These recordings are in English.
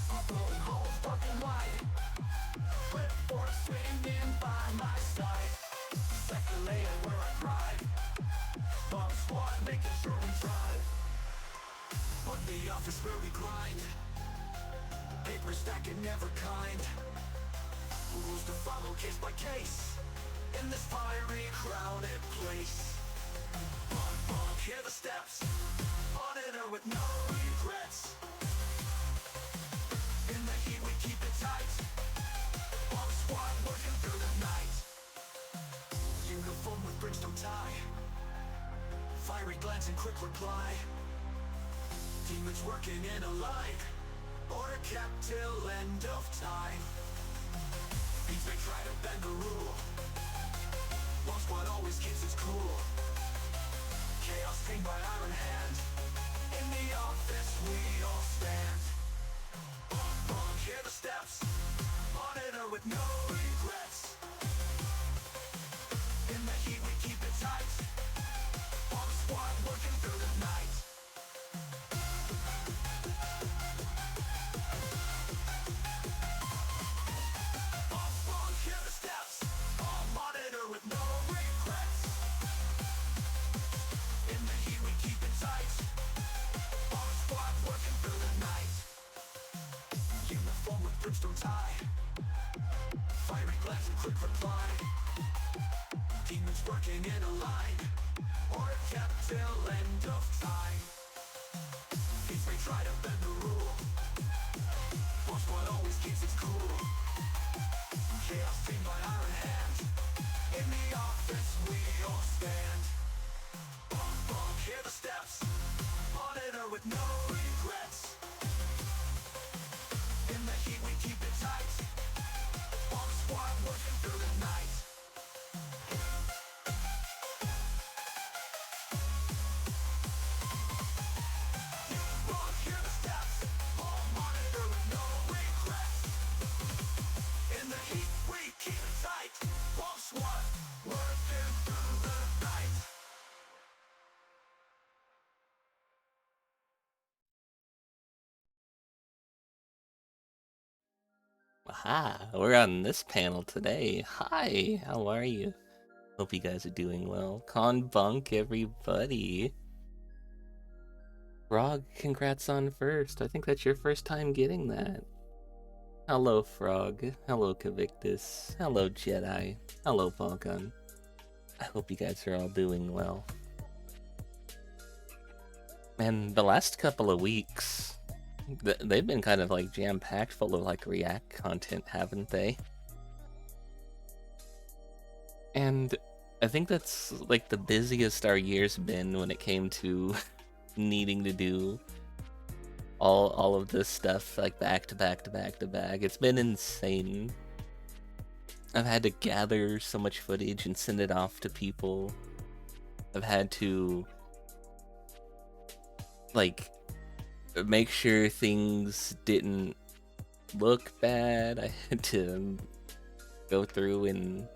I'm blowing holes fucking wide. Clipboard swinging by my side. Second layer where I thrive. Bomb squad making sure we drive. On the office where we grind. Paper stacking never kind. Rules to follow case by case. In this fiery crowded place. Bonk bonk, hear the steps. Monitor with no regrets. In the heat we keep it tight. Bomb squad working through the night. Uniform with brimstone tie. Fiery glance and quick reply. Demons working in a line. Order kept till end of time. Beats may try to bend the rule. Bomb squad always keeps its cool. Chaos tamed by iron hand. In the office we all stand. Bonk bonk, hear the steps. Monitor with no regrets. In the heat we keep it tight. Bomb squad working through the night. Bonk bonk, hear the steps. All monitor with no regrets. In the heat we keep it tight. Bomb squad working through the night. Uniform with brimstone tie. Fiery glance and quick reply. Demons working in a line. Order kept till end of time. Beats may try to bend the rule. Bomb squad always keeps its cool. Chaos tamed by iron hand. In the office we all stand. Bonk bonk, hear the steps. Monitor with no regrets. In the heat we keep it tight. Bomb squad working through the night. Bonk, hear the steps. All monitor with no regrets. In the heat we keep it tight. Bomb squad working through the night. Aha, we're on this panel today. Hi, how are you? Hope you guys are doing well. Con Bunk, everybody. Frog, congrats on first. I think that's your first time getting that. Hello, Frog. Hello, Cavictus. Hello, Jedi. Hello, Falcon. I hope you guys are all doing well. Man, the last couple of weeks, they've been kind of like jam-packed full of like React content, haven't they? And I think that's like the busiest our year's been when it came to needing to do all of this stuff like back to back to back to back. It's been insane. I've had to gather so much footage and send it off to people. I've had to like make sure things didn't look bad. I had to go through and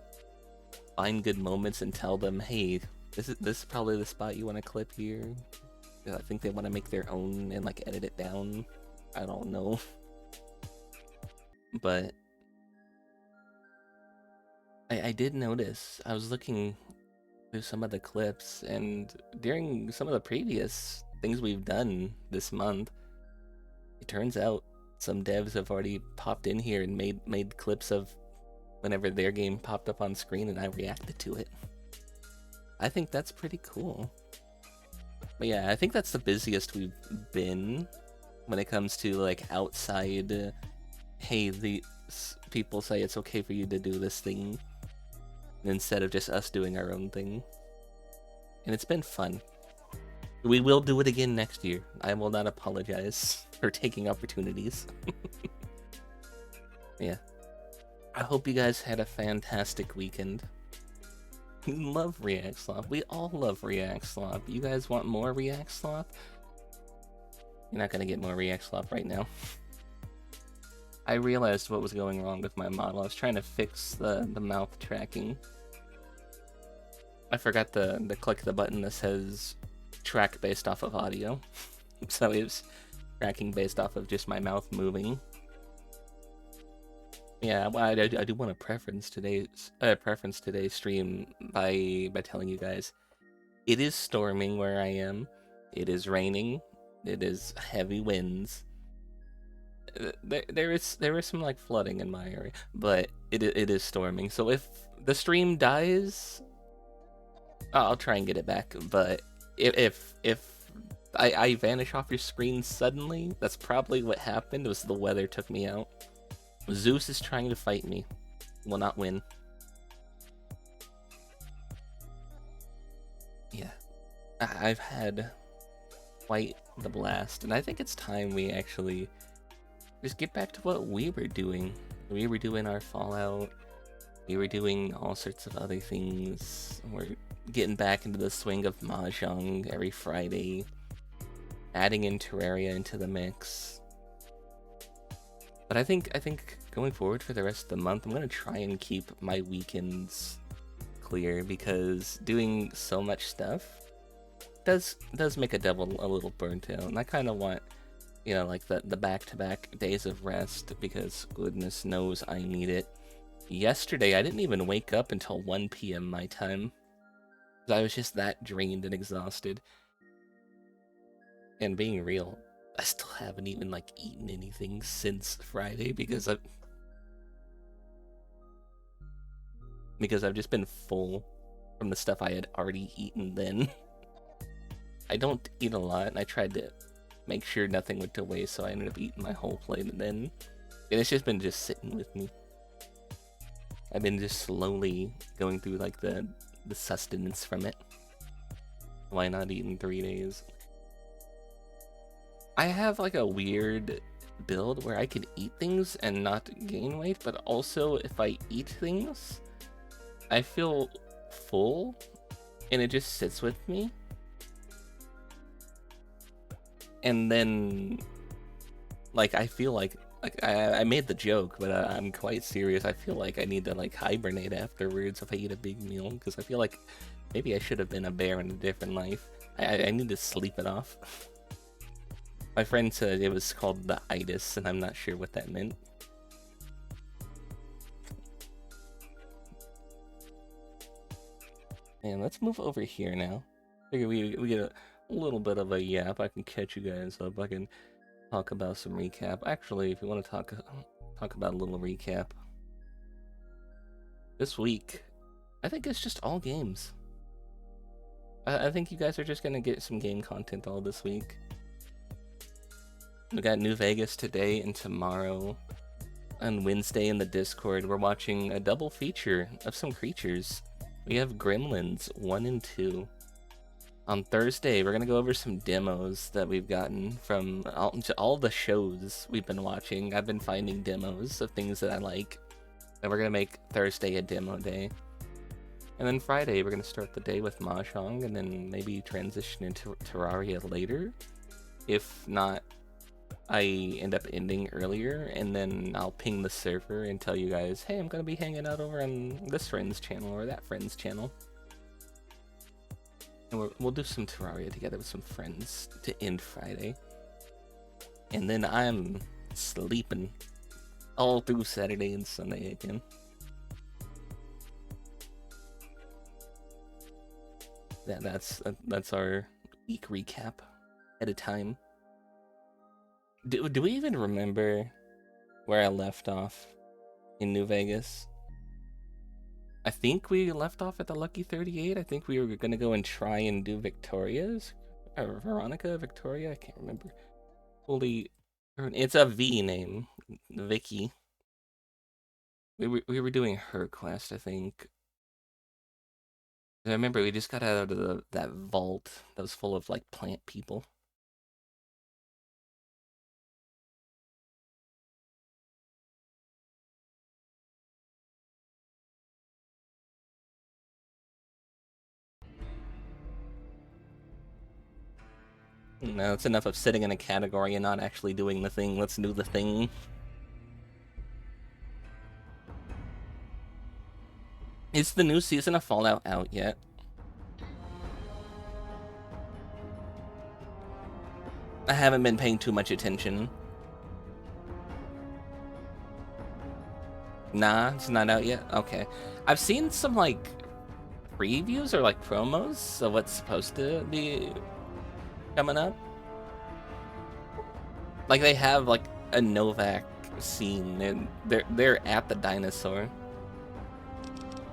find good moments and tell them, hey, this is probably the spot you want to clip here. I think they want to make their own and like edit it down. I don't know. But I did notice, I was looking through some of the clips, and during some of the previous things we've done this month, it turns out some devs have already popped in here and made clips of whenever their game popped up on screen and I reacted to it. I think that's pretty cool. But yeah, I think that's the busiest we've been when it comes to like outside, hey, the people say it's okay for you to do this thing, instead of just us doing our own thing. And it's been fun. We will do it again next year. I will not apologize for taking opportunities. Yeah. I hope you guys had a fantastic weekend. Love React Slop. We all love React Slop. You guys want more React Slop? You're not gonna get more React Slop right now. I realized what was going wrong with my model. I was trying to fix the mouth tracking. I forgot to click the button that says track based off of audio. So it was tracking based off of just my mouth moving. Yeah, well, I do want to preference today's stream by telling you guys it is storming where I am. It is raining. It is heavy winds. There is some like flooding in my area, but it is storming. So if the stream dies, I'll try and get it back. But if I vanish off your screen suddenly, that's probably what happened. Was the weather took me out. Zeus is trying to fight me. Will not win. Yeah, I've had quite the blast, and I think it's time we actually just get back to what we were doing. We were doing our Fallout. We were doing all sorts of other things. We're getting back into the swing of Mahjong every Friday. Adding in Terraria into the mix. But I think going forward for the rest of the month, I'm gonna try and keep my weekends clear, because doing so much stuff does make a little burnt out, and I kind of want, you know, like the back-to-back days of rest, because goodness knows I need it. Yesterday I didn't even wake up until 1 p.m. my time. I was just that drained and exhausted. And being real, I still haven't even like eaten anything since Friday, because I've just been full from the stuff I had already eaten then. I don't eat a lot, and I tried to make sure nothing went to waste, so I ended up eating my whole plate, and it's just been sitting with me. I've been just slowly going through like the sustenance from it. Why not eat in 3 days? I have like a weird build where I can eat things and not gain weight, but also if I eat things, I feel full and it just sits with me. And then, like, I feel like I made the joke, but I'm quite serious. I feel like I need to like hibernate afterwards if I eat a big meal, because I feel like maybe I should have been a bear in a different life. I need to sleep it off. My friend said it was called the itis, and I'm not sure what that meant. And let's move over here now. Figure we get a little bit of a yap. I can catch you guys up. I can talk about some recap. Actually, if you want to talk about a little recap, this week, I think it's just all games. I think you guys are just gonna get some game content all this week. We got New Vegas today and tomorrow. On Wednesday in the Discord, we're watching a double feature of some creatures. We have Gremlins 1 and 2. On Thursday, we're gonna go over some demos that we've gotten from all the shows we've been watching. I've been finding demos of things that I like, and we're gonna make Thursday a demo day. And then Friday, we're gonna start the day with Mahjong, and then maybe transition into Terraria later. If not, I end up ending earlier, and then I'll ping the server and tell you guys, hey, I'm gonna be hanging out over on this friend's channel or that friend's channel. And we'll do some Terraria together with some friends to end Friday. And then I'm sleeping all through Saturday and Sunday again. Yeah, that's our week recap at a time. Do we even remember where I left off in New Vegas? I think we left off at the Lucky 38. I think we were gonna go and try and do Victoria's, or Veronica, Victoria. I can't remember. It's a V name, Vicky. We were doing her quest, I think. I remember we just got out of that vault that was full of like plant people. No, it's enough of sitting in a category and not actually doing the thing. Let's do the thing. Is the new season of Fallout out yet? I haven't been paying too much attention. Nah, it's not out yet? Okay. I've seen some, like, previews or, like, promos of what's supposed to be coming up. Like, they have, like, a Novak scene, and they're at the dinosaur.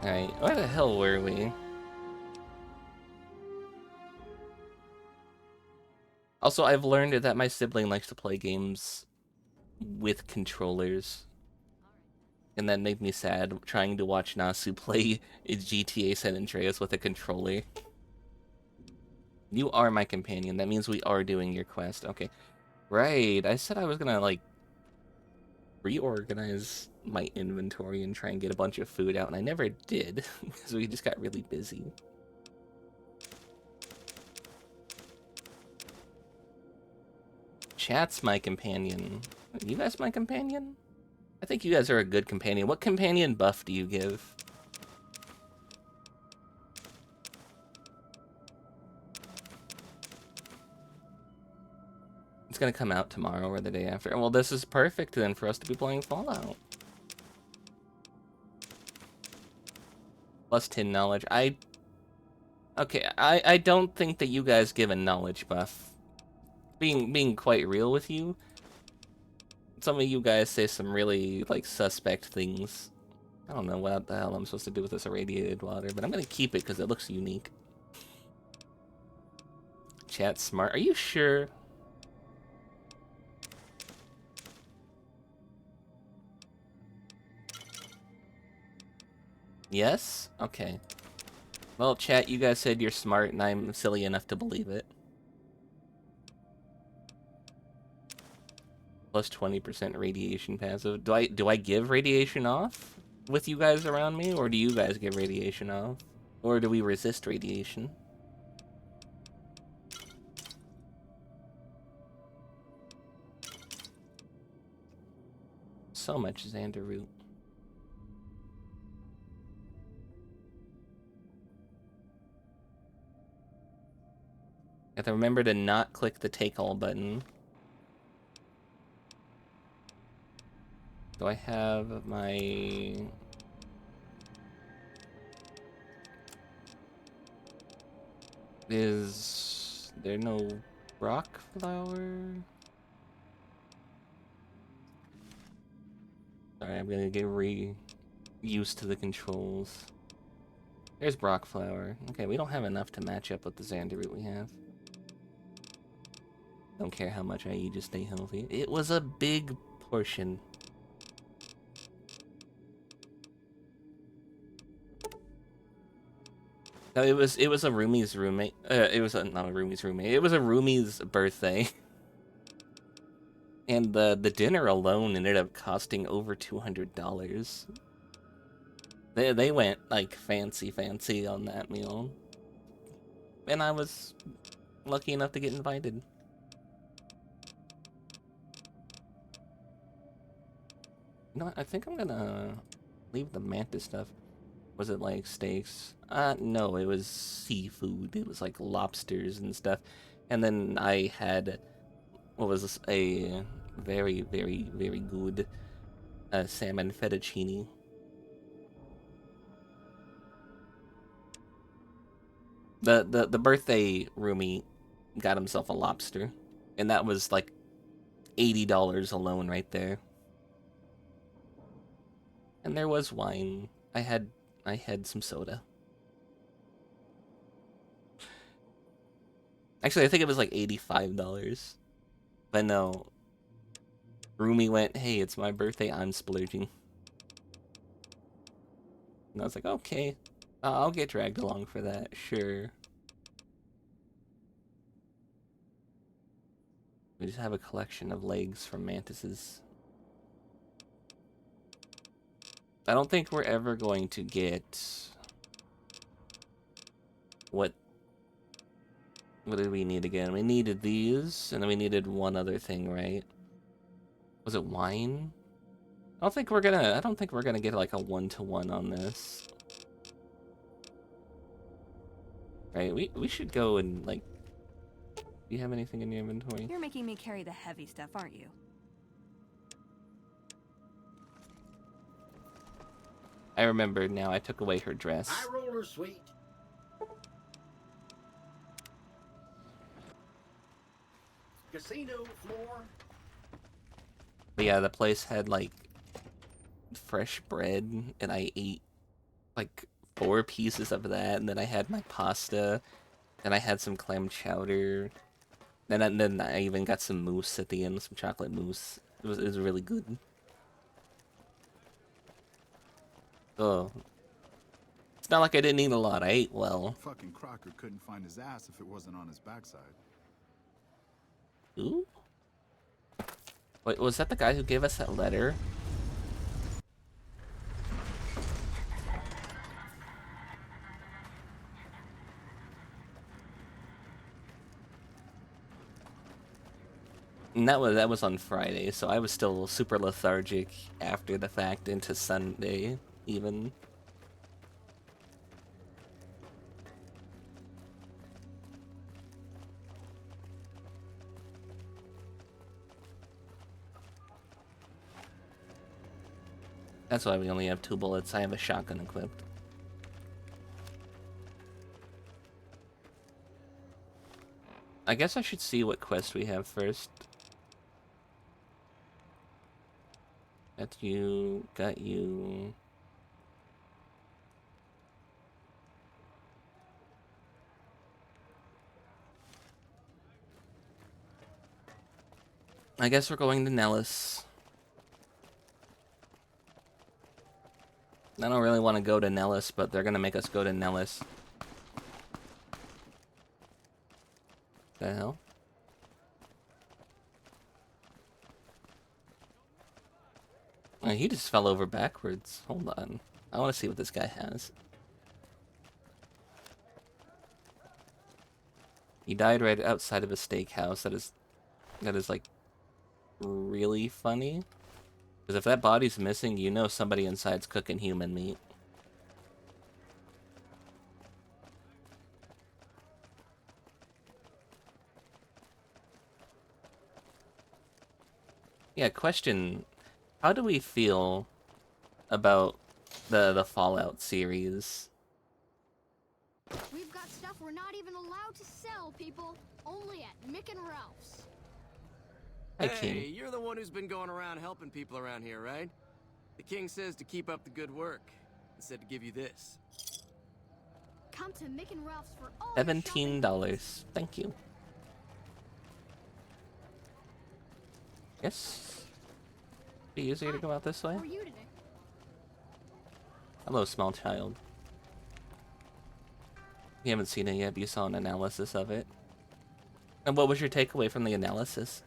Alright, where the hell were we? Also, I've learned that my sibling likes to play games with controllers. And that made me sad, trying to watch Nasu play GTA San Andreas with a controller. You are my companion. That means we are doing your quest. Okay. Right. I said I was gonna, like, reorganize my inventory and try and get a bunch of food out, and I never did, because we just got really busy. Chat's my companion. Are you guys my companion? I think you guys are a good companion. What companion buff do you give? It's gonna come out tomorrow or the day after. Well, this is perfect then for us to be playing Fallout. Plus 10 knowledge. Okay, I don't think that you guys give a knowledge buff. Being quite real with you, some of you guys say some really, like, suspect things. I don't know what the hell I'm supposed to do with this irradiated water, but I'm gonna keep it because it looks unique. Chat smart. Are you sure? Yes? Okay. Well, chat, you guys said you're smart, and I'm silly enough to believe it. Plus 20% radiation passive. Do I give radiation off with you guys around me, or do you guys give radiation off? Or do we resist radiation? So much Xander root. Have to remember to not click the take all button. Do I have my... Is there no rock flower? Sorry, I'm gonna get used to the controls. There's Brock Flower. Okay, we don't have enough to match up with the Xander root we have. Don't care how much I eat, just stay healthy. It was a big portion. No, it was a roomie's roommate. It was not a roomie's roommate. It was a roomie's birthday. And the dinner alone ended up costing over $200. They went, like, fancy on that meal. And I was lucky enough to get invited. You know what? I think I'm gonna leave the mantis stuff. Was it like steaks? No, it was seafood. It was like lobsters and stuff. And then I had, what was this? A very, very, very good salmon fettuccine. The birthday roomie got himself a lobster, and that was like $80 alone right there. And there was wine. I had some soda. Actually, I think it was like $85. But no. Roomie went, hey, it's my birthday, I'm splurging. And I was like, okay, I'll get dragged along for that, sure. We just have a collection of legs from mantises. I don't think we're ever going to get... What did we need again? We needed these, and then we needed one other thing, right? Was it wine? I don't think we're gonna get like a 1-to-1 on this. Right, we should go and like you have anything in your inventory? You're making me carry the heavy stuff, aren't you? I remember now. I took away her dress. High roller, sweet. Casino floor. But yeah, the place had like fresh bread, and I ate like 4 pieces of that, and then I had my pasta, and I had some clam chowder, and then I even got some mousse at the end, some chocolate mousse. It was really good. Oh, it's not like I didn't eat a lot. I ate well. Fucking Crocker couldn't find his ass if it wasn't on his backside. Ooh. Wait, was that the guy who gave us that letter? And that was on Friday, so I was still super lethargic after the fact into Sunday, even. That's why we only have 2 bullets. I have a shotgun equipped. I guess I should see what quest we have first. Got you. I guess we're going to Nellis. I don't really want to go to Nellis, but they're gonna make us go to Nellis. The hell? Oh, he just fell over backwards. Hold on. I want to see what this guy has. He died right outside of a steakhouse. That is like really funny. Because if that body's missing, you know somebody inside's cooking human meat. Yeah, question. How do we feel about the Fallout series? We've got stuff we're not even allowed to sell, people. Only at Mick and Ralph's. Hi, Hey, King. you're the one who's been going around helping people around here, right? The king says to keep up the good work. He said to give you this. Come to Mick and Ralph's for all your shopping. $17. Thank you. Yes. Be easier to go out this way. How are you today? Hello, small child. You haven't seen it yet, but you saw an analysis of it. And what was your takeaway from the analysis?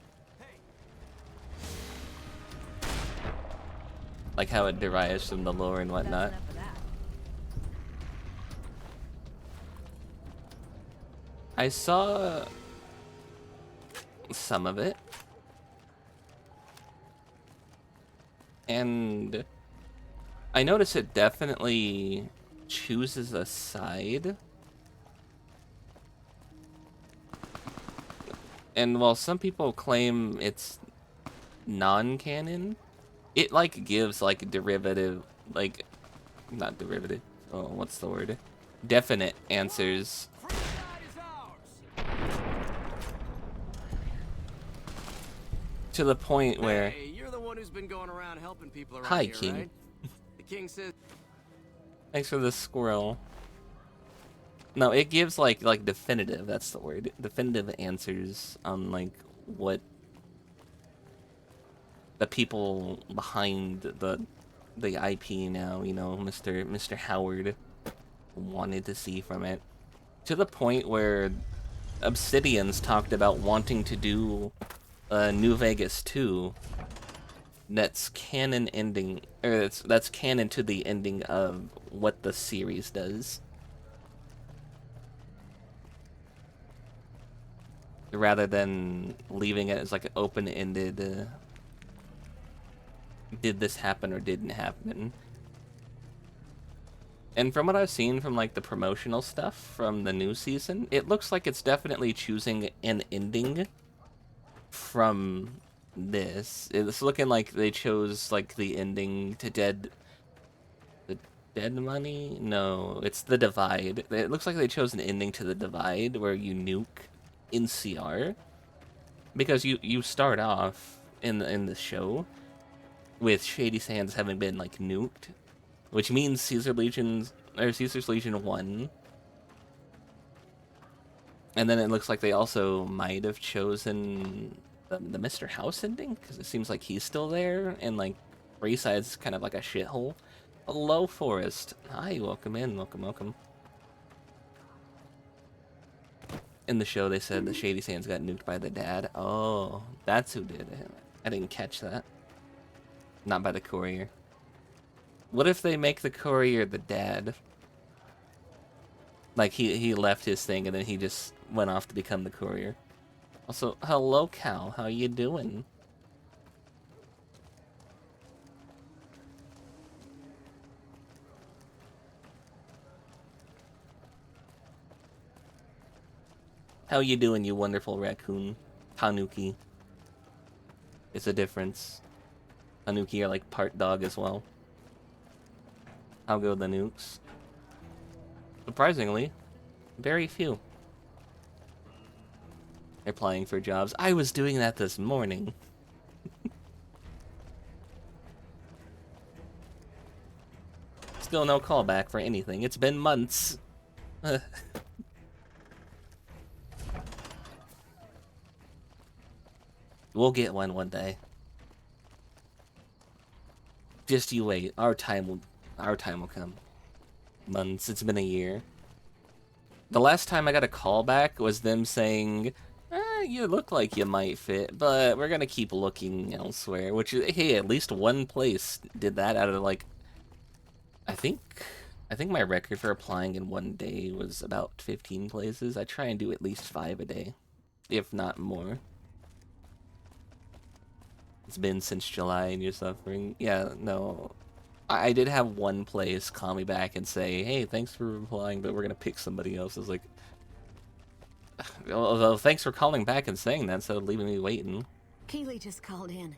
Like how it derives from the lore and whatnot. That's enough of that. I saw some of it. And I noticed it definitely chooses a side. And while some people claim it's non-canon, it like gives like derivative, like, not derivative, oh, what's the word? Definite answers. To the point where, Hey, you're the one who's been going around helping people around Hi, here, King. right? The king says. thanks for the squirrel. No, it gives like definitive, that's the word. Definitive answers on like what the people behind the IP now, you know, Mr. Howard wanted to see from it. To the point where Obsidian's talked about wanting to do New Vegas 2 that's canon ending, or that's canon to the ending of what the series does. Rather than leaving it as like an open-ended, did this happen or didn't happen? And from what I've seen from like the promotional stuff from the new season, it looks like it's definitely choosing an ending from this. It's looking like they chose like the ending to the Dead Money? No, it's The Divide. It looks like they chose an ending to The Divide where you nuke NCR. Because you start off in the show with Shady Sands having been like nuked, which means Caesar's Legion won. And then it looks like they also might have chosen the Mr. House ending, because it seems like he's still there, and like Brayside's kind of like a shithole. Hello, Forest. Hi, welcome in, welcome. In the show, they said the Shady Sands got nuked by the dad. Oh, that's who did it. I didn't catch that. Not by the courier. What if they make the courier the dad? Like, he left his thing and then he just went off to become the courier. Also, hello, Cal. How you doing? How you doing, you wonderful raccoon? Tanuki. It's a difference. Tanuki are like part dog as well. How go the nukes? Surprisingly, very few. Applying for jobs. I was doing that this morning. Still no callback for anything. It's been months. We'll get one day. Just you wait. Our time will come. Months. It's been a year. The last time I got a callback was them saying, you look like you might fit, but we're gonna keep looking elsewhere. Which, hey, at least one place did that out of like, I think my record for applying in one day was about 15 places. I try and do at least 5 a day, if not more. It's been since July and you're suffering. Yeah, no. I did have one place call me back and say, hey, thanks for applying, but we're gonna pick somebody else. I was like, well, thanks for calling back and saying that instead of leaving me waiting. Keeley just called in.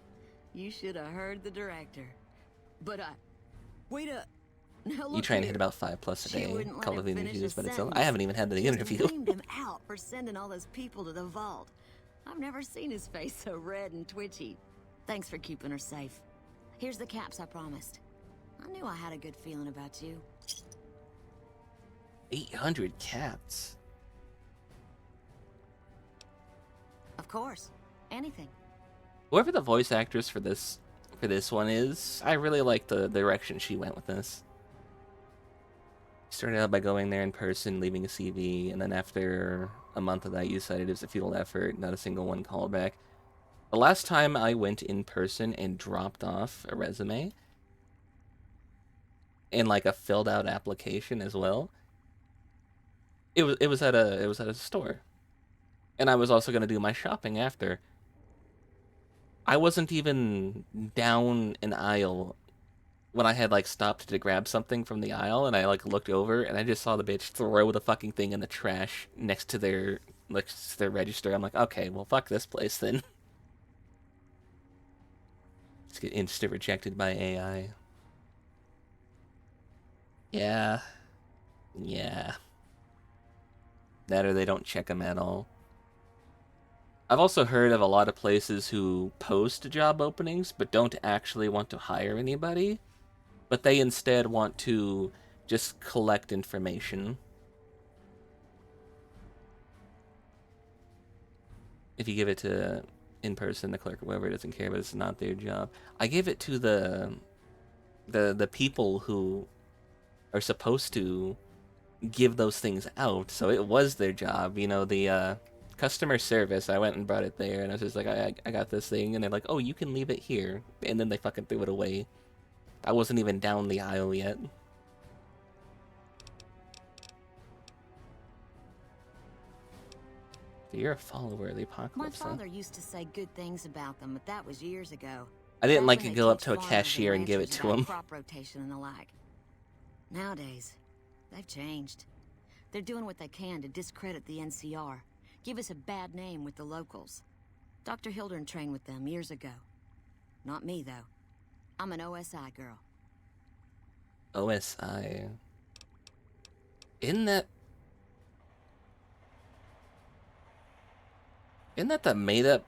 You should have heard the director. But wait up. Now look, You try and here. hit about 5+ a She day. wouldn't let Call him of Duty finish interviews, his but it's sentence. I haven't even had the Just interview. blamed him out for sending all those people to the vault. I've never seen his face so red and twitchy. Thanks for keeping her safe. Here's the caps I promised. I knew I had a good feeling about you. 800 cats. Of course. Anything. Whoever the voice actress for this one is, I really like the direction she went with this. Started out by going there in person, leaving a CV, and then after a month of that, you decided it was a futile effort, not a single one called back. The last time I went in person and dropped off a resume, and like a filled out application as well, it was at a store, and I was also gonna do my shopping after. I wasn't even down an aisle when I had like stopped to grab something from the aisle, and I like looked over and I just saw the bitch throw the fucking thing in the trash next to their register. I'm like, okay, well, fuck this place then. Just get instant rejected by AI. Yeah. That or they don't check them at all. I've also heard of a lot of places who post job openings but don't actually want to hire anybody, but they instead want to just collect information. If you give it to in person, the clerk or whoever doesn't care, but it's not their job. I give it to the people who are supposed to give those things out, so it was their job. You know, the customer service, I went and brought it there, and I was just like, I got this thing, and they're like, oh, you can leave it here, and then they fucking threw it away. I wasn't even down the aisle yet. You're a follower of the apocalypse. My father used to say good things about them, but that was years ago. I didn't Back like when to they go up teach to a farmers and cashier and give it ranchers to about him. Crop rotation and the like. Nowadays, They've changed. They're doing what they can to discredit the NCR, give us a bad name with the locals. Dr. Hildern trained with them years ago. Not me, though. I'm an OSI girl. OSI. Isn't that the made up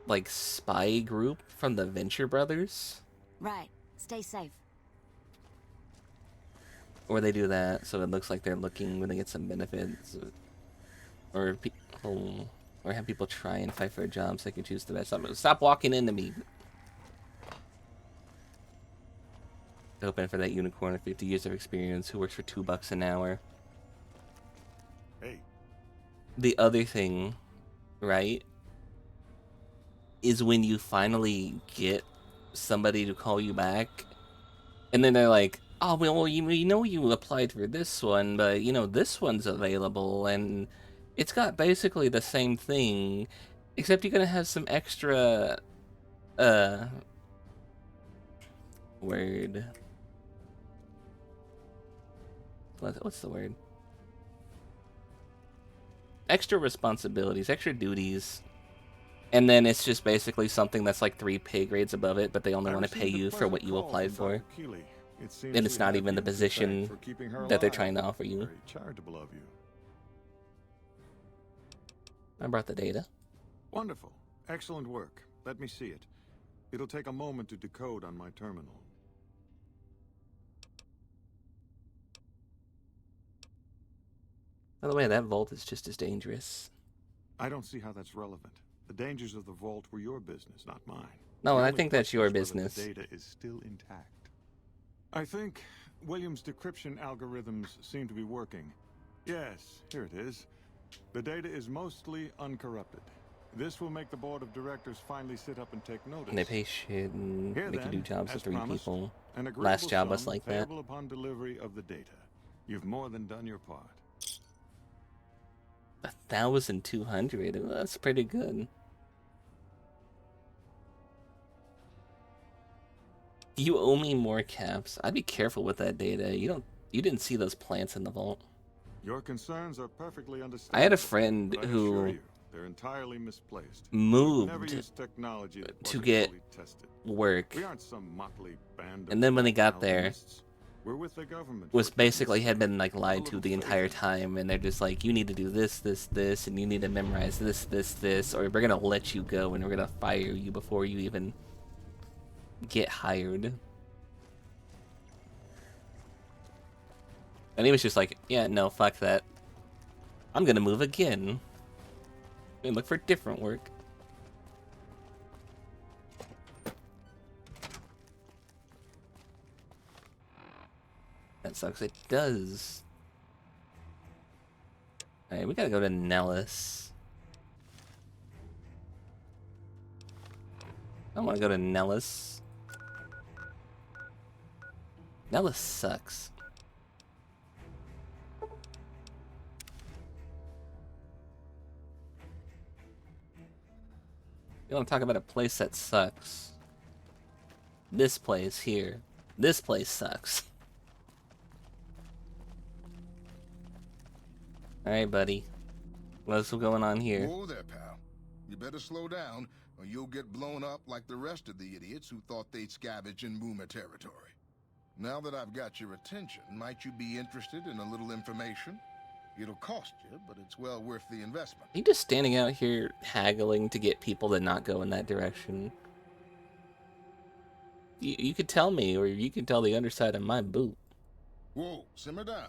like spy group from the Venture Brothers? Right. Stay safe. Or they do that so it looks like they're looking when they get some benefits, or people, or have people try and fight for a job so they can choose the best. Stop walking into me. Open for that unicorn with 50 years of experience who works for $2 an hour. Hey. The other thing, right, is when you finally get somebody to call you back, and then they're like, oh, well, you know you applied for this one, but, you know, this one's available, and it's got basically the same thing, except you're gonna have some extra, word. What's the word? Extra responsibilities, extra duties. And then it's just basically something that's like 3 pay grades above it, but they only want to pay you for what you applied for. And it's not even the position that they're trying to offer you. Very charitable of you. I brought the data. Wonderful. Excellent work. Let me see it. It'll take a moment to decode on my terminal. By the way, that vault is just as dangerous. I don't see how that's relevant. The dangers of the vault were your business, not mine. No, The and I only think that's question your is whether business. The data is still intact. I think William's decryption algorithms seem to be working. Yes, here it is. The data is mostly uncorrupted. This will make the board of directors finally sit up and take notice. And they pay shit and Here, make you then, do jobs as with 3 promised, people. an agreeable Last job was sum like that. payable upon delivery of the data. You've more than done your part. 1,200. That's pretty good. You owe me more caps. I'd be careful with that data. You didn't see those plants in the vault. Your concerns are perfectly understandable. I had a friend but I who assure you, they're entirely misplaced. moved Never use technology that to wasn't get fully tested. work, We aren't some motley band of and then when they got there, alchemists. We're with the government. was for basically had business. been like lied to the entire time, and they're just like, you need to do this, this, this, and you need to memorize this, this, this, or we're gonna let you go and we're gonna fire you before you even get hired. And he was just like, yeah, no, fuck that. I'm gonna move again and look for different work. That sucks. It does. Alright, we gotta go to Nellis. I wanna go to Nellis. Nellis sucks. You wanna talk about a place that sucks? This place here. This place sucks. Alright, buddy. What's going on here? Whoa there, pal. You better slow down, or you'll get blown up like the rest of the idiots who thought they'd scavenge in Boomer territory. Now that I've got your attention, might you be interested in a little information? It'll cost you, but it's well worth the investment. Are you just standing out here haggling to get people to not go in that direction? You could tell me, or you could tell the underside of my boot. Whoa, simmer down.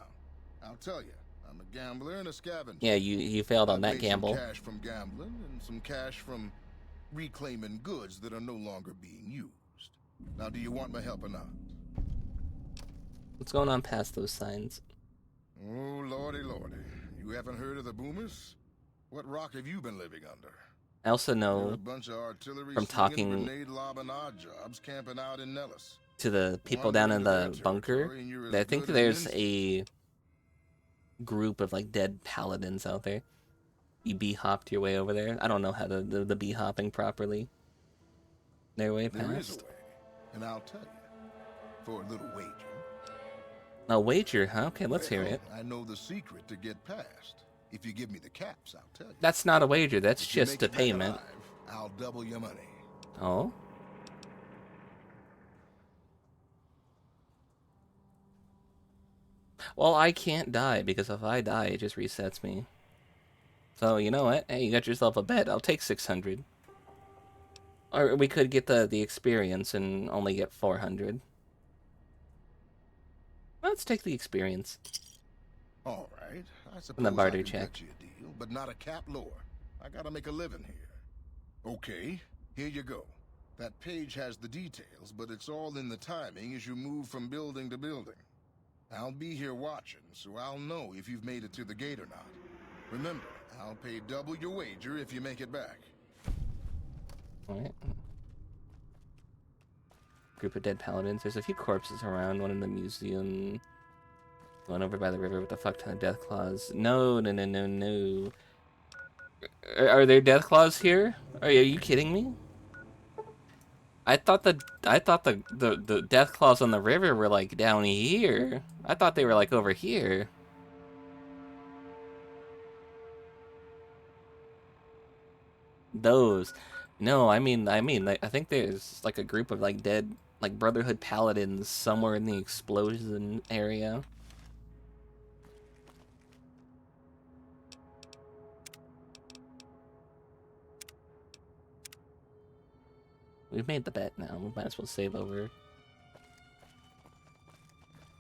I'll tell you. I'm a gambler and a scavenger. Yeah, you failed on that I've made gamble. some cash from gambling and some cash from reclaiming goods that are no longer being used. Now, do you want my help or not? What's going on past those signs? Oh, lordy, lordy. You haven't heard of the Boomers? What rock have you been living under? I also They're know a bunch of artillery from slinging, talking grenade lobbing odd jobs camping out in Nellis. to the people Wander down in into their the bunker territory and you're as that I think good as an there's instant. a group of like dead paladins out there. You bee-hopped your way over there. I don't know how to do the bee-hopping properly. Their way There is a past. way, and I'll tell you. For a little wager. A wager, huh? Okay, let's hear it. I know the secret to get past. If you give me the caps, I'll tell you. That's not a wager, that's If you just make a it back payment. alive, I'll double your money. Oh? Well, I can't die, because if I die, it just resets me. So, you know what? Hey, you got yourself a bet. I'll take 600. Or we could get the experience and only get 400. Let's take the experience. All right. I the suppose barter I can check. cut you a deal, but not a cap lower. I gotta make a living here. Okay, here you go. That page has the details, but it's all in the timing as you move from building to building. I'll be here watching, so I'll know if you've made it to the gate or not. Remember, I'll pay double your wager if you make it back. Alright. Group of dead paladins. There's a few corpses around. One in the museum. One over by the river with a fuck ton of death claws. No, no, no, no, no. Are there death claws here? Are you kidding me? I thought the death claws on the river were like down here. I thought they were like over here. Those. No, I mean, like, I think there's like a group of like dead, like Brotherhood paladins somewhere in the explosion area. We've made the bet now. We might as well save over.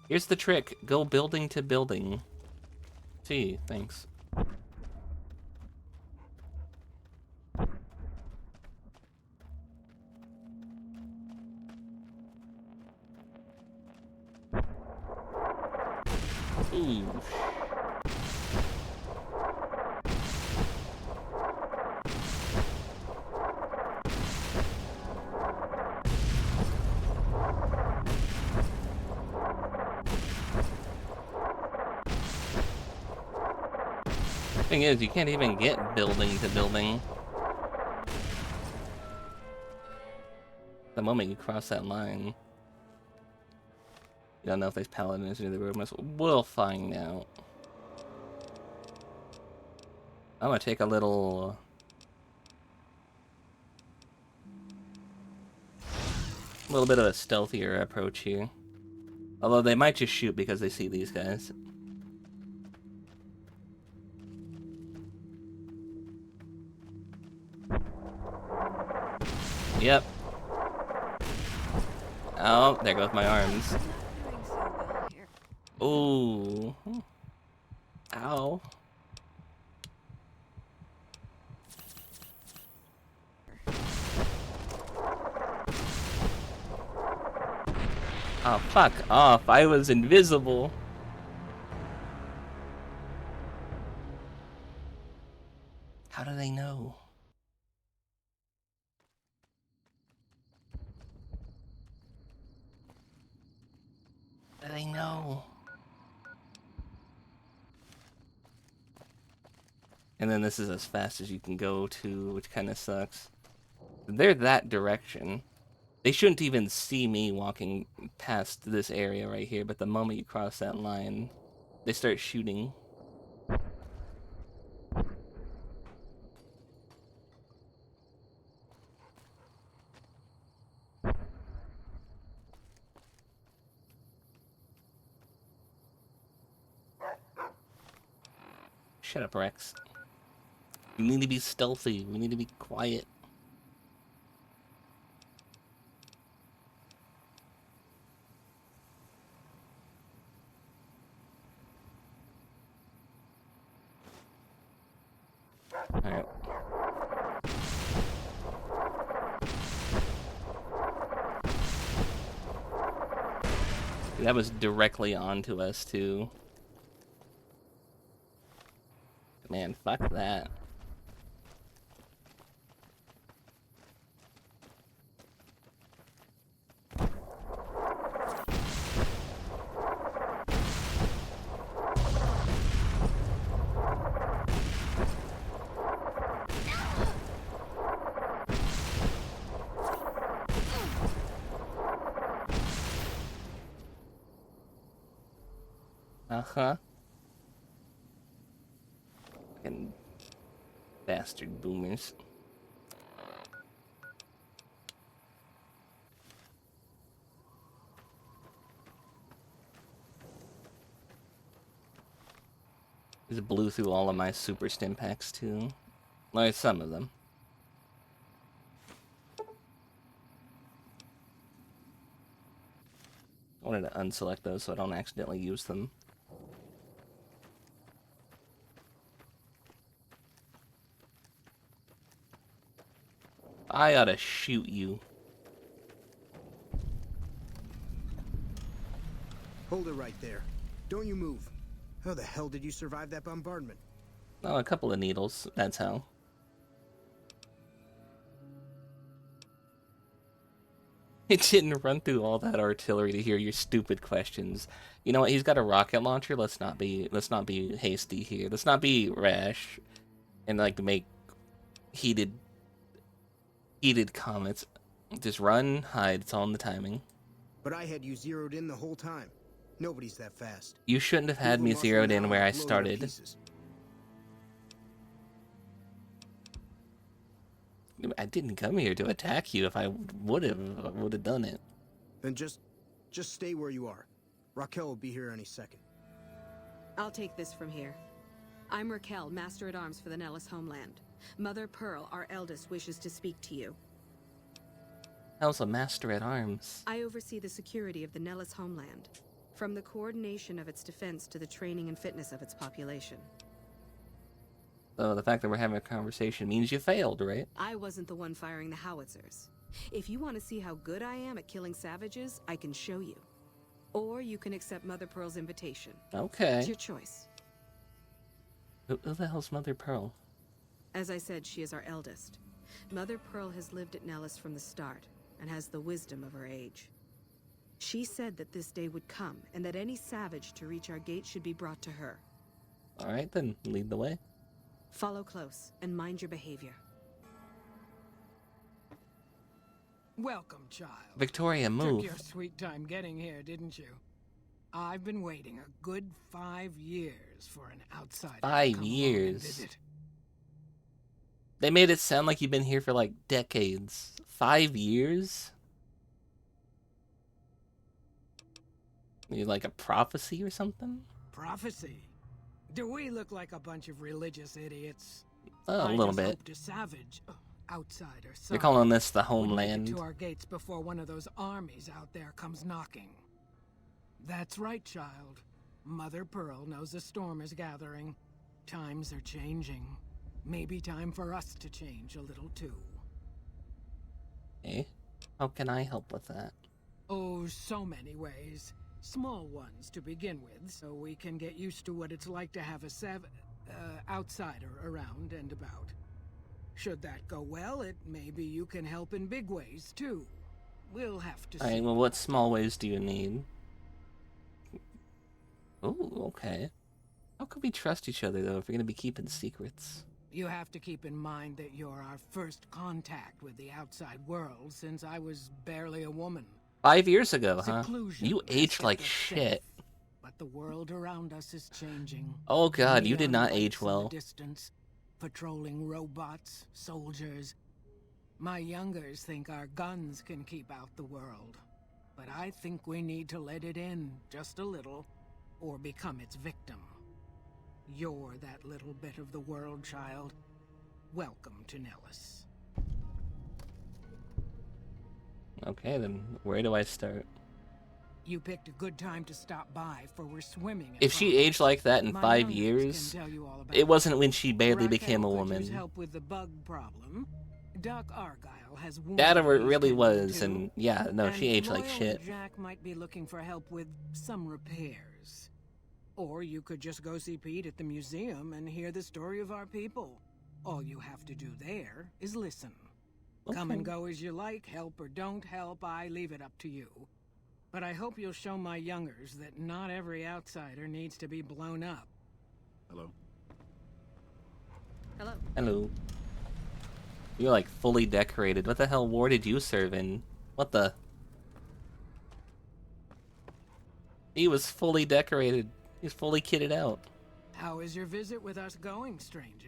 Here's the trick. Go building to building. Gee, thanks. Ooh. Thing is, you can't even get building to building. The moment you cross that line, you don't know if there's paladins near the room. We'll find out. I'm gonna take a little bit of a stealthier approach here. Although they might just shoot because they see these guys. Yep. Oh, there goes my arms. Ooh. Ow. Oh, fuck off. I was invisible. How do they know? How do they know? And then this is as fast as you can go to, which kind of sucks. They're that direction. They shouldn't even see me walking past this area right here, but the moment you cross that line, they start shooting. Shut up, Rex. We need to be stealthy. We need to be quiet. Alright. That was directly onto us, too. Man, fuck that. Uh-huh. Fucking bastard boomers. Just blew through all of my super stim packs too. Like some of them. I wanted to unselect those so I don't accidentally use them. I ought to shoot you. Hold it right there. Don't you move. How the hell did you survive that bombardment? Oh, a couple of needles. That's how. It didn't run through all that artillery to hear your stupid questions. You know what? He's got a rocket launcher. Let's not be hasty here. Let's not be rash and like make heated comments. Just run, hide. It's all in the timing. But I had you zeroed in the whole time. Nobody's that fast. You shouldn't have had me zeroed in where I started. I didn't come here to attack you. If I would have done it. Then just stay where you are. Raquel will be here any second. I'll take this from here. I'm Raquel, Master at Arms for the Nellis homeland. Mother Pearl, our eldest, wishes to speak to you. How's a Master at Arms? I oversee the security of the Nellis homeland, from the coordination of its defense to the training and fitness of its population. So the fact that we're having a conversation means you failed, right? I wasn't the one firing the howitzers. If you want to see how good I am at killing savages, I can show you. Or you can accept Mother Pearl's invitation. Okay. It's your choice. Who the hell's Mother Pearl? As I said, she is our eldest. Mother Pearl has lived at Nellis from the start, and has the wisdom of her age. She said that this day would come, and that any savage to reach our gate should be brought to her. Alright then, lead the way. Follow close, and mind your behavior. Welcome, child. Victoria, move. Took your sweet time getting here, didn't you? I've been waiting a good 5 years for an outsider to 5 come along and years. visit. They made it sound like you've been here for like decades. 5 years? You like a prophecy or something? Prophecy? Do we look like a bunch of religious idiots? Oh, a little bit. Hoped a savage, outsider. They're calling this the would make it homeland. to our gates before one of those armies out there comes knocking. That's right, child. Mother Pearl knows a storm is gathering. Times are changing. Maybe time for us to change a little too. Eh? How can I help with that? Oh, so many ways. Small ones to begin with, so we can get used to what it's like to have a outsider around and about. Should that go well, maybe you can help in big ways too. We'll have to see. Alright, well, what small ways do you need? Oh, okay. How could we trust each other, though, if we're gonna be keeping secrets? You have to keep in mind that you're our first contact with the outside world since I was barely a woman. 5 years ago, huh? Seclusion You has aged kept like us shit. safe, but the world around us is changing. Oh god, you did Neon not lights age in well. the distance, patrolling robots, soldiers. My youngers think our guns can keep out the world, but I think we need to let it in just a little, or become its victim. You're that little bit of the world, child. Welcome to Nellis. Okay, then where do I start? You picked a good time to stop by, for we're swimming. If she aged like that in My 5 youngers years, can tell you all about it wasn't when she barely Raquel became a could woman. use help with the bug problem. Doc Argyle has That warned it me really to was, do. and yeah, no, she And aged like Loyal shit. Jack might be looking for help with some repairs. Or you could just go see Pete at the museum and hear the story of our people. All you have to do there is listen. Come and go as you like, help or don't help, I leave it up to you. But I hope you'll show my youngers that not every outsider needs to be blown up. Hello? Hello. Hello. You're like fully decorated. What the hell war did you serve in? What the? He was fully decorated. He's fully kitted out. How is your visit with us going, stranger?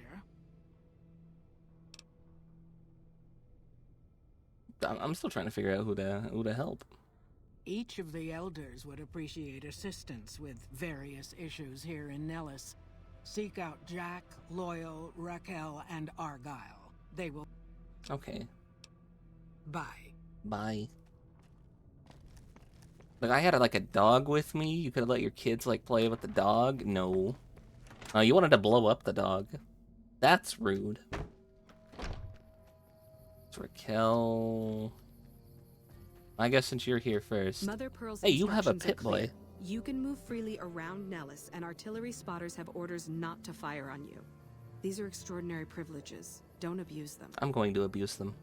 I'm still trying to figure out who to help. Each of the elders would appreciate assistance with various issues here in Nellis. Seek out Jack, Loyal, Raquel, and Argyle. They will... Okay. Bye. Bye. Like, I had like a dog with me. You could have let your kids like play with the dog. No. Oh, you wanted to blow up the dog. That's rude. It's Raquel. I guess since you're here first. Mother Pearl's Hey, you have a instructions are pit boy. clear. You can move freely around Nellis, and artillery spotters have orders not to fire on you. These are extraordinary privileges. Don't abuse them. I'm going to abuse them.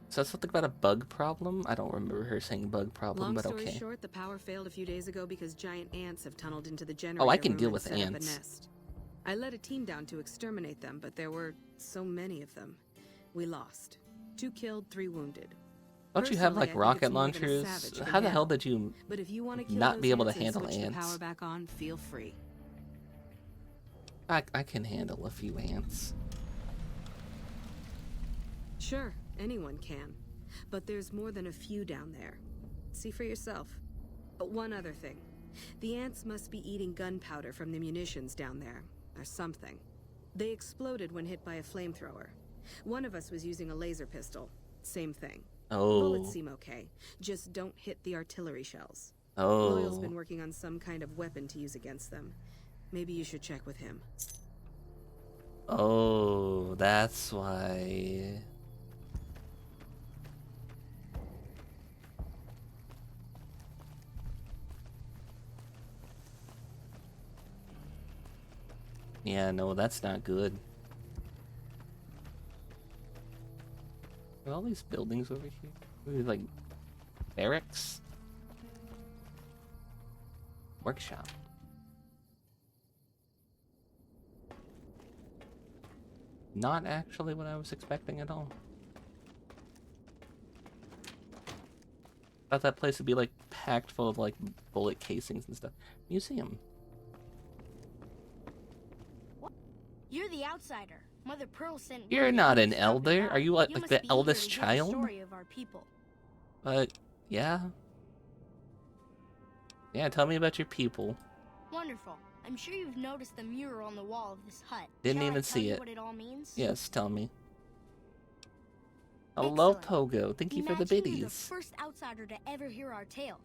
So that's something about a bug problem? I don't remember her saying bug problem, Long but story okay. short, the power failed a few days ago because giant ants have tunneled into the generator Oh, I can room deal and with set up a ants. nest. I led a team down to exterminate them, but there were so many of them. We lost. 2 killed, 3 wounded. Don't you have Personally, like I think rocket it's more than a launchers? savage can How the hell handle. did you But if you want to kill not those be able to ants and handle switch the ants? power back on, feel free. I can handle a few ants. Sure, anyone can. But there's more than a few down there. See for yourself. But one other thing. The ants must be eating gunpowder from the munitions down there, or something. They exploded when hit by a flamethrower. One of us was using a laser pistol. Same thing. Oh. Bullets seem okay. Just don't hit the artillery shells. Loyal's Oh. been working on some kind of weapon to use against them. Maybe you should check with him. Oh, that's why. Yeah, no, that's not good. Are all these buildings over here? Are these, like, barracks? Workshop. Not actually what I was expecting at all. Thought that place would be like packed full of like bullet casings and stuff. Museum. You're the outsider. Mother Pearl sent. You're word not that an you stopped elder. by. Are you like, You like must the be eager eldest to hear the child? story of our people. Yeah. Yeah, tell me about your people. Wonderful. I'm sure you've noticed the mural on the wall of this hut. Didn't Shall I even tell see you it. what it all means? Yes, tell me. Hello, Excellent. Pogo. Thank you for the Imagine you're the biddies. first outsider to ever hear our tale.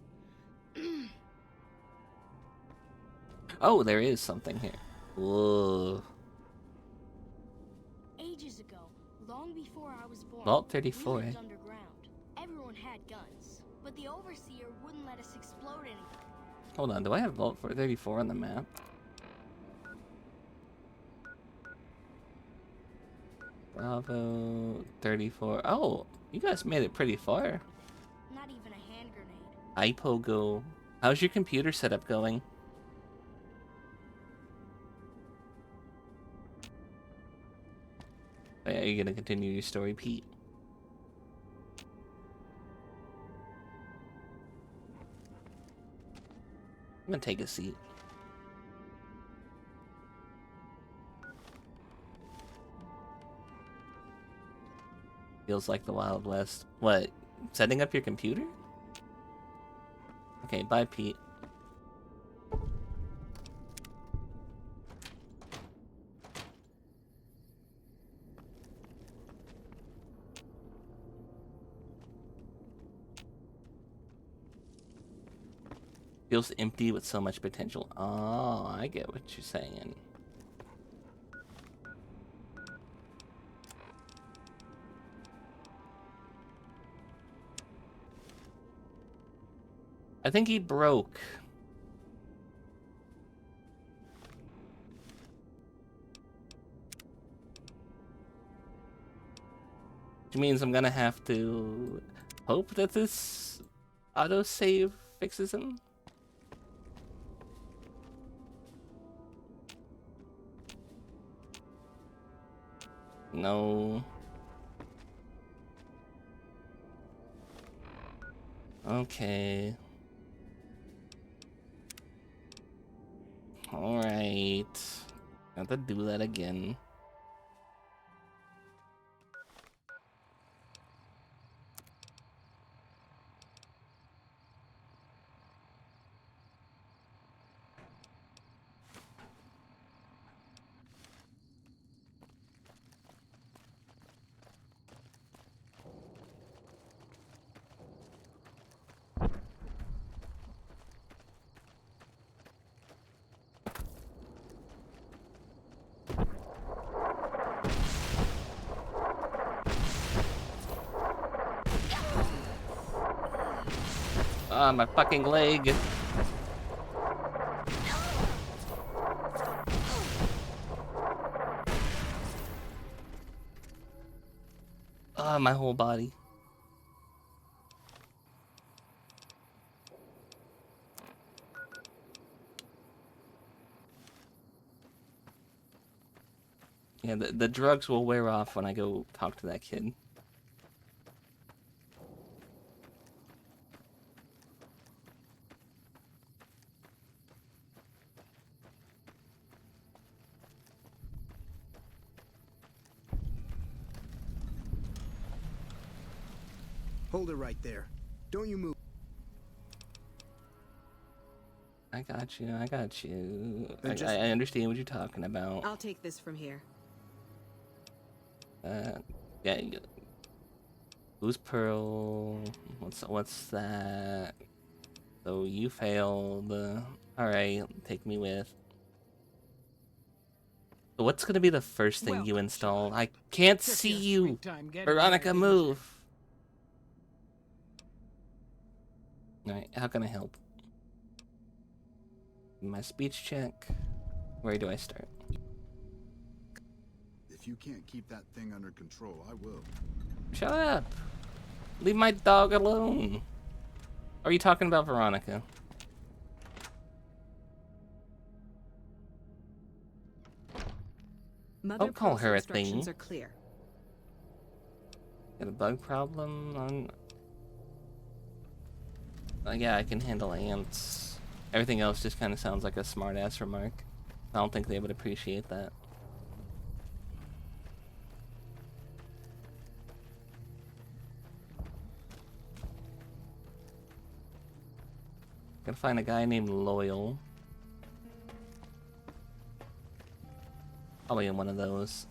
Oh, there is something here. Whoa. Ages ago, long before I was born, Vault 34, we lived eh? underground. Everyone had guns, but the overseer wouldn't let us explode anything. Hold on, do I have Vault 34 on the map? Bravo 34. Oh, you guys made it pretty far. Not even a hand grenade. Hi, Pogo. How's your computer setup going? Wait, are you gonna continue your story, Pete? I'm gonna take a seat. Feels like the Wild West. What? Setting up your computer? Okay, bye, Pete. Feels empty with so much potential. Oh, I get what you're saying. I think he broke. Which means I'm gonna have to hope that this autosave fixes him. No. Okay. Alright. Have to do that again. Ah, my fucking leg. Ah, my whole body. Yeah, the drugs will wear off when I go talk to that kid. Hold it right there. Don't you move. I got you, I got you. Then just- I understand what you're talking about. I'll take this from here. Yeah. Who's Pearl? What's that? So you failed. Alright, take me with. So what's gonna be the first thing you install? I can't Took see your you! sweet time getting Veronica, there, didn't move! Alright, how can I help? My speech check. Where do I start? If you can't keep that thing under control, I will. Shut up! Leave my dog alone! Are you talking about Veronica? Mother Don't call Pearl's her a instructions thing. are clear. Got a bug problem? Yeah, I can handle ants. Everything else just kind of sounds like a smart-ass remark. I don't think they would appreciate that. Gotta find a guy named Loyal. Probably in one of those.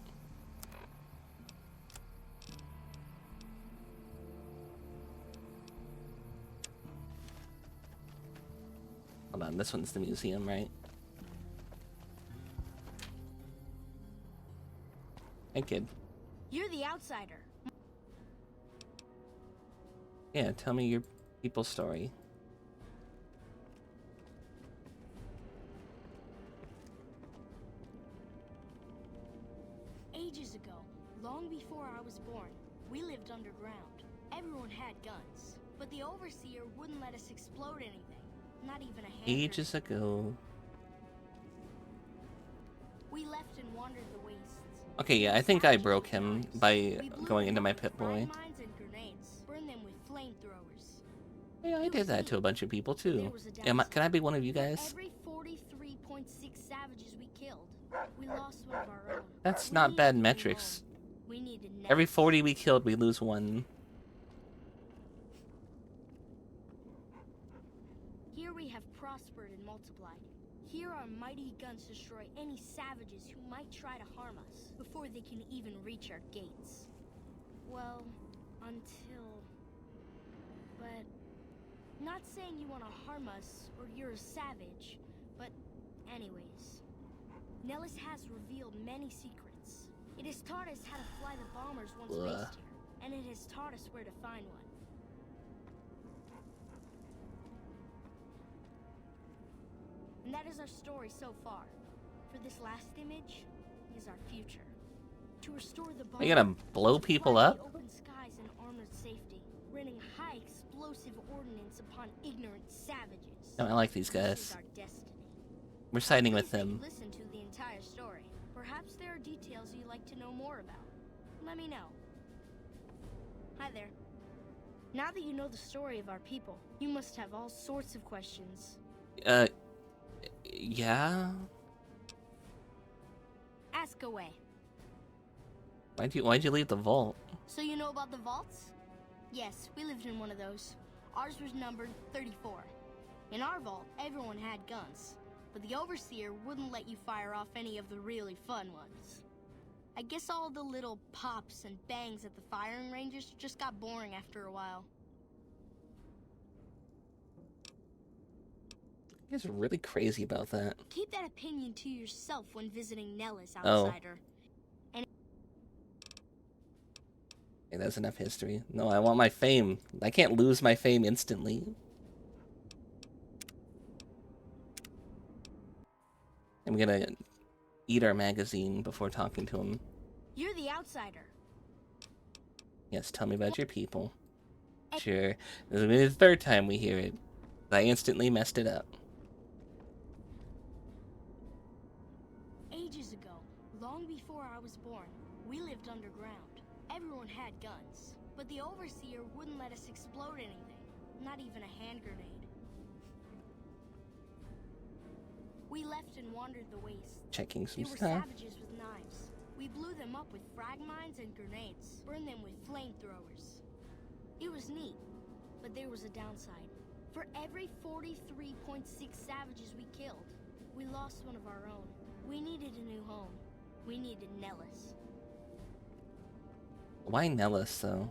Hold on, this one's the museum, right? Hey, kid. You're the outsider. Yeah, tell me your people's story. Ages ago, long before I was born, we lived underground. Everyone had guns, but the overseer wouldn't let us explode anything, not even a hand Ages grenade. ago. We left and wandered the wastes. Okay, yeah, I think I broke him by going into my Pit Boy. Mines and grenades, burn them with flamethrowers. Yeah, I did that to a bunch of people too. Can I be one of you guys? Every 43.6 savages we killed, we lost one of our own. That's We not needed bad to metrics. move on. We needed Every nests. 40 we killed, we lose one. Here we have prospered and multiplied. Here our mighty guns destroy any savages who might try to harm us before they can even reach our gates. Well, until... But... Not saying you want to harm us or you're a savage, but anyways. Nellis has revealed many secrets. It has taught us how to fly the bombers once based here, and it has taught us where to find one. And that is our story so far. For this last image is our future. To restore the Are you gonna blow people up? Open skies and armored safety, raining high explosive ordnance upon ignorant savages. No, I like these This guys. is our destiny. We're siding Please with them. Listen to the entire story. Perhaps there are details you'd like to know more about. Let me know. Hi there. Now that you know the story of our people, you must have all sorts of questions. Yeah? Ask away. Why'd you leave the vault? So you know about the vaults? Yes, we lived in one of those. Ours was numbered 34. In our vault, everyone had guns, but the Overseer wouldn't let you fire off any of the really fun ones. I guess all the little pops and bangs at the firing ranges just got boring after a while. You guys are really crazy about that. Keep that opinion to yourself when visiting Nellis, Oh. outsider. Hey, that's enough history. No, I want my fame. I can't lose my fame instantly. I'm gonna eat our magazine before talking to him. You're the outsider. Yes, tell me about your people. Sure. This will be the third time we hear it. I instantly messed it up. Ages ago, long before I was born, we lived underground. Everyone had guns, but the Overseer wouldn't let us explode anything, not even a hand grenade. We left and wandered the waste. Checking some There were stuff. savages with knives. We blew them up with frag mines and grenades, burned them with flamethrowers. It was neat, but there was a downside. For every 43.6 savages we killed, we lost one of our own. We needed a new home. We needed Nellis. Why Nellis though?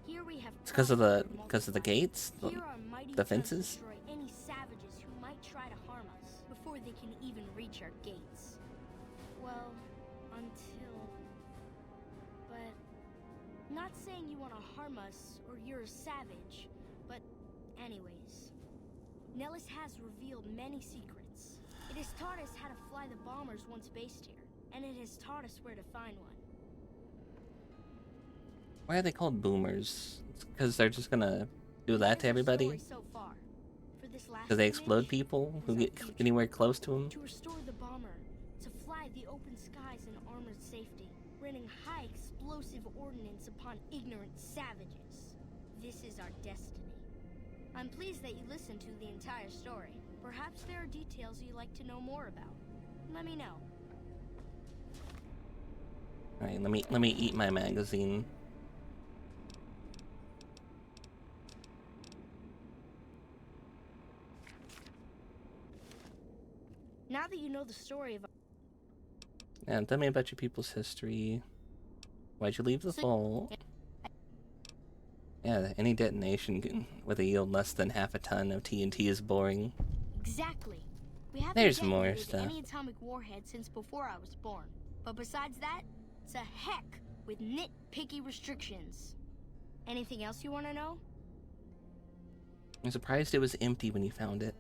Here we have It's because of the gates, Here our mighty the guns fences. destroy any savages who might try to harm us before they can even reach our gates. Well, until... But... Not saying you want to harm us or you're a savage, but anyways. Nellis has revealed many secrets. It has taught us how to fly the bombers once based here, and it has taught us where to find one. Why are they called boomers? It's because they're just gonna do that to Here's our everybody? story so far. For this last Because they explode image, people who is get our future. anywhere close to them? To restore the bomber, to fly the open skies in armored safety, raining high explosive ordnance upon ignorant savages. This is our destiny. I'm pleased that you listened to the entire story. Perhaps there are details you'd like to know more about. Let me know. Alright, let me eat my magazine. Now that you know the story of Yeah, tell me about your people's history. Why'd you leave the vault? Yeah, any detonation with a yield less than half a ton of TNT is boring. Exactly. We haven't There's more detonated stuff. any atomic warhead since before I was born. But besides that, it's a heck with nitpicky restrictions. Anything else you want to know? I'm surprised it was empty when you found it.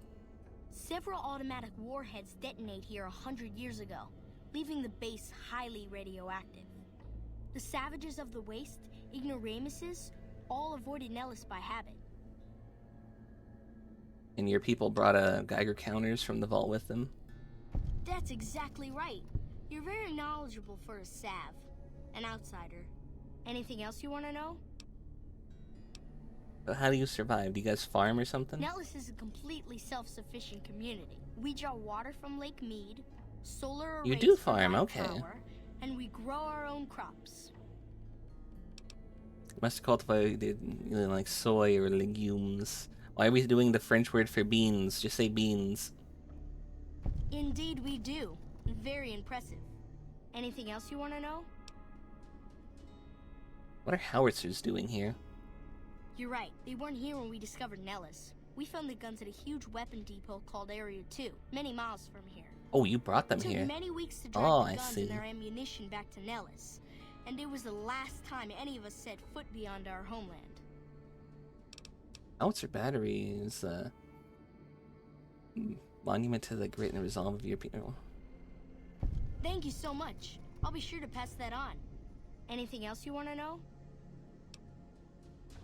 Several automatic warheads detonate here 100 years ago, leaving the base highly radioactive. The savages of the waste, ignoramuses, all avoided Nellis by habit. And your people brought Geiger counters from the vault with them? That's exactly right. You're very knowledgeable for a Sav, an outsider. Anything else you want to know? But how do you survive? Do you guys farm or something? Nellis is a completely self-sufficient community. We draw water from Lake Mead, solar You arrays do for farm, light okay. power, and we grow our own crops. Must have cultivated like soy or legumes. Why are we doing the French word for beans? Just say beans. Indeed we do. Very impressive. Anything else you want to know? What are howitzers doing here? You're right. They weren't here when we discovered Nellis. We found the guns at a huge weapon depot called Area 2, many miles from here. Oh, you brought them It took here. many weeks to drag Oh, the I guns see. and their ammunition back to Nellis. And it was the last time any of us set foot beyond our homeland. Howitzer battery is monument to the grit and resolve of your people. Thank you so much. I'll be sure to pass that on. Anything else you want to know?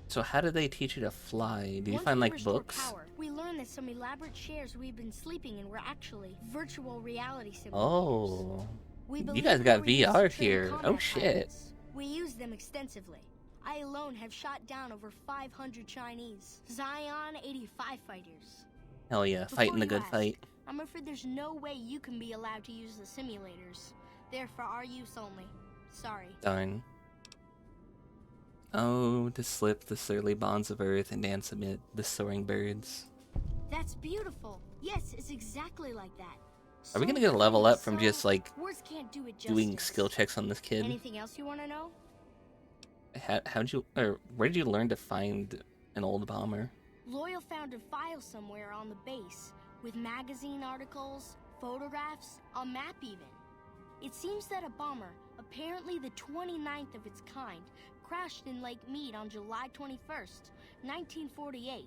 So how did they teach you to fly? Do you Once find we like restored books? Power, we learned that some elaborate chairs we've been sleeping in were actually virtual reality simulators. Oh, We you believe guys they got were used to VR train here. combat Oh shit. pilots. We use them extensively. I alone have shot down over 500 Chinese Zion 85 fighters. Hell yeah, fighting Before the you good ask, fight. I'm afraid there's no way you can be allowed to use the simulators. They're for our use only. Sorry. Darn. Oh, to slip the surly bonds of earth and dance amid the soaring birds. That's beautiful. Yes, it's exactly like that. Are we So gonna get a level pretty, up from so just, like, words can't do it doing justice. skill checks on this kid? Anything else you want to know? How'd you, or where did you learn to find an old bomber? Loyal found a file somewhere on the base with magazine articles, photographs, a map even. It seems that a bomber, apparently the 29th of its kind, crashed in Lake Mead on July 21st, 1948.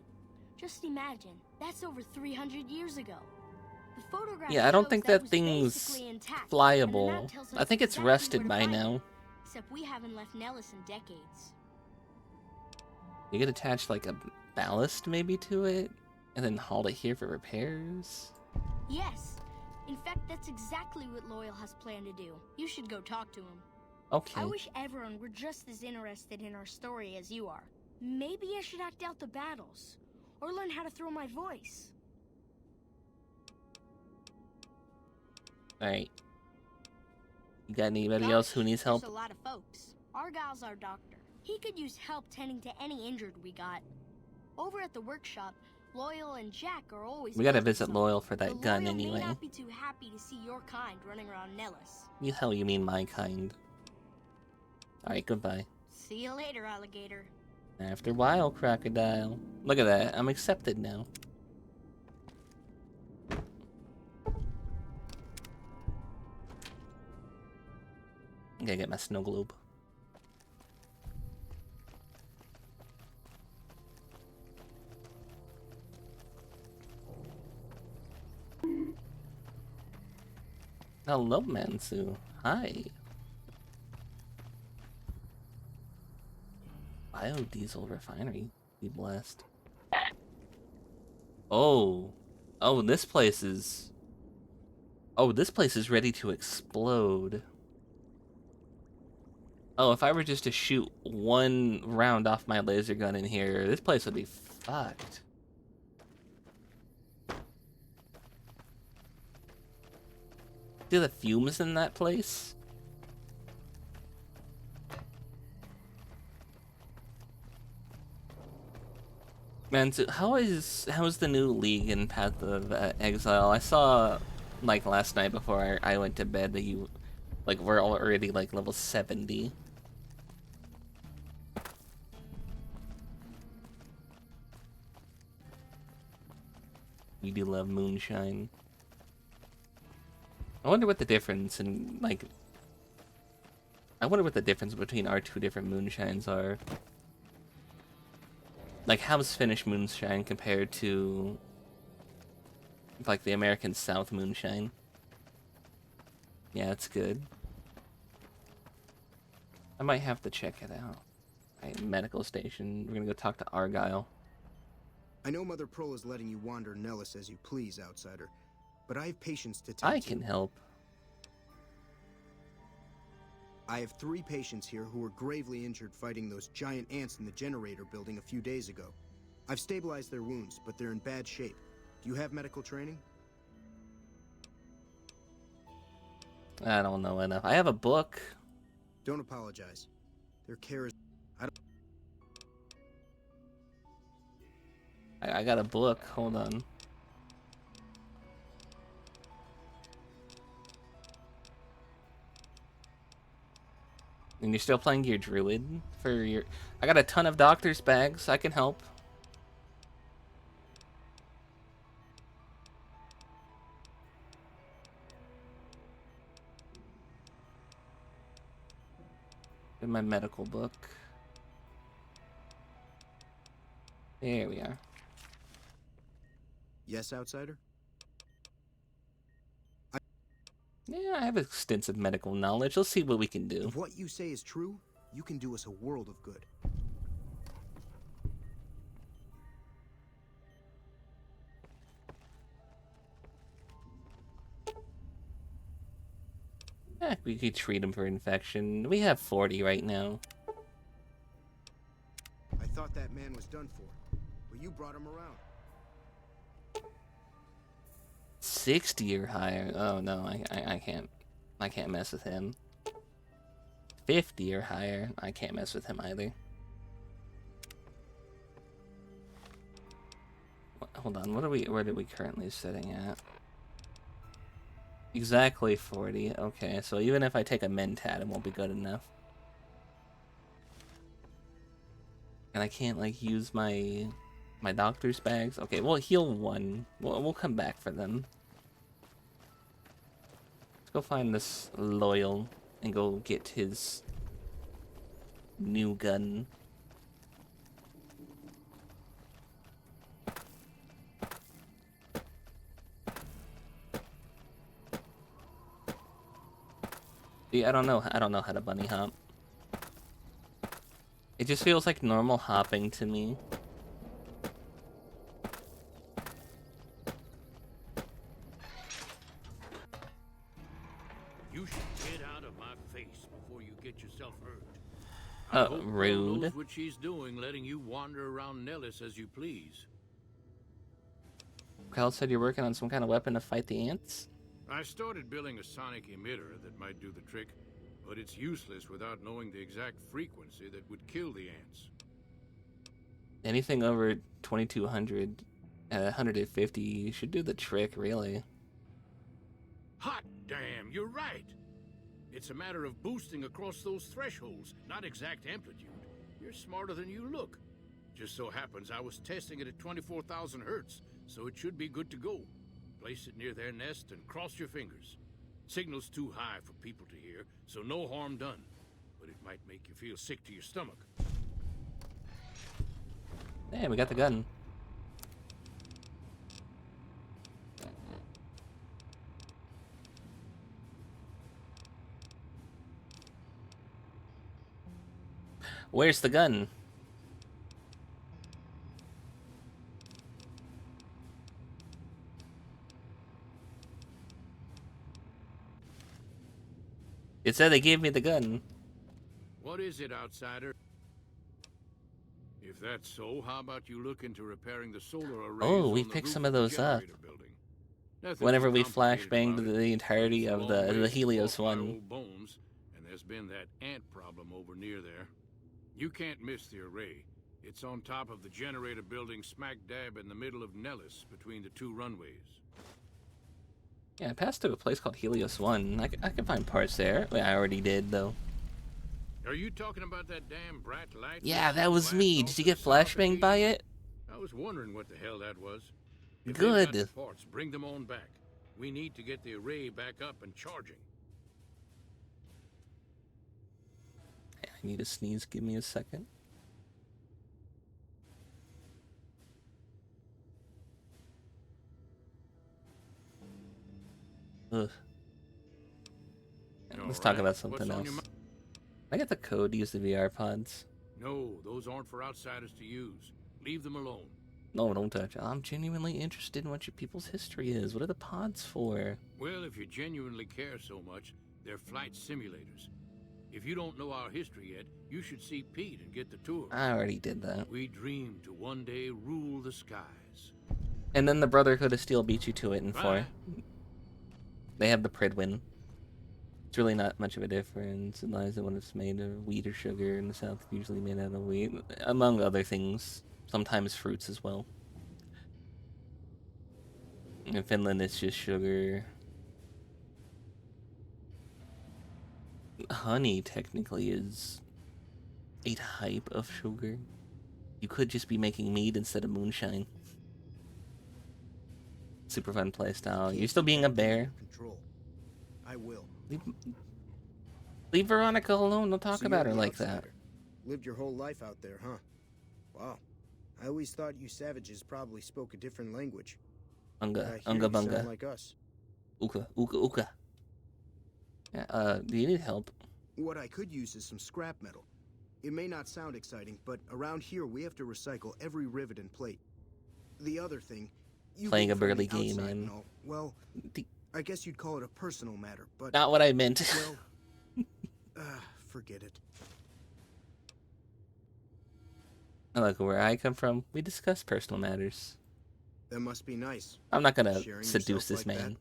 Just imagine, that's over 300 years ago. The photograph Yeah, I don't shows think that that was thing's basically intact, and the map flyable. tells I us think it's exactly rusted where to by find it. now. Except we haven't left Nellis in decades. You could attach, like, a ballast maybe to it, and then haul it here for repairs? Yes. In fact, that's exactly what Loyal has planned to do. You should go talk to him. Okay. I wish everyone were just as interested in our story as you are. Maybe I should act out the battles, or learn how to throw my voice. Alright. You got anybody Gosh, else who needs help? There's a lot of folks. Argyle's our doctor. He could use help tending to any injured we got. Over at the workshop, Loyal and Jack are always. We gotta building visit something. Loyal for that But gun Loyal anyway. may not be too happy to see your kind running around Nellis. You hell you mean my kind. Alright, goodbye. See you later, alligator. After a while, crocodile. Look at that, I'm accepted now. I gotta get my snow globe. Hello, Mansu. Hi. Biodiesel refinery. Be blessed. Oh. Oh, this place is... Oh, this place is ready to explode. Oh, if I were just to shoot one round off my laser gun in here, this place would be fucked. See the fumes in that place? Man, so how's the new League in Path of Exile? I saw, like, last night before I went to bed that you, like, we're already, like, level 70. You do love moonshine. I wonder what the difference in, like... I wonder what the difference between our two different moonshines are. Like, how's Finnish moonshine compared to, like, the American South moonshine? Yeah, it's good. I might have to check it out. Right, medical station. We're gonna go talk to Argyle. I know Mother Pearl is letting you wander Nellis as you please, outsider, but I have patience to tend I to. can help. I have 3 patients here who were gravely injured fighting those giant ants in the generator building a few days ago. I've stabilized their wounds, but they're in bad shape. Do you have medical training? I don't know enough. I have a book. Don't apologize. Their care is... I got a book. Hold on. And you're still playing your druid for your... I got a ton of doctor's bags. I can help. In my medical book. There we are. Yes, outsider? Yeah, I have extensive medical knowledge. Let's see what we can do. If what you say is true, you can do us a world of good. We could treat him for infection. We have 40 right now. I thought that man was done for, but you brought him around. 60 or higher. Oh no, I can't mess with him. 50 or higher. I can't mess with him either. Hold on, where are we currently sitting at? Exactly 40. Okay, so even if I take a mentat, it won't be good enough. And I can't like use my doctor's bags. Okay, we'll heal one. We'll come back for them. Let's go find this Loyal and go get his new gun. See, I don't know how to bunny hop. It just feels like normal hopping to me. You should get out of my face before you get yourself hurt. I hope Pearl Rude. knows what she's doing, letting you wander around Nellis as you please. Kyle said you're working on some kind of weapon to fight the ants? I started building a sonic emitter that might do the trick, but it's useless without knowing the exact frequency that would kill the ants. Anything over 2200, 150 should do the trick, really. Hot damn, you're right! It's a matter of boosting across those thresholds, not exact amplitude. You're smarter than you look. Just so happens I was testing it at 24,000 hertz, so it should be good to go. Place it near their nest and cross your fingers. Signal's too high for people to hear, so no harm done. But it might make you feel sick to your stomach. Hey, we got the gun. Where's the gun? It said they gave me the gun. What is it, outsider? If that's so, how about you look into repairing the solar arrays Oh, we on the picked roof some of of the those up. generator building? Nothing Whenever too we complicated flashbanged about it. the entirety It's a of long the ways Helios off my one. old bones, and there's been that ant problem over near there. You can't miss the array. It's on top of the generator building smack dab in the middle of Nellis, between the two runways. Yeah, I passed through a place called Helios 1. I can find parts there. Well, I already did, though. Are you talking about that damn bright light? Yeah, that was me. Did you get flashbanged by it? I was wondering what the hell that was. If Good. they've got the parts, bring them on back. We need to get the array back up and charging. I need a sneeze. Give me a second. Ugh. Let's talk about something else. I got the code to use the VR pods. No, those aren't for outsiders to use. Leave them alone. No, don't touch. I'm genuinely interested in what your people's history is. What are the pods for? Well, if you genuinely care so much, they're flight simulators. If you don't know our history yet, you should see Pete and get the tour. I already did that. We dream to one day rule the skies. And then the Brotherhood of Steel beat you to it in 4. Right. They have the Pridwin. It's really not much of a difference. It lies in when it's made of wheat or sugar. In the South, it's usually made out of wheat, among other things. Sometimes fruits as well. In Finland, it's just sugar. Honey, technically, is a type of sugar. You could just be making mead instead of moonshine. Super fun playstyle. You're still being a bear. Control. I will. Leave Veronica alone. Don't talk So about you're her the like that. outsider. Lived your whole life out there, huh? Wow. I always thought you savages probably spoke a different language. Unga, But I hear unga you sound bunga. like us. Uka, uka, uka. Yeah, do you need help? What I could use is some scrap metal. It may not sound exciting, but around here we have to recycle every rivet and plate. The other thing, you Playing being a from the burly game, outside man. and all, well, I guess you'd call it a personal matter, but Not what I meant. well, forget it. Look, where I come from, we discuss personal matters. That must be nice. I'm not gonna Sharing seduce yourself this like man.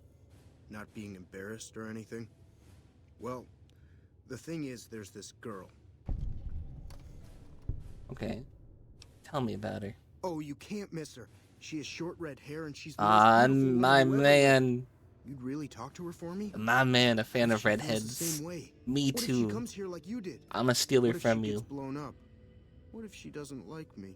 that, not being embarrassed or anything. Well, the thing is, there's this girl. Okay. Tell me about her. Oh, you can't miss her. She has short red hair and she's the most beautiful My woman you ever met. man. You'd really talk to her for me? My man, a fan What if of she feels redheads. the same way? Me What if too. she comes here like you did? I'ma steal her What if from she you. gets blown up? What if she doesn't like me?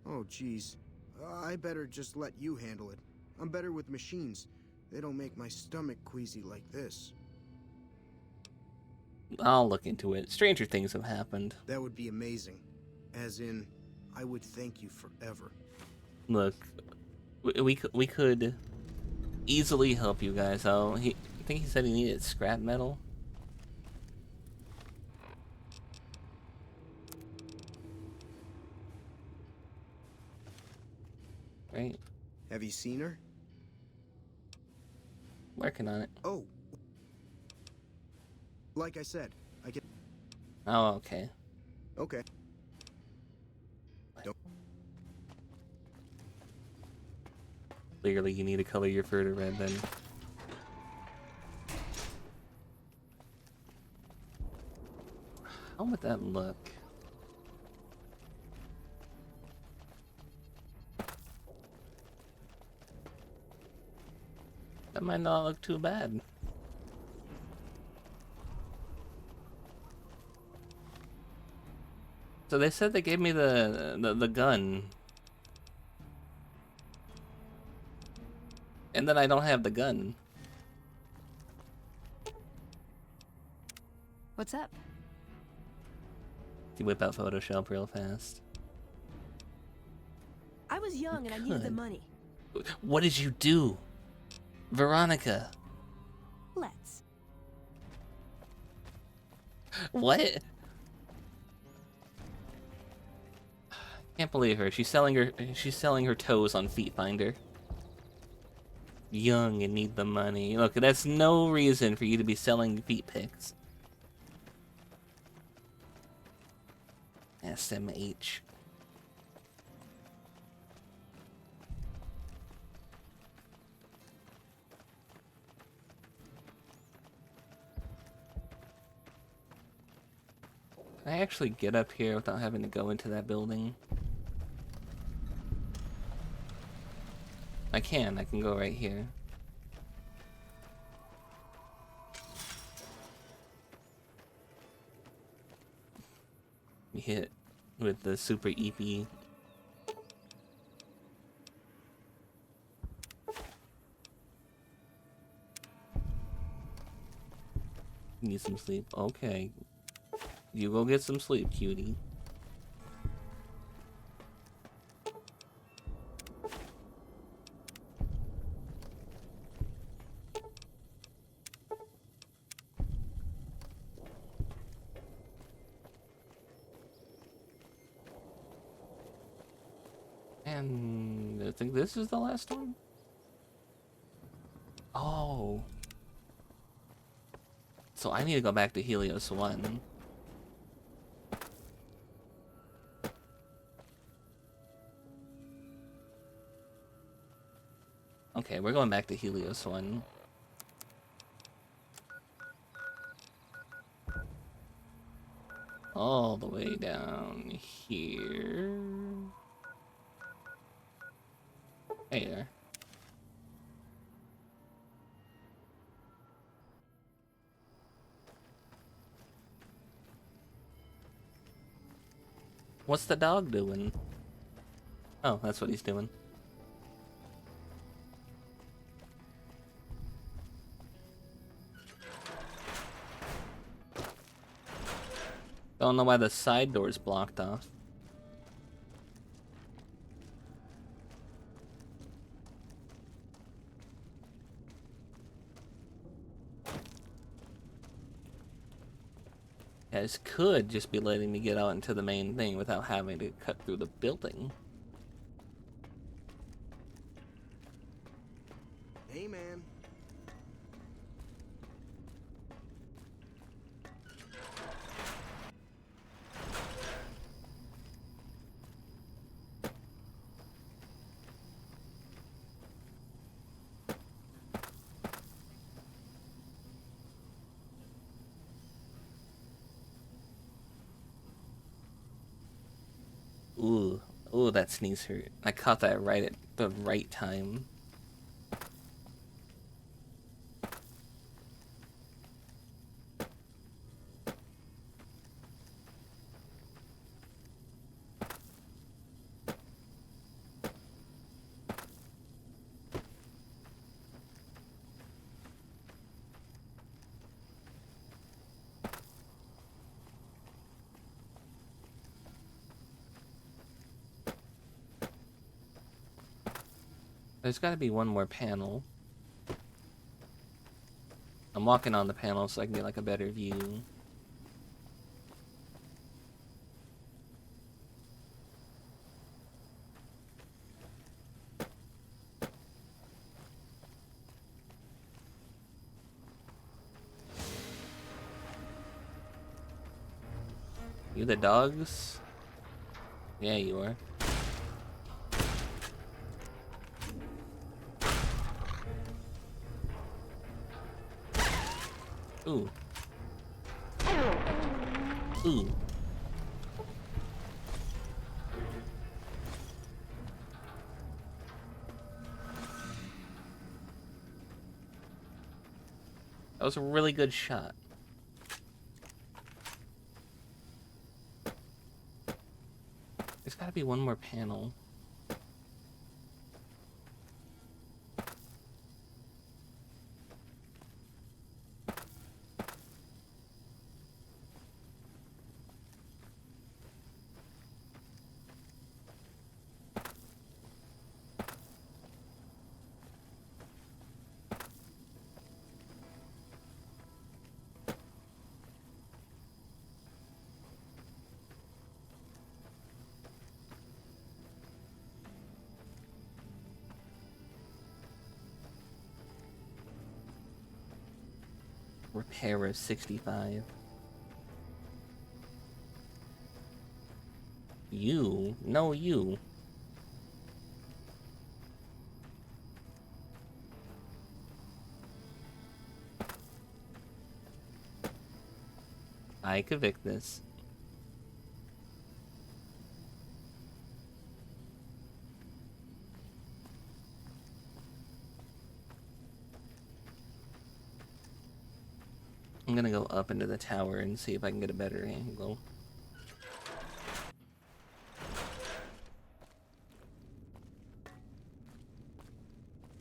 Oh, jeez. I better just let you handle it. I'm better with machines. They don't make my stomach queasy like this. I'll look into it. Stranger things have happened. That would be amazing. As in, I would thank you forever. Look, we could easily help you guys out. I think he said he needed scrap metal. Right? Have you seen her? Working on it. Oh. Like I said, I can... Oh, okay. Okay. Don't... Clearly you need to color your fur to red then. How would that look? That might not look too bad. So they said they gave me the gun. And then I don't have the gun. What's up? You whip out Photoshop real fast. I was young and I needed the Good. money. What did you do? Veronica. Let's. What? Can't believe her. She's selling her toes on Feet Finder. Young and need the money. Look, that's no reason for you to be selling feet pics. SMH. Can I actually get up here without having to go into that building? I can go right here. Hit with the super EP. Need some sleep. Okay. You go get some sleep, cutie. And I think this is the last one. Oh. So I need to go back to Helios 1. Okay, we're going back to Helios 1. All the way down here. Hey there. What's the dog doing? Oh, that's what he's doing. Don't know why the side door's blocked off. Guys could just be letting me get out into the main thing without having to cut through the building. Hey, man. Oh, that sneeze hurt. I caught that right at the right time. There's got to be one more panel. I'm walking on the panel so I can get like a better view. You the dogs? Yeah, you are. Ooh. Ooh. That was a really good shot. There's gotta be one more panel. Repair of 65. You? No, you. I convict this. I'm gonna go up into the tower and see if I can get a better angle.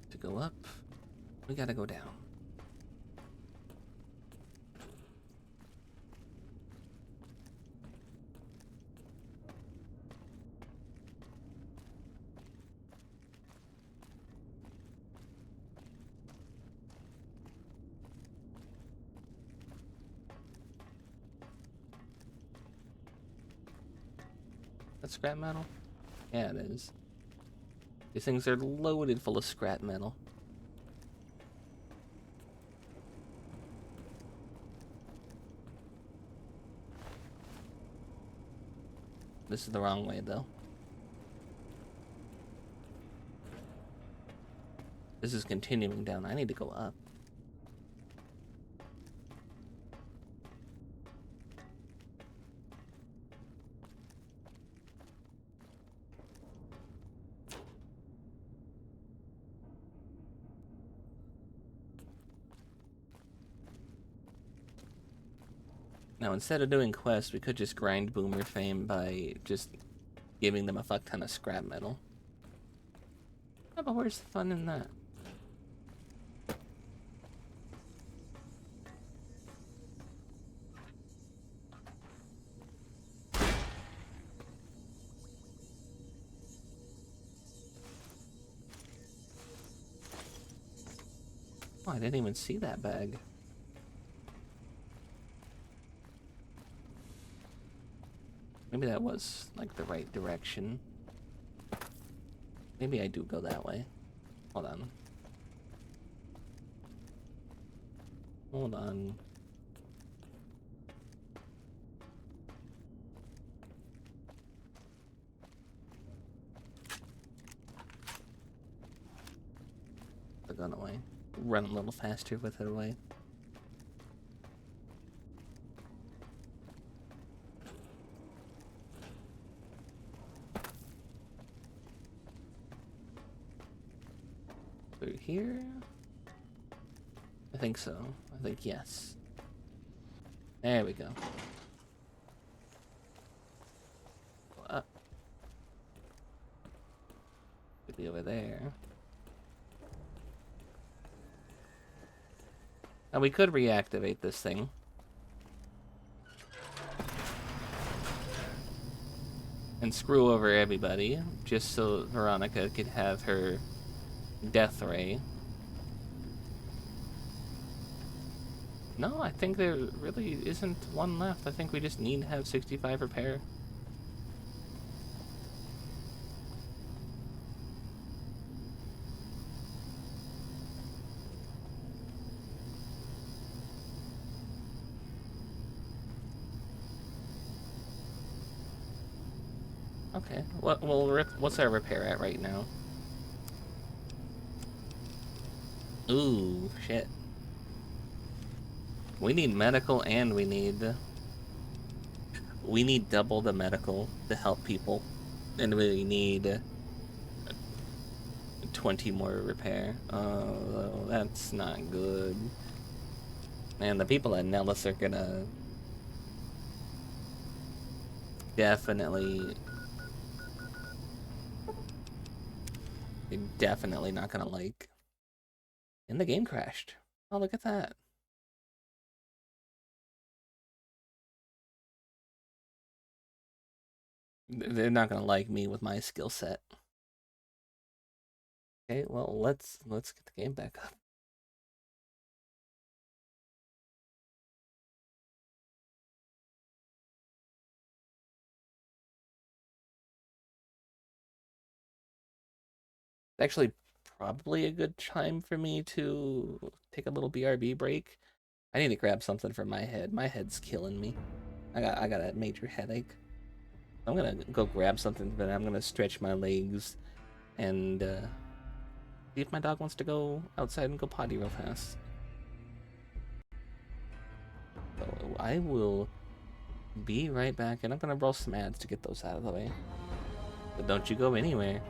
To go up, we gotta go down. That's scrap metal? Yeah, it is. These things are loaded full of scrap metal. This is the wrong way, though. This is continuing down. I need to go up. Now, instead of doing quests, we could just grind Boomer Fame by just giving them a fuck ton of scrap metal. Yeah, but where's the fun in that? Oh, I didn't even see that bag. Maybe that was, like, the right direction. Maybe I do go that way. Hold on. Hold on. Put the gun away. Run a little faster with it away. Through here? I think so. I think yes. There we go. Up. Could be over there. And we could reactivate this thing. And screw over everybody, just so Veronica could have her death ray. No, I think there really isn't one left. I think we just need to have 65 repair. Okay, what's our repair at right now? Ooh, shit. We need medical and we need double the medical to help people. And we need 20 more repair. Oh, that's not good. And the people at Nellis are gonna definitely they're definitely not gonna like. And the game crashed. Oh, look at that. They're not gonna like me with my skill set. Okay, well let's get the game back up. Actually, probably a good time for me to take a little BRB break. I need to grab something for my head. My head's killing me. I got a major headache. I'm gonna go grab something, but I'm gonna stretch my legs and see if my dog wants to go outside and go potty real fast. So I will be right back, and I'm gonna roll some ads to get those out of the way. But don't you go anywhere.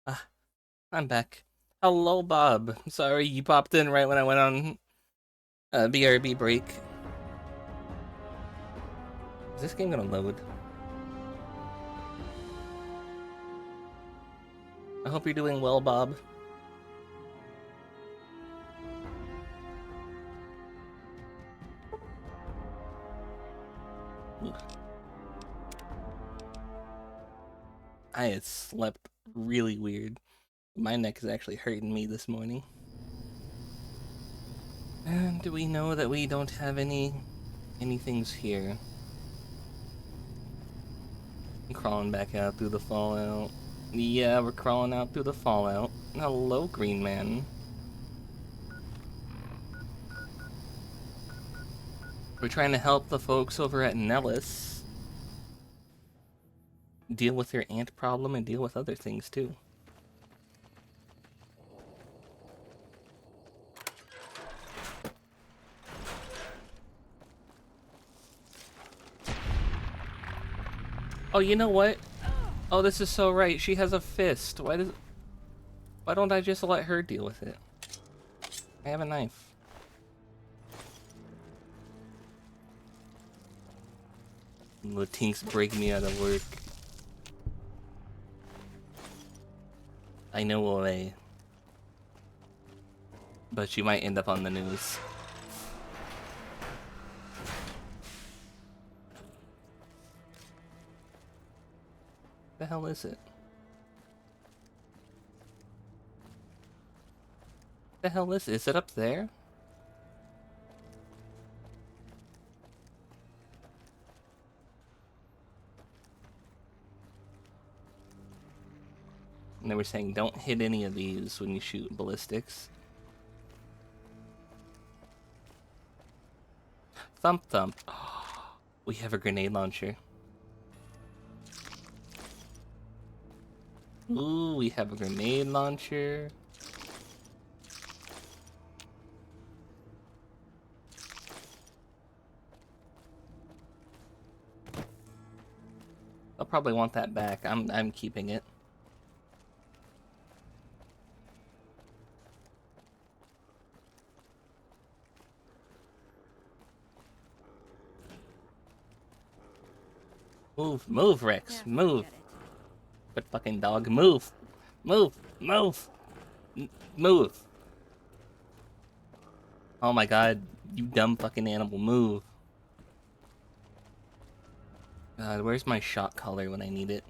Ah, I'm back. Hello, Bob. Sorry you popped in right when I went on BRB break. Is this game gonna load? I hope you're doing well, Bob. Ugh. I had slept really weird. My neck is actually hurting me this morning. And do we know that we don't have anything's here? I'm crawling back out through the fallout. Yeah, we're crawling out through the fallout. Hello, green man. We're trying to help the folks over at Nellis deal with their ant problem and deal with other things too. Oh, you know what? Oh, this is so right. She has a fist. Why don't I just let her deal with it? I have a knife. The tinks break me out of work. I know a way. But she might end up on the news. The hell is it? The hell is it? Is it up there? And they were saying don't hit any of these when you shoot ballistics. Thump thump. Oh, we have a grenade launcher. Ooh, we have a grenade launcher. I'll probably want that back. I'm keeping it. Move, move, Rex, move. But fucking dog, move, move, move, move. Oh my god, you dumb fucking animal, move. God, where's my shot collar when I need it?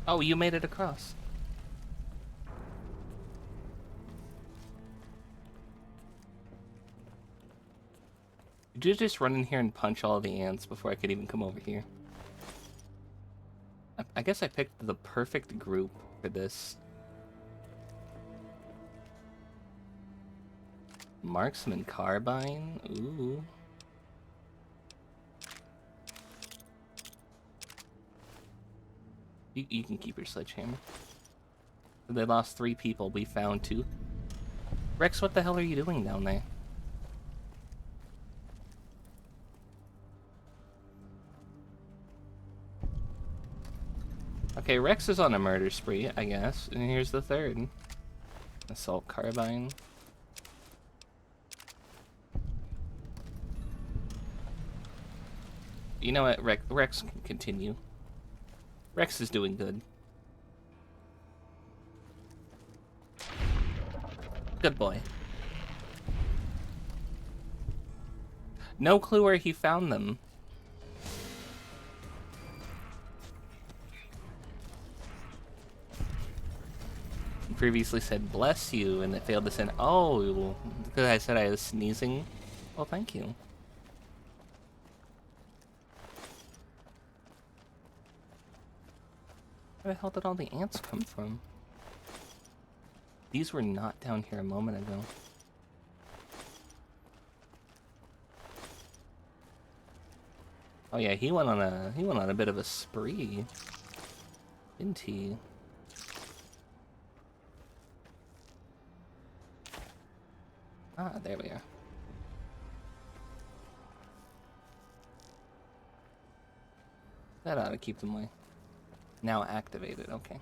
Oh, you made it across. Did you just run in here and punch all the ants before I could even come over here? I guess I picked the perfect group for this. Marksman carbine? Ooh. You can keep your sledgehammer. They lost 3 people. We found 2. Rex, what the hell are you doing down there? Okay, Rex is on a murder spree, I guess. And here's the 3rd. Assault carbine. You know what? Rex can continue. Rex is doing good. Good boy. No clue where he found them. He previously said bless you and it failed to send. Oh, because I said I was sneezing. Well, thank you. Where the hell did all the ants come from? These were not down here a moment ago. Oh yeah, he went on a bit of a spree, didn't he? Ah, there we are. That ought to keep them away. Now activated, okay.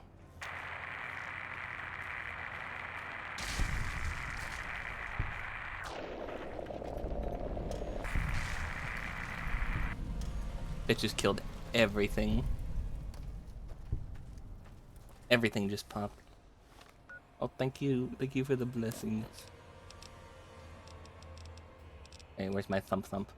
It just killed everything. Everything just popped. Oh, thank you for the blessings. Hey, where's my thump thump?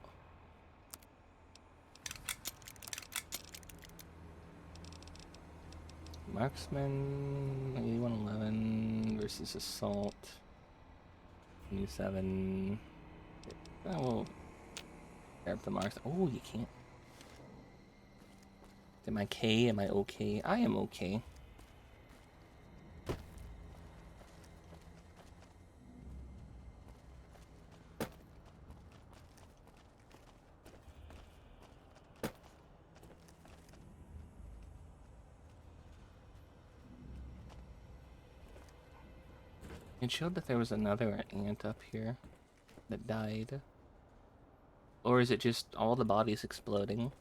Marksman 8111 versus assault 27. Oh, grab the marks. Oh, you can't. Am I K? Am I okay? I am okay. It showed that there was another ant up here that died. Or is it just all the bodies exploding?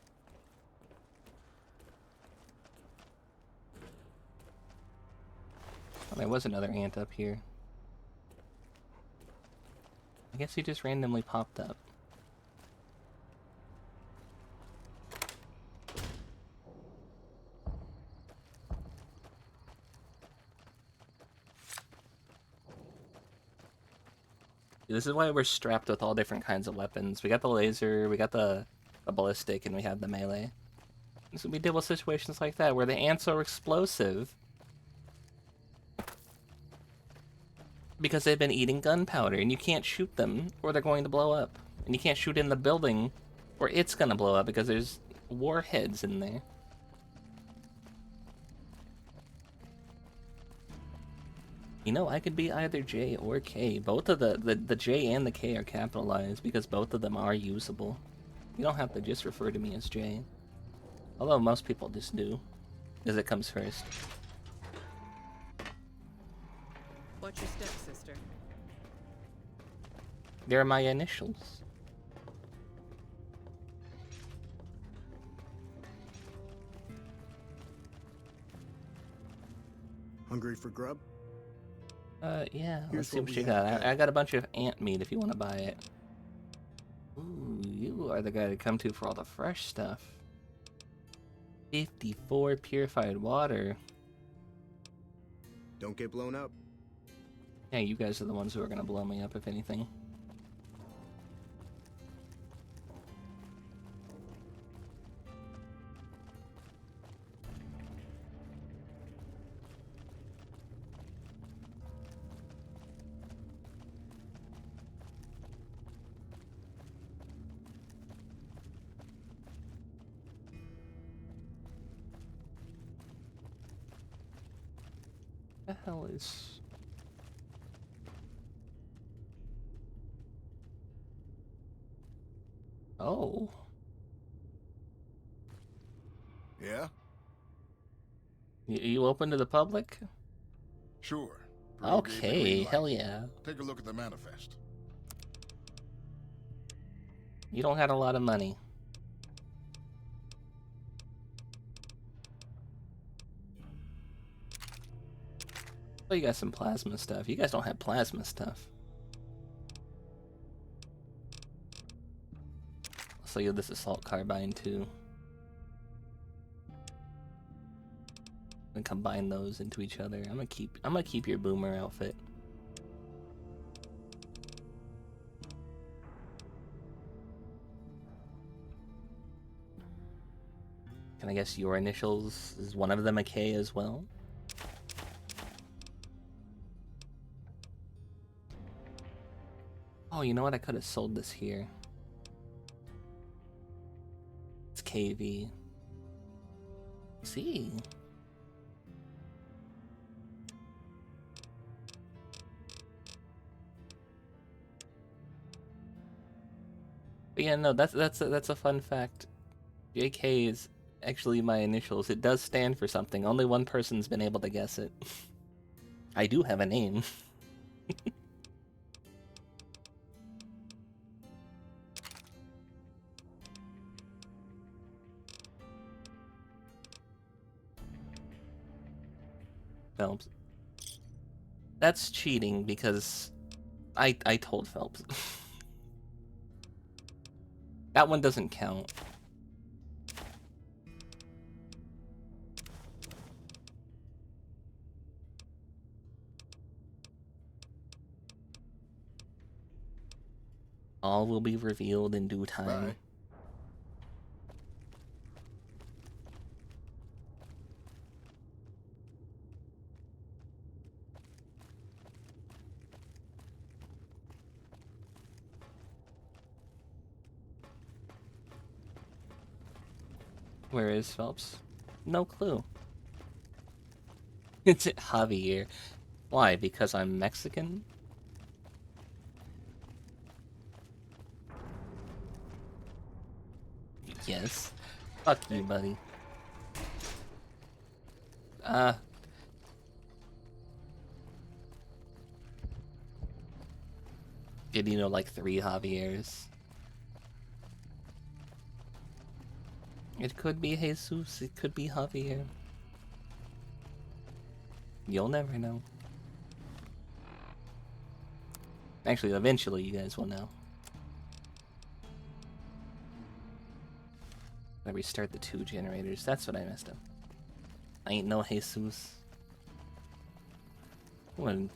Oh, there was another ant up here. I guess he just randomly popped up. This is why we're strapped with all different kinds of weapons. We got the laser, we got the ballistic, and we have the melee. So we deal with situations like that where the ants are explosive because they've been eating gunpowder, and you can't shoot them or they're going to blow up. And you can't shoot in the building or it's gonna blow up because there's warheads in there. You know, I could be either J or K. Both of the J and the K are capitalized because both of them are usable. You don't have to just refer to me as J. Although most people just do, because it comes first. What's your stepsister? They're my initials. Hungry for grub? Yeah, Here's let's see what what we you have, got. Dad. I got a bunch of ant meat if you want to buy it. Ooh, you are the guy to come to for all the fresh stuff. 54 purified water. Don't get blown up. Yeah, you guys are the ones who are gonna blow me up, if anything. What the hell is... Oh. Yeah? You open to the public? Sure. Pearl gave the green Okay, light. hell yeah. Take a look at the manifest. You don't have a lot of money. Oh, you got some plasma stuff. You guys don't have plasma stuff. I'll sell you this assault carbine too. And combine those into each other. I'm gonna keep your boomer outfit. Can I guess your initials is one of them a K as well? Oh, you know what? I could have sold this here. It's KV. See? But yeah, no, that's a fun fact. JK is actually my initials. It does stand for something. Only one person's been able to guess it. I do have a name. Phelps. That's cheating because I told Phelps. That one doesn't count. All will be revealed in due time. Bye. Where is Phelps? No clue. It's Javier. Why? Because I'm Mexican? Yes. Fuck you, buddy. Did you know like 3 Javiers? It could be Jesus, it could be Javier. You'll never know. Actually, eventually you guys will know. I restart the 2 generators. That's what I messed up. I ain't no Jesus. When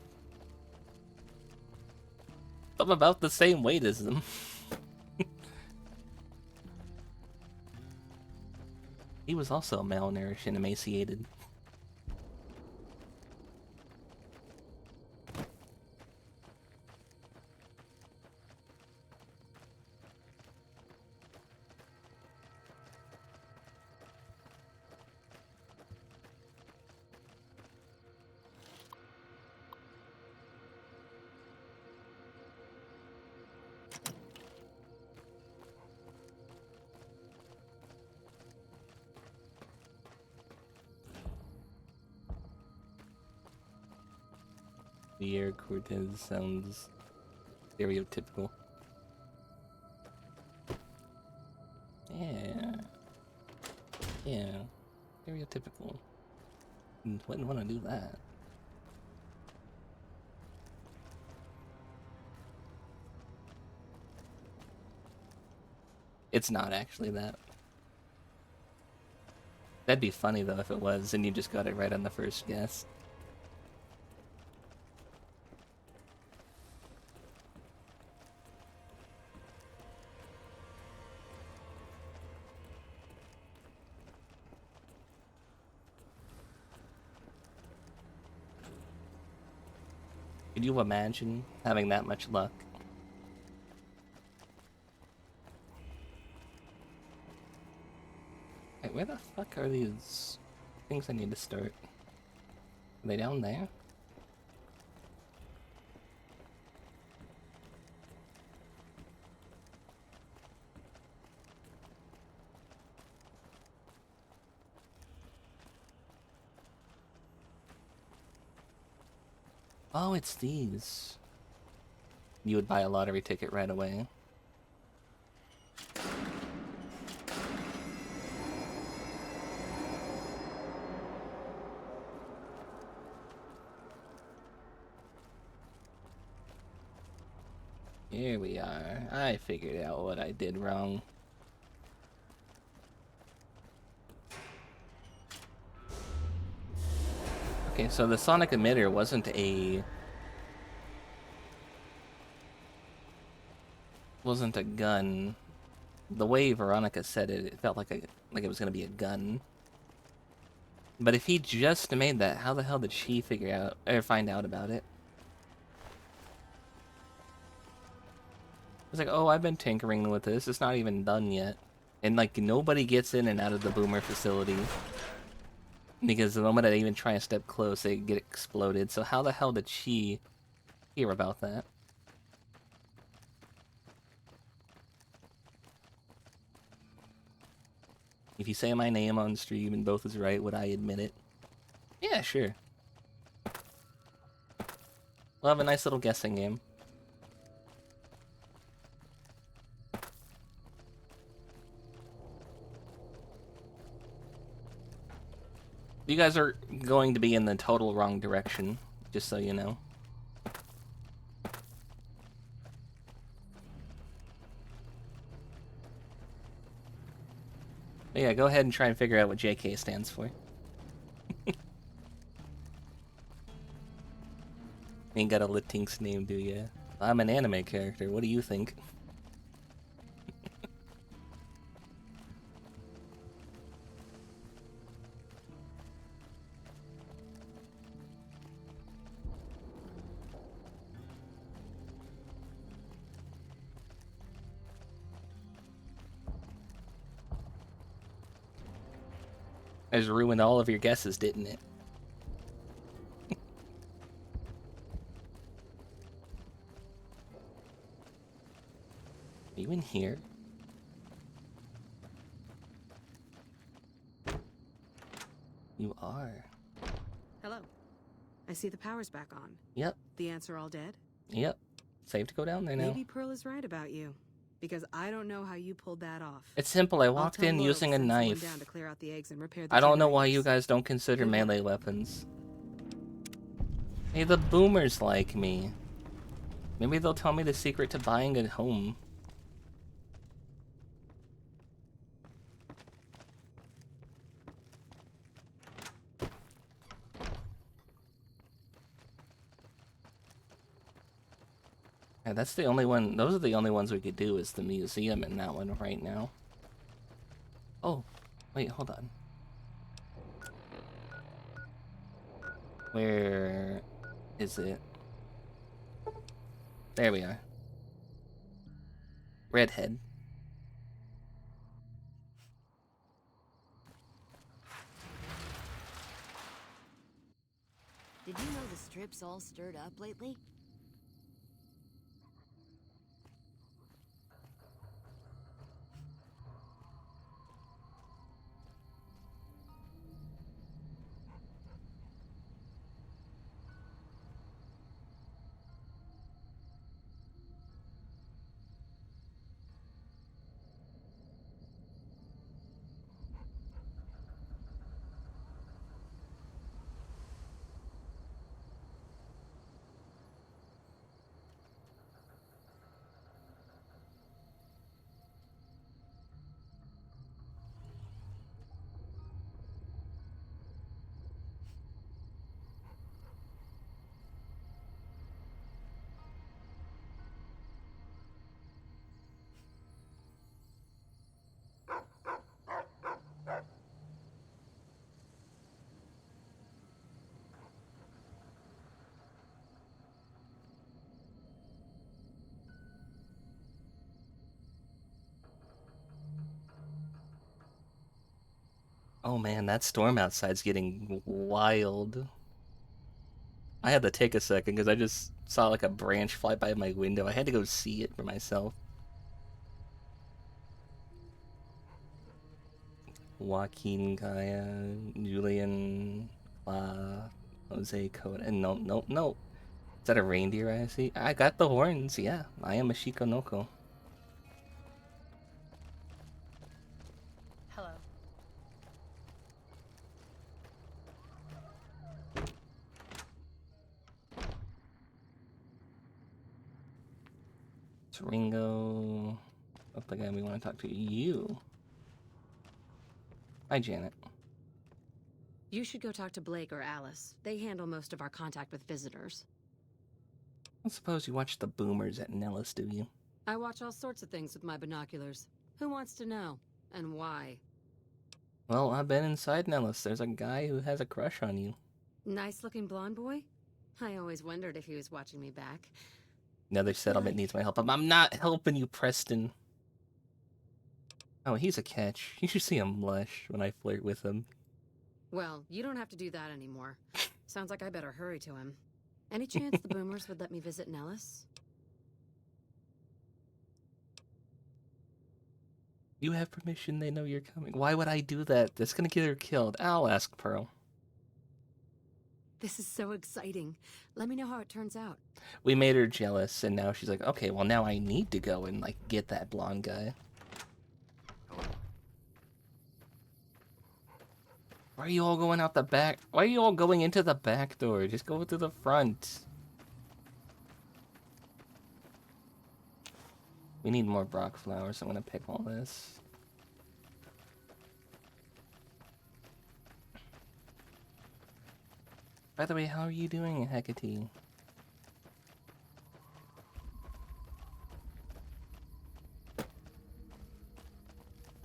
I'm about the same weight as them. He was also malnourished and emaciated. Pierre Cortez sounds stereotypical. Yeah. Yeah. Stereotypical. Wouldn't want to do that. It's not actually that. That'd be funny though if it was and you just got it right on the first guess. Could you imagine having that much luck? Wait, where the fuck are these things I need to start? Are they down there? Oh, it's these. You would buy a lottery ticket right away. Here we are. I figured out what I did wrong. Okay, so the sonic emitter wasn't a gun. The way Veronica said it, it felt like it was gonna be a gun. But if he just made that, how the hell did she figure out or find out about it? It's like, oh, I've been tinkering with this. It's not even done yet. And like nobody gets in and out of the boomer facility. Because the moment I even try and step close, they get exploded. So how the hell did she hear about that? If you say my name on stream and both is right, would I admit it? Yeah, sure. We'll have a nice little guessing game. You guys are going to be in the total wrong direction, just so you know. But yeah, go ahead and try and figure out what JK stands for. Ain't got a Latinx name, do ya? I'm an anime character, what do you think? I just ruined all of your guesses, didn't it? Are you in here? You are. Hello. I see the power's back on. Yep. The ants are all dead? Yep. Safe to go down there now. Maybe Pearl is right about you. Because I don't know how you pulled that off. It's simple. I walked in using a knife. Down to clear out the eggs and repair the I don't know why you generators. guys don't consider melee weapons. Hey, the boomers like me. Maybe they'll tell me the secret to buying a home. Yeah, that's the only one. Those are the only ones we could do, is the museum and that one right now. Oh, wait, hold on. Where is it? There we are. Redhead. Did you know the strip's all stirred up lately? Oh man, that storm outside's getting wild. I had to take a second because I just saw like a branch fly by my window. I had to go see it for myself. Joaquin, Gaia, Julian, Jose, Coda, and no. Is that a reindeer I see? I got the horns, yeah. I am a Shikonoko. Hello. It's Ringo. Not the guy we want to talk to. You. Hi, Janet. You should go talk to Blake or Alice. They handle most of our contact with visitors. I suppose you watch the boomers at Nellis, do you? I watch all sorts of things with my binoculars. Who wants to know? And why? Well, I've been inside Nellis. There's a guy who has a crush on you. Nice-looking blonde boy? I always wondered if he was watching me back. Another settlement needs my help. I'm not helping you, Preston. Oh, he's a catch. You should see him blush when I flirt with him. Well, you don't have to do that anymore. Sounds like I better hurry to him. Any chance the boomers would let me visit Nellis? You have permission, they know you're coming. Why would I do that? That's gonna get her killed. I'll ask Pearl. This is so exciting. Let me know how it turns out. We made her jealous, and now she's like, okay, well now I need to go and like get that blonde guy. Why are you all going out the back? Why are you all going into the back door? Just go through the front. We need more Brock flowers. I'm gonna pick all this. By the way, how are you doing, Hecate?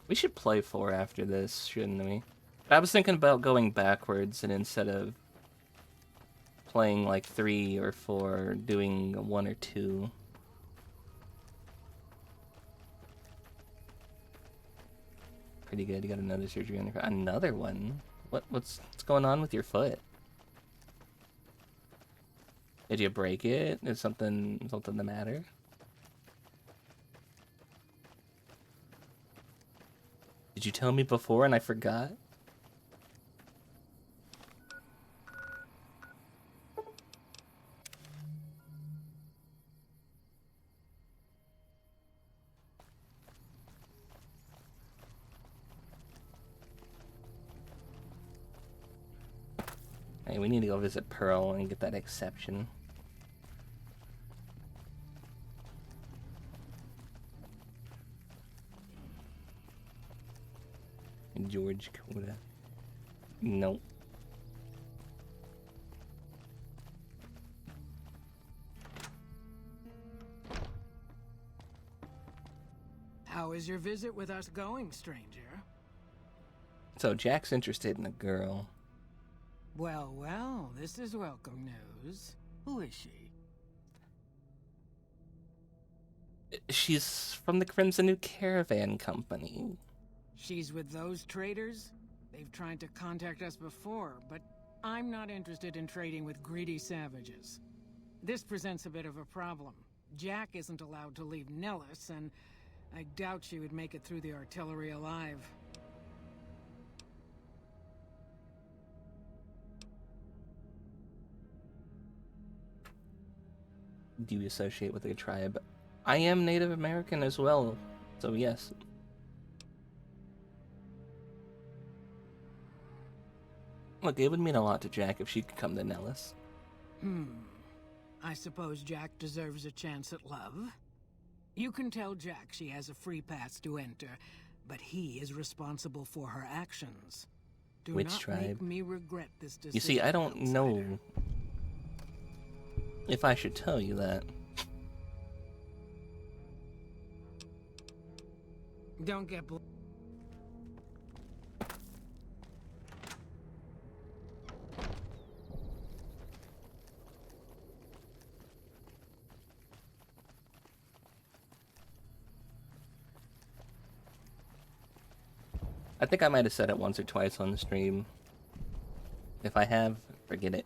We should play 4 after this, shouldn't we? I was thinking about going backwards, and instead of playing like 3 or 4, doing 1 or 2. Pretty good. You got another surgery on your foot. Another one? What's going on with your foot? Did you break it? Is something the matter? Did you tell me before and I forgot? Hey, we need to go visit Pearl and get that exception. George Coda. Nope. How is your visit with us going, stranger? So Jack's interested in a girl. Well, well, this is welcome news. Who is she? She's from the Crimson New Caravan Company. She's with those traders? They've tried to contact us before, but I'm not interested in trading with greedy savages. This presents a bit of a problem. Jack isn't allowed to leave Nellis, and I doubt she would make it through the artillery alive. Do you associate with a tribe? I am Native American as well, so yes. Look, it would mean a lot to Jack if she could come to Nellis. I suppose Jack deserves a chance at love. You can tell Jack she has a free pass to enter, but he is responsible for her actions. Do Which not tribe? make me regret this decision. You see, I don't know if I should tell you that. Don't get I think I might have said it once or twice on the stream. If I have, forget it.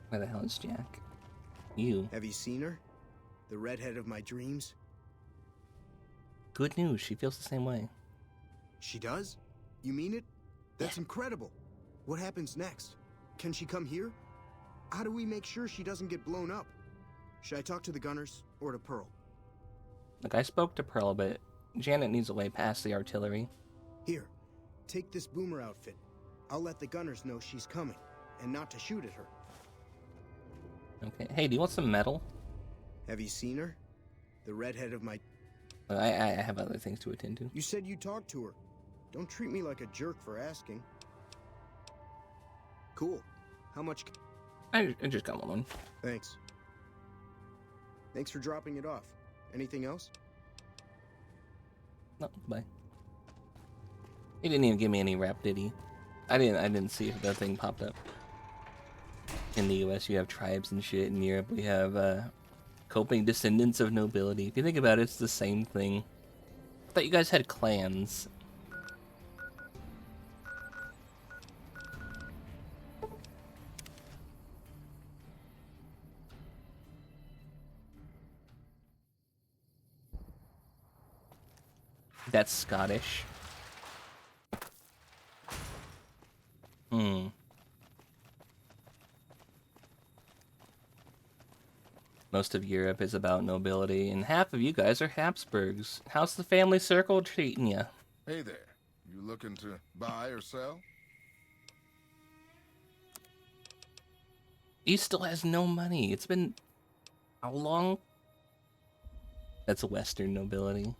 Where the hell is Jack? You. Have you seen her? The redhead of my dreams? Good news, she feels the same way. She does? You mean it? That's incredible. What happens next? Can she come here? How do we make sure she doesn't get blown up? Should I talk to the gunners or to Pearl? Look, I spoke to Pearl, but Janet needs a way past the artillery. Here, take this boomer outfit. I'll let the gunners know she's coming, and not to shoot at her. Okay. Hey, do you want some metal? Have you seen her? The redhead of my... I have other things to attend to. You said you talked to her. Don't treat me like a jerk for asking. Cool. How much... I just got one. Thanks. Thanks for dropping it off. Anything else? No, bye. He didn't even give me any rap, did he? I didn't see if that thing popped up. In the US, you have tribes and shit. In Europe, we have coping descendants of nobility. If you think about it, it's the same thing. I thought you guys had clans. That's Scottish. Most of Europe is about nobility, and half of you guys are Habsburgs. How's the family circle treating you? Hey there. You looking to buy or sell? He still has no money. It's been... how long? That's a Western nobility.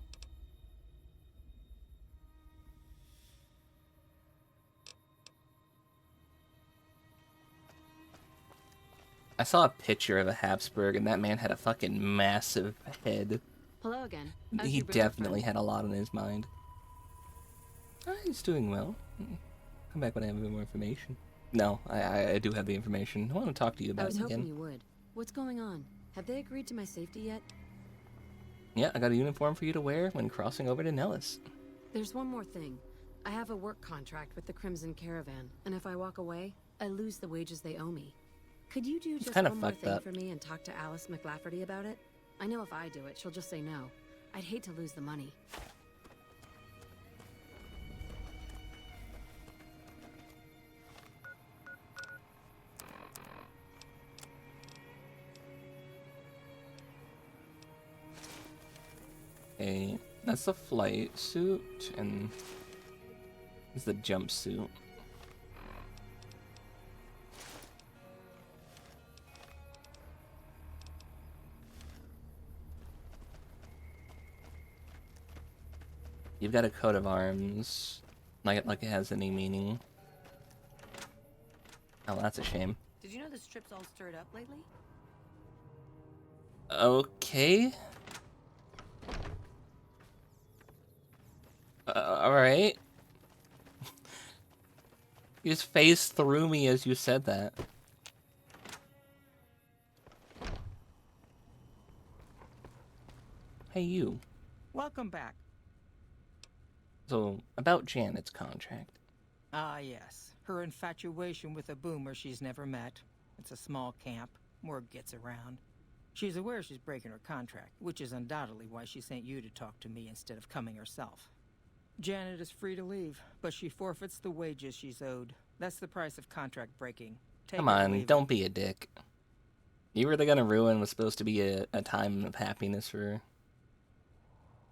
I saw a picture of a Habsburg, and that man had a fucking massive head. Hello again. He definitely had a lot on his mind. He's doing well. Come back when I have a bit more information. No, I do have the information. I want to talk to you about it again. I was hoping you would. What's going on? Have they agreed to my safety yet? Yeah, I got a uniform for you to wear when crossing over to Nellis. There's one more thing. I have a work contract with the Crimson Caravan, and if I walk away, I lose the wages they owe me. Could you do just one more thing for me and talk to Alice McLafferty about it? I know if I do it, she'll just say no. I'd hate to lose the money. Okay, that's the flight suit, and this is the jumpsuit. You've got a coat of arms, like it has any meaning. Oh, that's a shame. Did you know this trip's all stirred up lately? Okay. Alright. You just phased through me as you said that. Hey, you. Welcome back. So, about Janet's contract. Ah, yes. Her infatuation with a boomer she's never met. It's a small camp. Word gets around. She's aware she's breaking her contract, which is undoubtedly why she sent you to talk to me instead of coming herself. Janet is free to leave, but she forfeits the wages she's owed. That's the price of contract breaking. Come on, don't be a dick. You really gonna ruin what's supposed to be a time of happiness for her?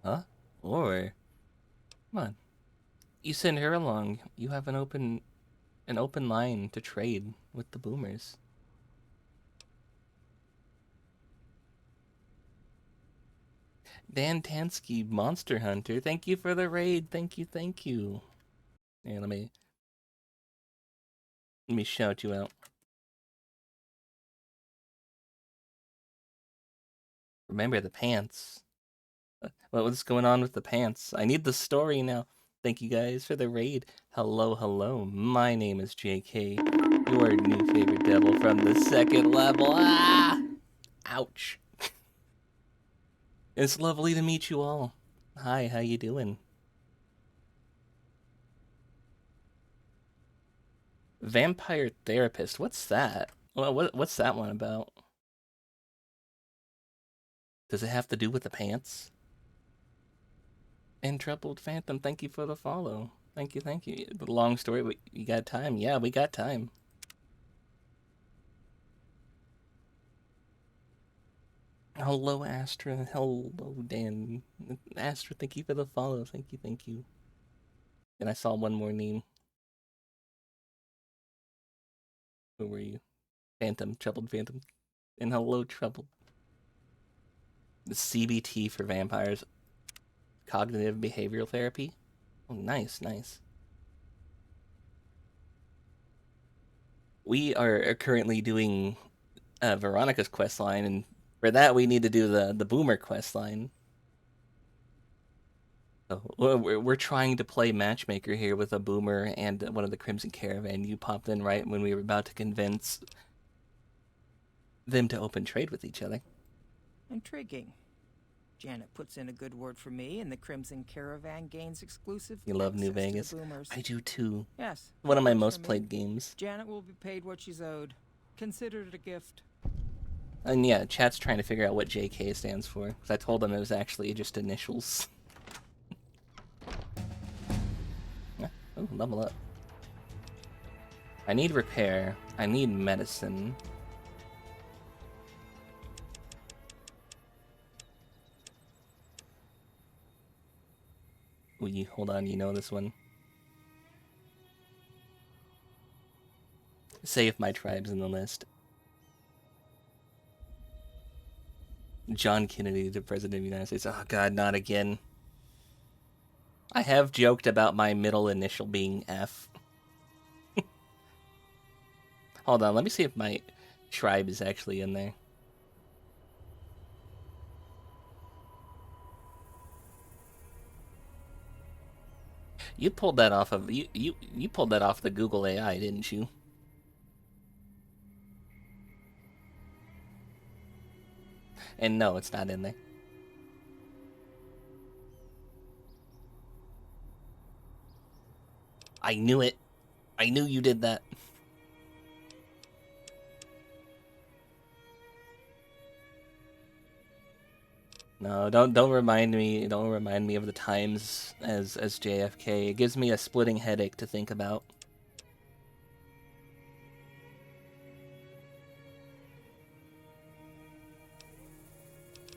Huh? Or... come on. You send her along. You have an open line to trade with the boomers. Dan Tansky, Monster Hunter, thank you for the raid. Thank you, thank you. Yeah, let me shout you out. Remember the pants. What's going on with the pants? I need the story now. Thank you guys for the raid. Hello, hello. My name is JK, your new favorite devil from the 2nd level. Ah! Ouch. It's lovely to meet you all. Hi, how you doing? Vampire Therapist, what's that? Well, what's that one about? Does it have to do with the pants? And Troubled Phantom, thank you for the follow. Thank you, thank you. The long story, but you got time? Yeah, we got time. Hello, Astra. Hello, Dan. Astra, thank you for the follow. Thank you, thank you. And I saw one more name. Who were you? Phantom, Troubled Phantom. And hello, Troubled. The CBT for vampires. Cognitive behavioral therapy. Oh, nice, nice. We are currently doing Veronica's questline, and for that we need to do the Boomer questline. So we're trying to play matchmaker here with a Boomer and one of the Crimson Caravan. You popped in right when we were about to convince them to open trade with each other. Intriguing. Janet puts in a good word for me, and the Crimson Caravan gains exclusive You love New access to the Vegas? boomers. I do too. Yes. One of my works most for me. played games. Janet will be paid what she's owed. Consider it a gift. And yeah, chat's trying to figure out what JK stands for, because I told them it was actually just initials. Oh, level up. I need repair. I need medicine. Ooh, hold on, you know this one. Say if my tribe's in the list. John Kennedy, the President of the United States. Oh god, not again. I have joked about my middle initial being F. Hold on, let me see if my tribe is actually in there. You pulled that off of you pulled that off the Google AI, didn't you? And no, it's not in there. I knew it. I knew you did that. No, don't remind me. Don't remind me of the times as JFK. It gives me a splitting headache to think about.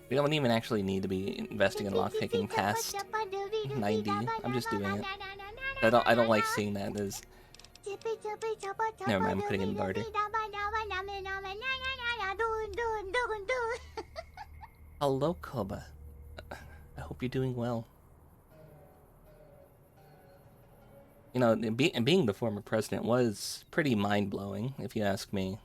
We don't even actually need to be investing in lockpicking past 90. I'm just doing it. I don't like seeing that as. Never mind, I'm putting in barter. Hello, Koba. I hope you're doing well. You know, being the former president was pretty mind-blowing, if you ask me.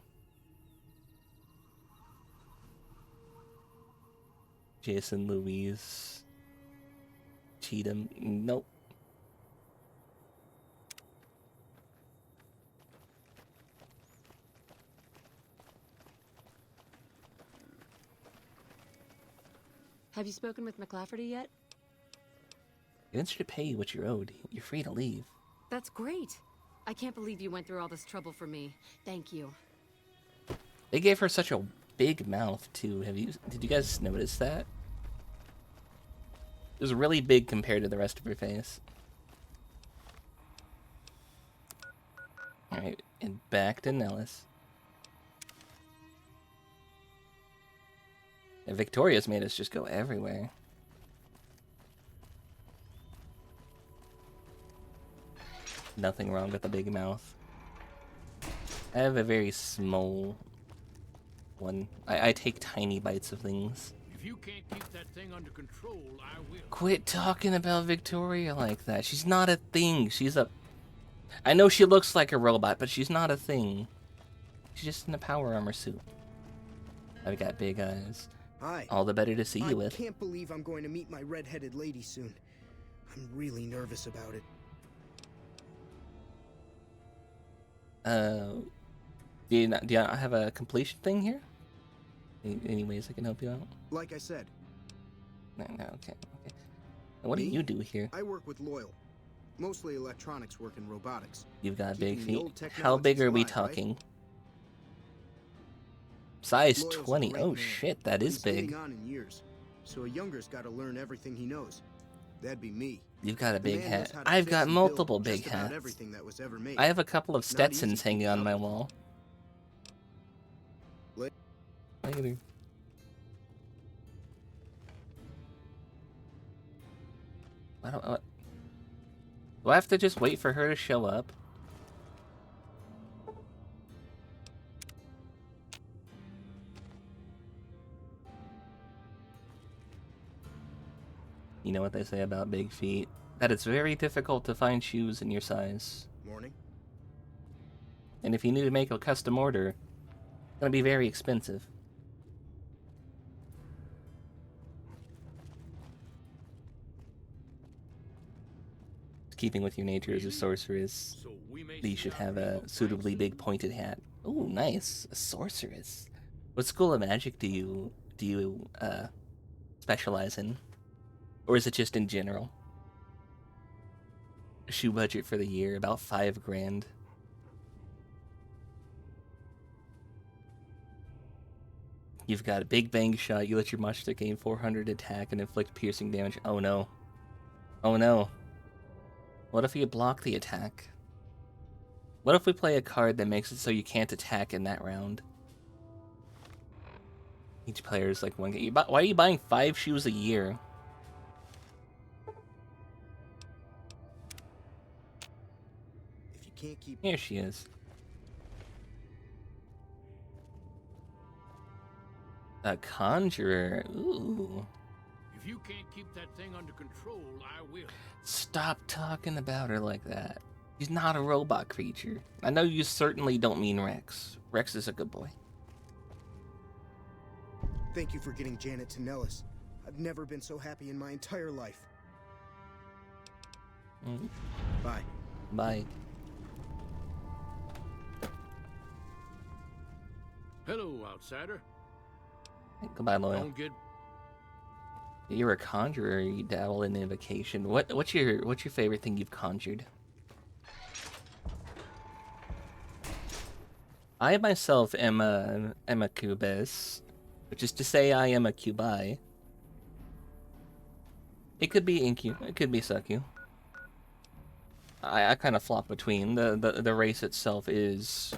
Jason, Louise, Cheatham, nope. Have you spoken with McLafferty yet? He wants you to pay you what you're owed. You're free to leave. That's great. I can't believe you went through all this trouble for me. Thank you. They gave her such a big mouth too. Did you guys notice that? It was really big compared to the rest of her face. Alright, and back to Nellis. And Victoria's made us just go everywhere. Nothing wrong with a big mouth. I have a very small one. I take tiny bites of things. If you can't keep that thing under control, I will. Quit talking about Victoria like that. She's not a thing. She's a... I know she looks like a robot, but she's not a thing. She's just in a power armor suit. I've got big eyes. Hi. All the better to see you with. I can't believe I'm going to meet my red-headed lady soon. I'm really nervous about it. Do you not have a completion thing here? Any ways I can help you out? Like I said. No, okay. What do you do here? I work with Loyal. Mostly electronics work and robotics. You've got big Keeping feet. How big are we alive, talking? right? Size Loyal's 20. a great Oh man, shit, that but is he's getting big. on in years, so a younger's got to learn everything he knows. That'd be me. You've got a The big man hat. knows how to I've fix got and multiple build big just about hats. everything that was ever made. I have a couple of Not easy Stetsons hanging keeping on up my with. wall. Let- Look at her. Do I have to just wait for her to show up? You know what they say about big feet? That it's very difficult to find shoes in your size. Morning. And if you need to make a custom order, it's gonna be very expensive. Keeping with your nature as a sorceress, you should have a suitably big pointed hat. Oh, nice. A sorceress. What school of magic do you specialize in? Or is it just in general? Shoe budget for the year, about 5 grand. You've got a big bang shot. You let your monster gain 400 attack and inflict piercing damage. Oh no. Oh no. What if you block the attack? What if we play a card that makes it so you can't attack in that round? Each player is like one. Why are you buying 5 shoes a year? If you can't keep... Here she is. A conjurer. Ooh. If you can't keep that thing under control, I will. Stop talking about her like that. She's not a robot creature. I know you certainly don't mean Rex. Rex is a good boy. Thank you for getting Janet to Nellis. I've never been so happy in my entire life. Bye. Bye. Hello, outsider. Goodbye, Loyal. Don't get... You're a conjurer. You dabble in invocation. What's your favorite thing you've conjured? I myself am a cubist, which is to say I am a cubi. It could be Incu, it could be Succu. I kind of flop between. The race itself is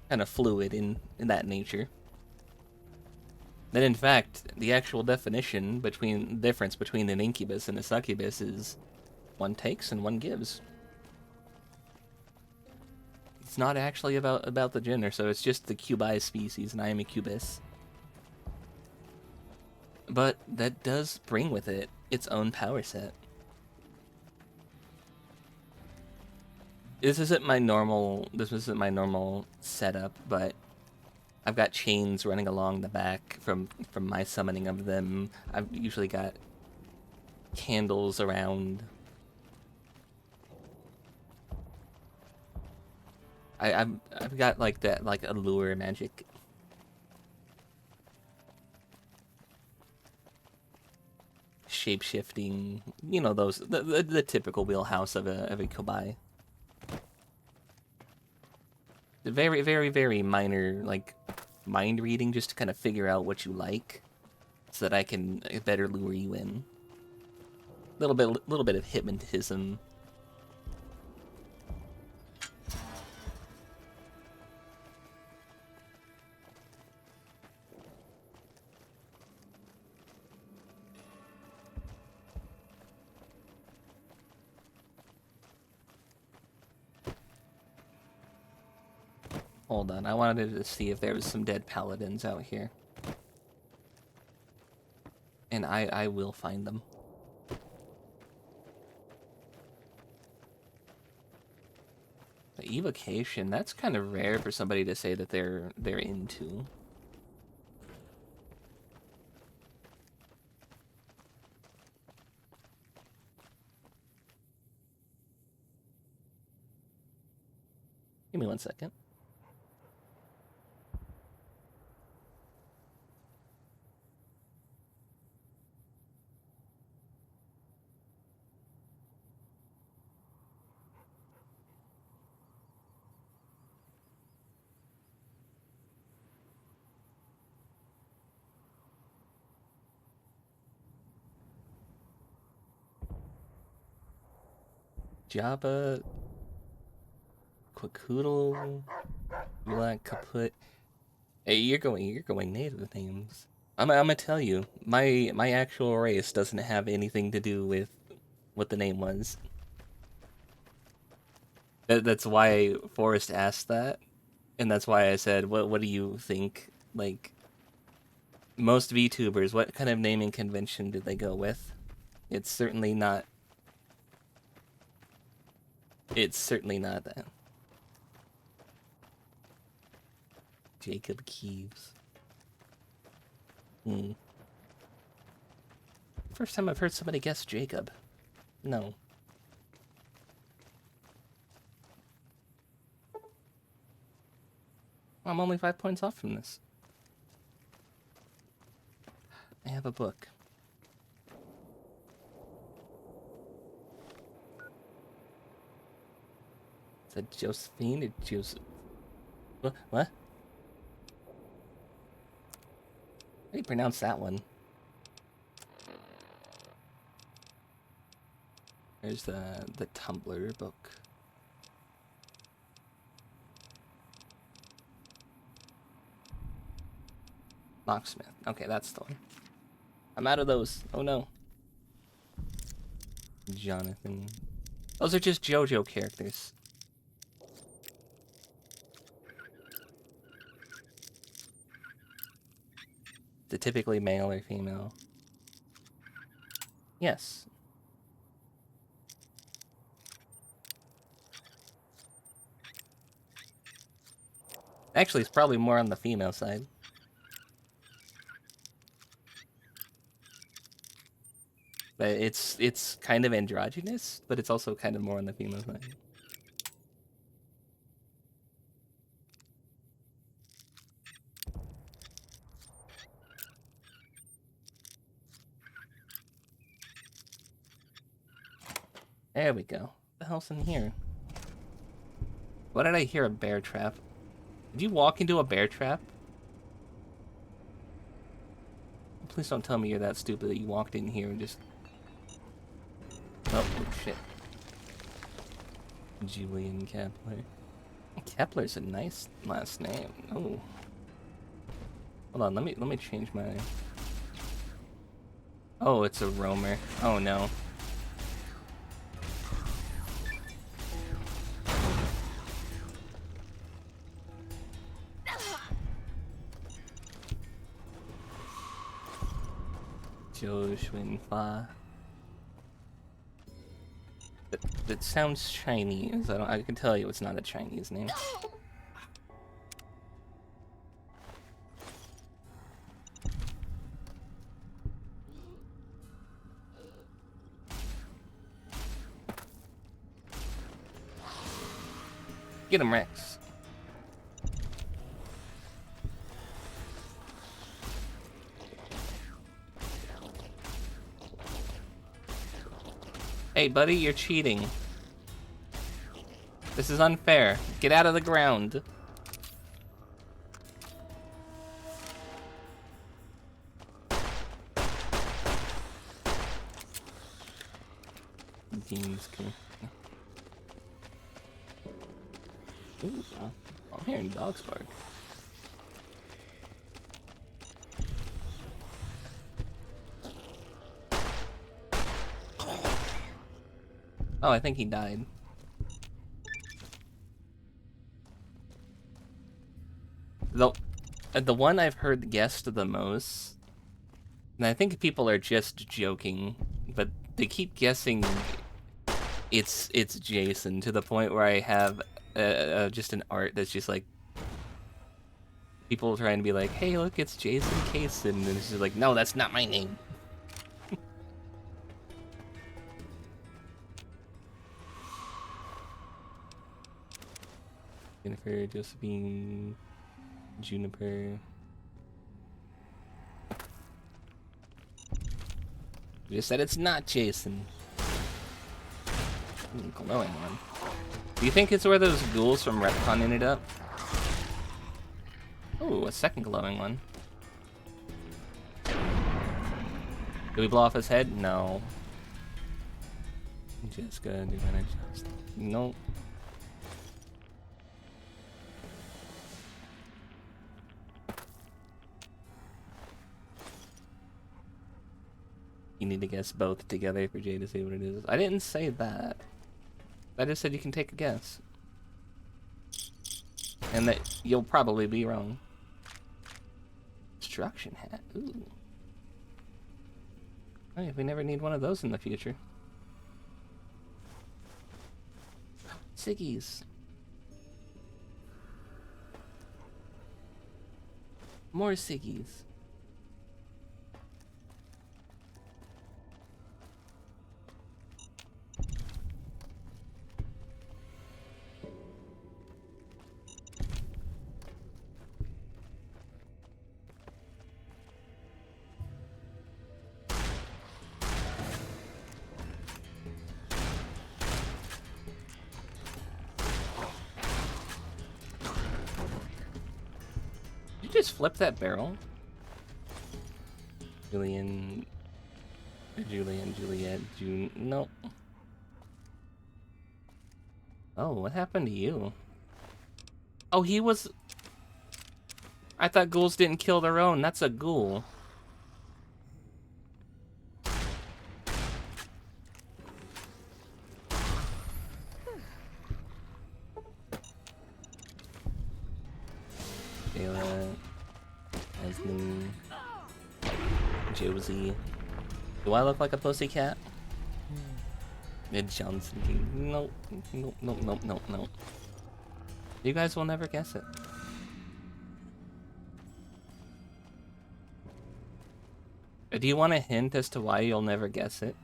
kind of fluid in that nature. Then in fact, the actual difference between an incubus and a succubus is one takes and one gives. It's not actually about the gender, so it's just the cubi species, and I am a cubis. But that does bring with it its own power set. This isn't my normal setup, but I've got chains running along the back from my summoning of them. I've usually got candles around. I've got like that, like allure magic. Shape-shifting, you know, those the typical wheelhouse of a Kobai. Very, very, very minor, like, mind reading, just to kind of figure out what you like, so that I can better lure you in. Little bit of hypnotism. Hold on, I wanted to see if there was some dead paladins out here. And I will find them. The evocation, that's kind of rare for somebody to say that they're into. Give me 1 second. Jabba, Quacoodle, Black Kaput. Hey, you're going native names. I'm gonna tell you, my actual race doesn't have anything to do with what the name was. That's why Forrest asked that, and that's why I said, what do you think? Like, most VTubers, what kind of naming convention did they go with? It's certainly not. It's certainly not that. Jacob Keeves. First time I've heard somebody guess Jacob. No. I'm only 5 points off from this. I have a book. Is that Josephine or Joseph? What? How do you pronounce that one? There's the Tumblr book. Locksmith. Okay, that's the one. I'm out of those. Oh no. Jonathan. Those are just JoJo characters. The typically male or female. Yes. Actually, it's probably more on the female side. But it's kind of androgynous, but it's also kind of more on the female side. There we go. What the hell's in here? What did I hear? A bear trap? Did you walk into a bear trap? Please don't tell me you're that stupid that you walked in here and just... Oh, shit. Julian Kepler. Kepler's a nice last name. Oh. Hold on, let me change my... Oh, it's a roamer. Oh no. Fa. That sounds Chinese. I can tell you it's not a Chinese name. Get him, Rex. Hey, buddy, you're cheating. This is unfair. Get out of the ground. Ooh, I'm hearing dogs bark. Oh, I think he died. The one I've heard guessed the most, and I think people are just joking, but they keep guessing it's Jason to the point where I have just an art that's just like people trying to be like, hey, look, it's Jason Kaysen, and it's just like, no, that's not my name. Jennifer, Josephine, Juniper. You just said it's not Jason. Ooh, glowing one. Do you think it's where those ghouls from Retcon ended up? Ooh, a second glowing one. Do we blow off his head? No. Just gonna do what I just... Nope. You need to guess both together for Jay to see what it is. I didn't say that. I just said you can take a guess. And that you'll probably be wrong. Construction hat. Ooh. Hey, we never need one of those in the future. Siggies. More Siggies. Just flip that barrel. Juliet, June, nope. Oh, what happened to you? Oh, he was... I thought ghouls didn't kill their own. That's a ghoul. Kayla, Esme, Josie. Do I look like a pussycat? Mid Johnson King. Nope. Nope, nope, nope, nope, nope. You guys will never guess it. Do you want a hint as to why you'll never guess it?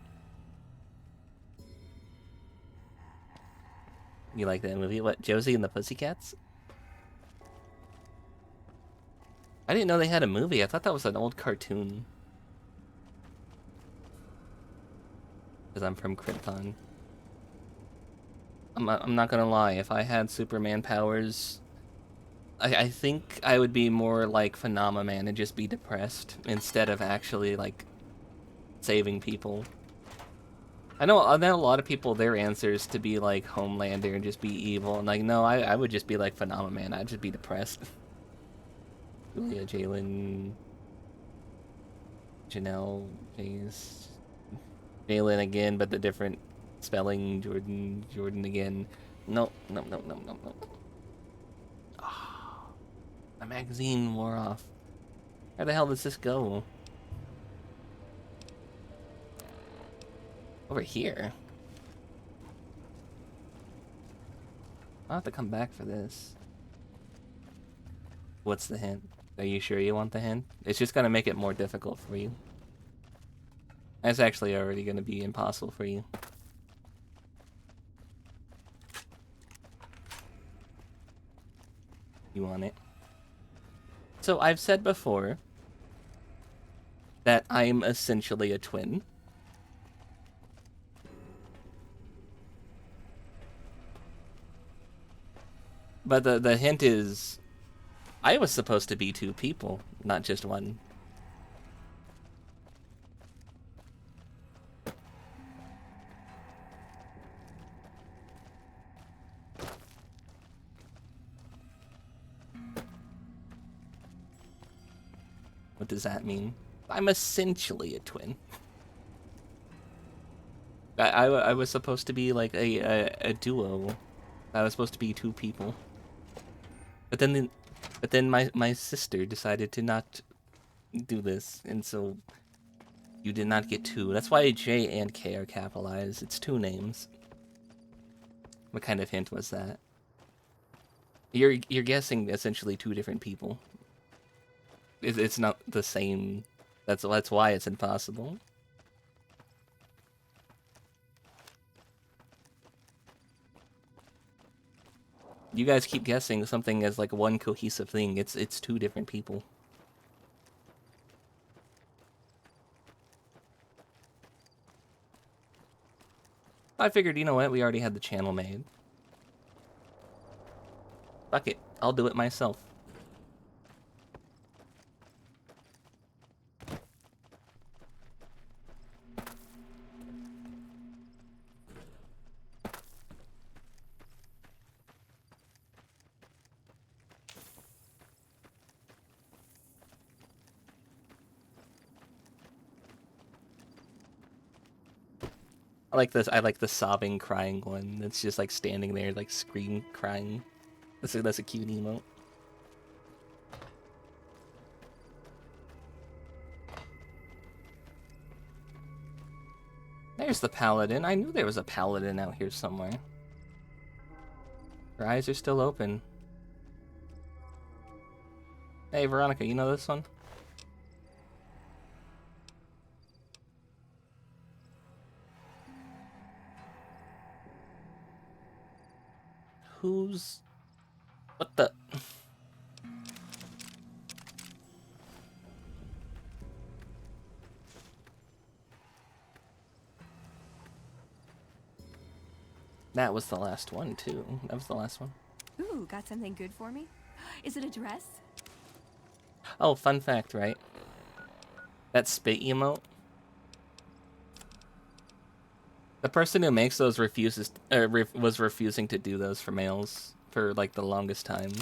You like that movie? What, Josie and the Pussycats? I didn't know they had a movie. I thought that was an old cartoon. Because I'm from Krypton. I'm not gonna lie. If I had Superman powers, I think I would be more like Phenomena Man and just be depressed instead of actually like saving people. I know a lot of people, their answer is to be like Homelander and just be evil. And like, no, I would just be like Phenomena Man. I'd just be depressed. Julia, Jalen, Janelle, Jace, Jalen again, but the different spelling. Jordan again. No. Oh, the magazine wore off. Where the hell does this go? Over here. I'll have to come back for this. What's the hint? Are you sure you want the hint? It's just gonna make it more difficult for you. It's actually already gonna be impossible for you. You want it? So I've said before that I'm essentially a twin. But the hint is, I was supposed to be two people, not just one. What does that mean? I'm essentially a twin. I was supposed to be like a duo. I was supposed to be two people. But then my sister decided to not do this, and so you did not get two. That's why J and K are capitalized. It's two names. What kind of hint was that? You're guessing essentially two different people. It's not the same. That's why it's impossible. You guys keep guessing something as like one cohesive thing. It's two different people. I figured, you know what, we already had the channel made. Fuck it, I'll do it myself. I like this. I like the sobbing, crying one. That's just like standing there, like scream, crying. That's a cute emote. There's the paladin. I knew there was a paladin out here somewhere. Her eyes are still open. Hey, Veronica, you know this one? Who's... What the... That was the last one, too. That was the last one. Ooh, got something good for me? Is it a dress? Oh, fun fact, right? That spit emote The person who makes those was refusing to do those for males for like the longest time.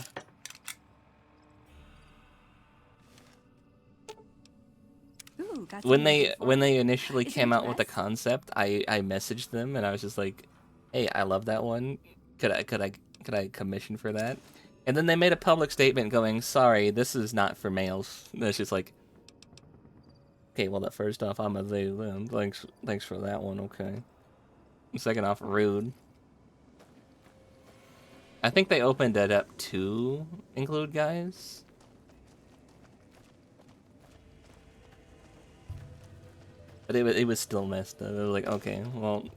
Ooh, got When something good for me? they initially Is it came a out with the dress? concept, I messaged them and I was just like, "Hey, I love that one. Could I commission for that?" And then they made a public statement going, "Sorry, this is not for males." And it's just like, okay, well, first off, I'm a they them. Thanks for that one. Okay. Second off, rude. I think they opened it up to include guys. But it was still messed up. It was like, okay, well,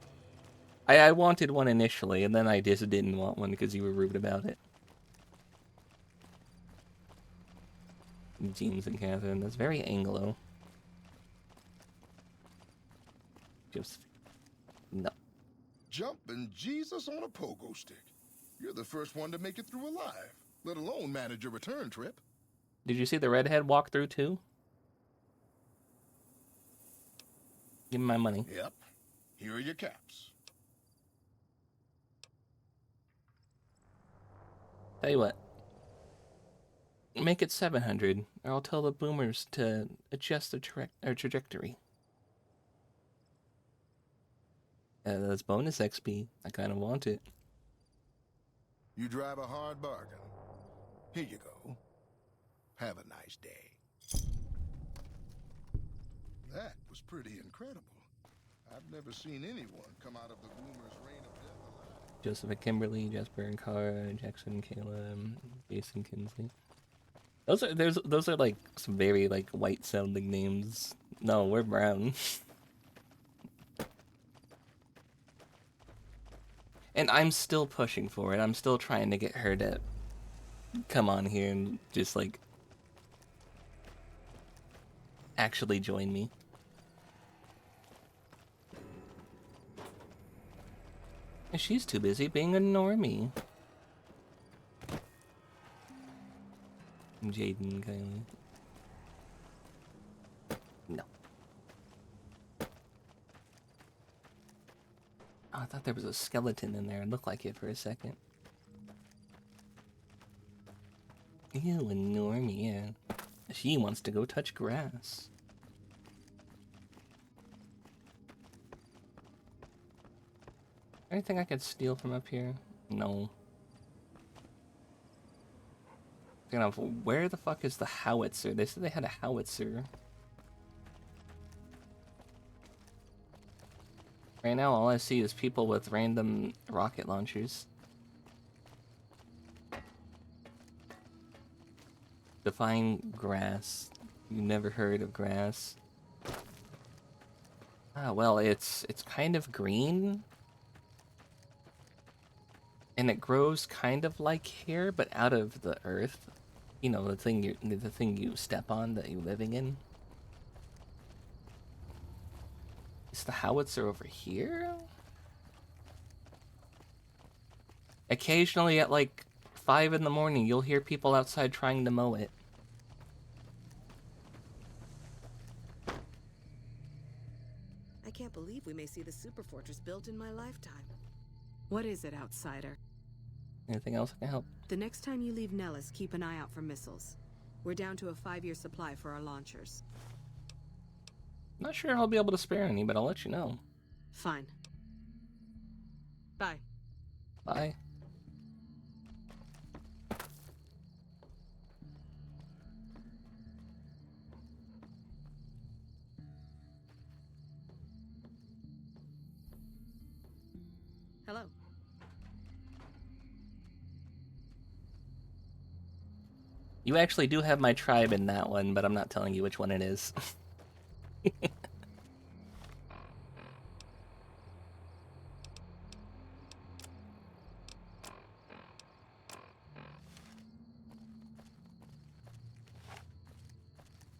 I wanted one initially, and then I just didn't want one because you were rude about it. James and Catherine, that's very Anglo. Just no. Jumping Jesus on a pogo stick. You're the first one to make it through alive, let alone manage a return trip. Did you see the redhead walk through too? Give me my money. Yep. Here are your caps. Tell you what. Make it 700, or I'll tell the boomers to adjust their trajectory. That's bonus XP. I kind of want it. You drive a hard bargain. Here you go. Have a nice day. That was pretty incredible. I've never seen anyone come out of the boomer's reign of death alive. Joseph and Kimberly, Jasper and Cara, Jackson, Caleb, Jason, Kinsley. Those are like some very like white sounding names. No, we're brown. And I'm still pushing for it. I'm still trying to get her to come on here and just like actually join me. And she's too busy being a normie. Jaden, Kylie. No. Oh, I thought there was a skeleton in there. It looked like it for a second. Ew, a normie, yeah. She wants to go touch grass. Anything I could steal from up here? No. Where the fuck is the howitzer? They said they had a howitzer. Right now, all I see is people with random rocket launchers. Define grass. You never heard of grass. Ah, well, it's kind of green. And it grows kind of like hair, but out of the earth. You know, the thing you step on that you're living in. Is the howitzer over here? Occasionally at like 5 in the morning, you'll hear people outside trying to mow it. I can't believe we may see the super fortress built in my lifetime. What is it, outsider? Anything else I can help? The next time you leave Nellis, keep an eye out for missiles. We're down to a 5-year supply for our launchers. Not sure I'll be able to spare any, but I'll let you know. Fine. Bye. Bye. Hello. You actually do have my tribe in that one, but I'm not telling you which one it is.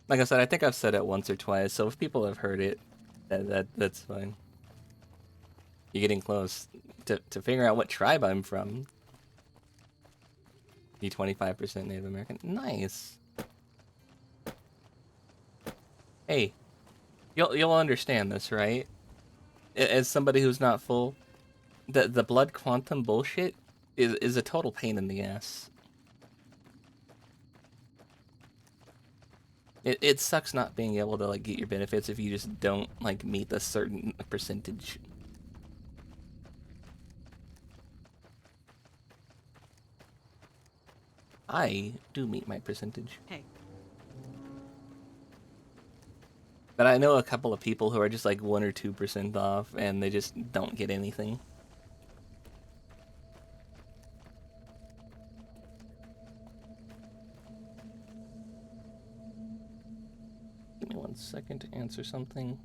Like I said, I think I've said it once or twice, so if people have heard it, that's fine. You're getting close to figure out what tribe I'm from. You 25% Native American. Nice. Hey, you'll understand this, right? as somebody who's not full, the blood quantum bullshit is a total pain in the ass. It sucks not being able to like get your benefits if you just don't like meet a certain percentage. I do meet my percentage. Hey. But I know a couple of people who are just like 1 or 2% off and they just don't get anything. Give me 1 second to answer something.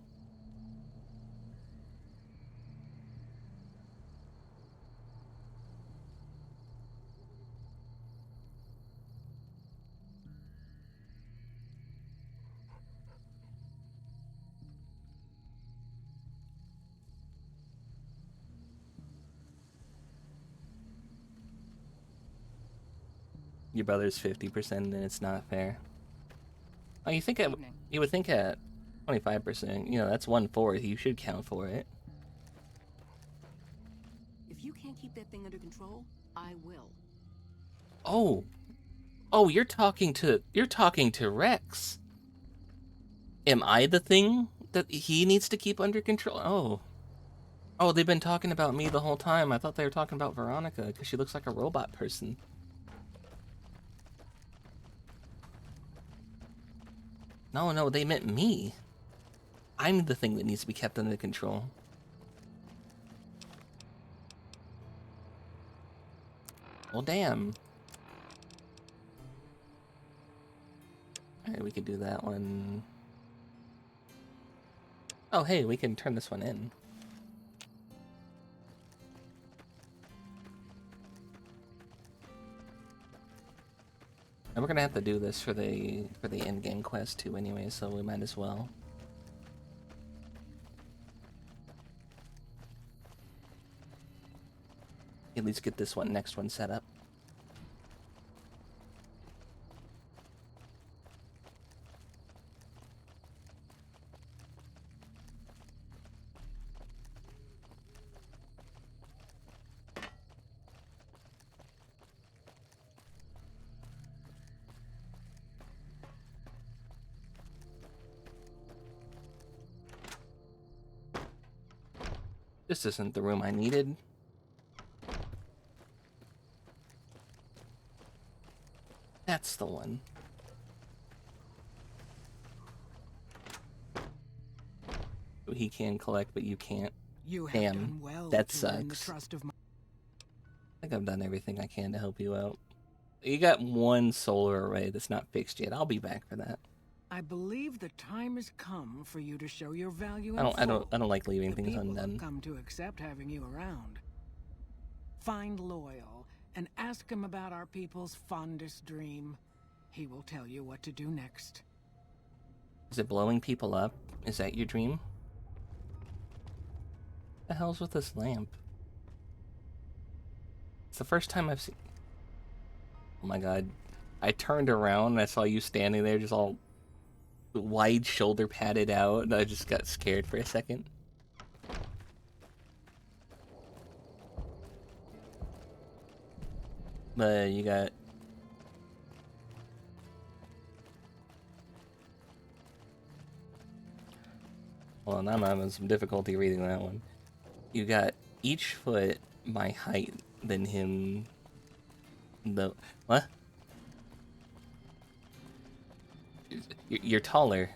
Your brother's 50% and it's not fair. Oh, you would think at 25%, you know, that's 1/4. You should count for it. If you can't keep that thing under control, I will. Oh, you're talking to Rex. Am I the thing that he needs to keep under control? Oh, they've been talking about me the whole time. I thought they were talking about Veronica because she looks like a robot person. No, they meant me. I'm the thing that needs to be kept under control. Well, damn. Alright, we could do that one. Oh, hey, we can turn this one in. And we're gonna have to do this for the end game quest too anyway, so we might as well. At least get this next one set up. This isn't the room I needed. That's the one. He can collect, but you can't. Damn, that sucks. I think I've done everything I can to help you out. You got 1 solar array that's not fixed yet. I'll be back for that. I believe the time has come for you to show your value. I don't like leaving things undone. Have come to accept having you around. Find Loyal and ask him about our people's fondest dream. He will tell you what to do next. Is it blowing people up? Is that your dream? What the hell's with this lamp? It's the first time I've seen... Oh my god. I turned around and I saw you standing there just all wide shoulder padded out, and I just got scared for a second. But you got... Well, now I'm having some difficulty reading that one. You got each foot my height than him. What? You're taller.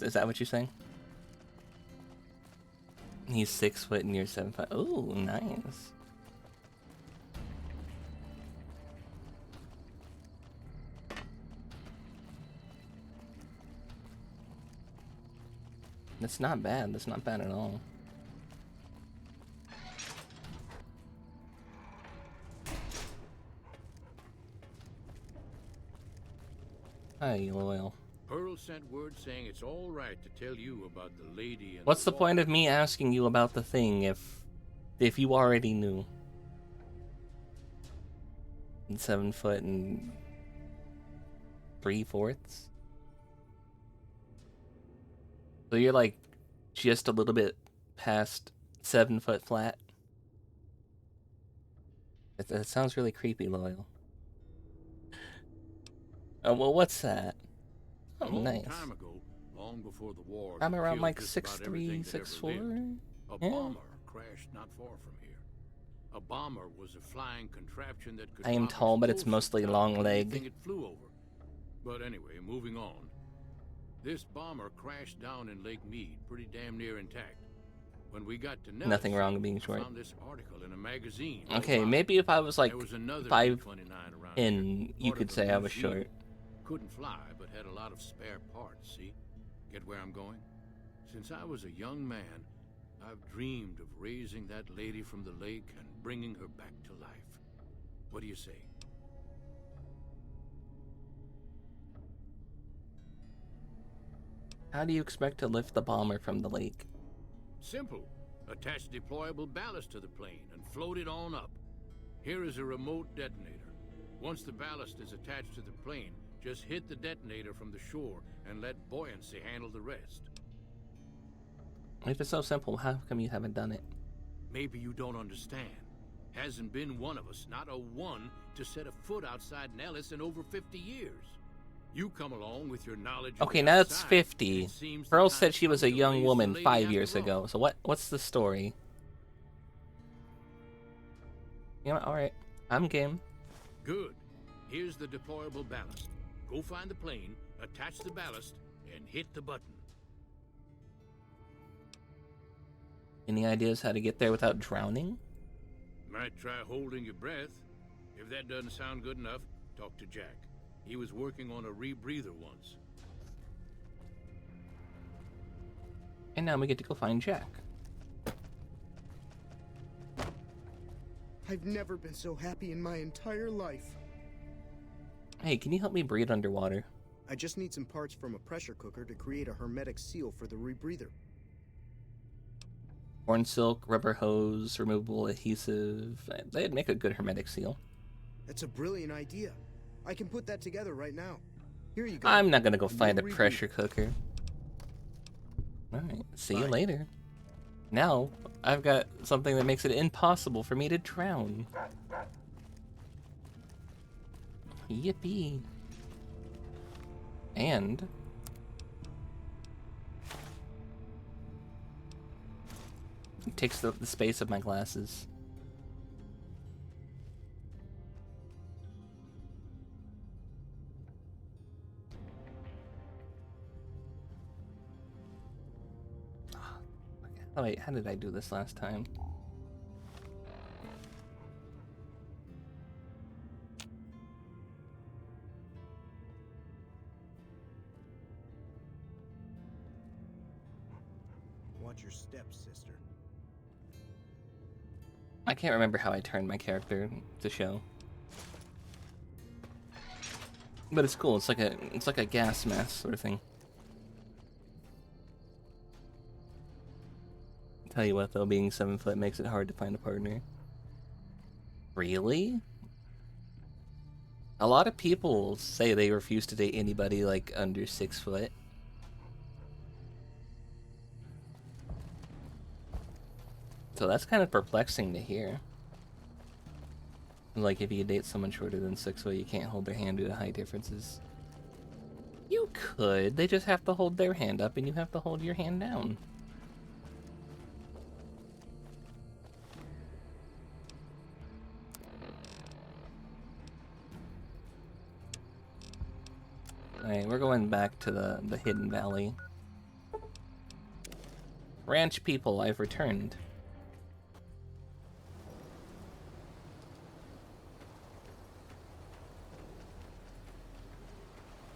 Is that what you're saying? He's 6 foot and you're 7 foot. Oh, nice. That's not bad. That's not bad at all. Hi, Loyal. Pearl sent word saying it's all right to tell you about the lady and What's the point of me asking you about the thing if you already knew? And 7 foot and 3/4. So you're like just a little bit past 7-foot flat. That sounds really creepy, Loyal. Oh, well, what's that? Oh, nice. Time ago, long before the war, I'm around like killed just about everything 6'3", that ever 6'4". lived. A Yeah. bomber crashed not far from here. A bomber was a flying contraption that could I am drop tall, but it's explosives mostly down long on leg. anything it flew over. But anyway, moving on. This bomber crashed down in Lake Mead, pretty damn near intact. When we got to Nellis, Nothing wrong with being short. I found this article in a magazine. Okay, maybe if I was like There was another 5 B-29 around in, here, you part could of a say I was museum. short. Couldn't fly, but had a lot of spare parts, see? Get where I'm going? Since I was a young man, I've dreamed of raising that lady from the lake and bringing her back to life. What do you say? How do you expect to lift the bomber from the lake? Simple. Attach deployable ballast to the plane and float it on up. Here is a remote detonator. Once the ballast is attached to the plane, just hit the detonator from the shore and let buoyancy handle the rest. If it's so simple, how come you haven't done it? Maybe you don't understand. Hasn't been one of us, not a one, to set a foot outside Nellis in over 50 years. You come along with your knowledge of Okay, the now it's outside, 50. and it seems the Pearl time said she was a comes to young raise the woman lady 5 after years all. ago. So what's the story? You know, alright. I'm game. Good. Here's the deployable ballast. Go find the plane, attach the ballast, and hit the button. Any ideas how to get there without drowning? Might try holding your breath. If that doesn't sound good enough, talk to Jack. He was working on a rebreather once. And now we get to go find Jack. I've never been so happy in my entire life. Hey, can you help me breathe underwater? I just need some parts from a pressure cooker to create a hermetic seal for the rebreather. Corn silk, rubber hose, removable adhesive. They'd make a good hermetic seal. That's a brilliant idea. I can put that together right now. Here you go. I'm not gonna go A find a new pressure cooker. Alright, see you Bye. later. Now, I've got something that makes it impossible for me to drown. Yippee. And... it takes the space of my glasses. Oh wait, how did I do this last time? Watch your steps, sister. I can't remember how I turned my character to show. But it's cool, it's like a gas mask sort of thing. Tell you what though, being 7 foot makes it hard to find a partner. Really? A lot of people say they refuse to date anybody like under 6 foot. So that's kind of perplexing to hear. Like if you date someone shorter than 6 foot, you can't hold their hand due to height differences. You could, they just have to hold their hand up and you have to hold your hand down. Alright, we're going back to the Hidden Valley. Ranch people, I've returned.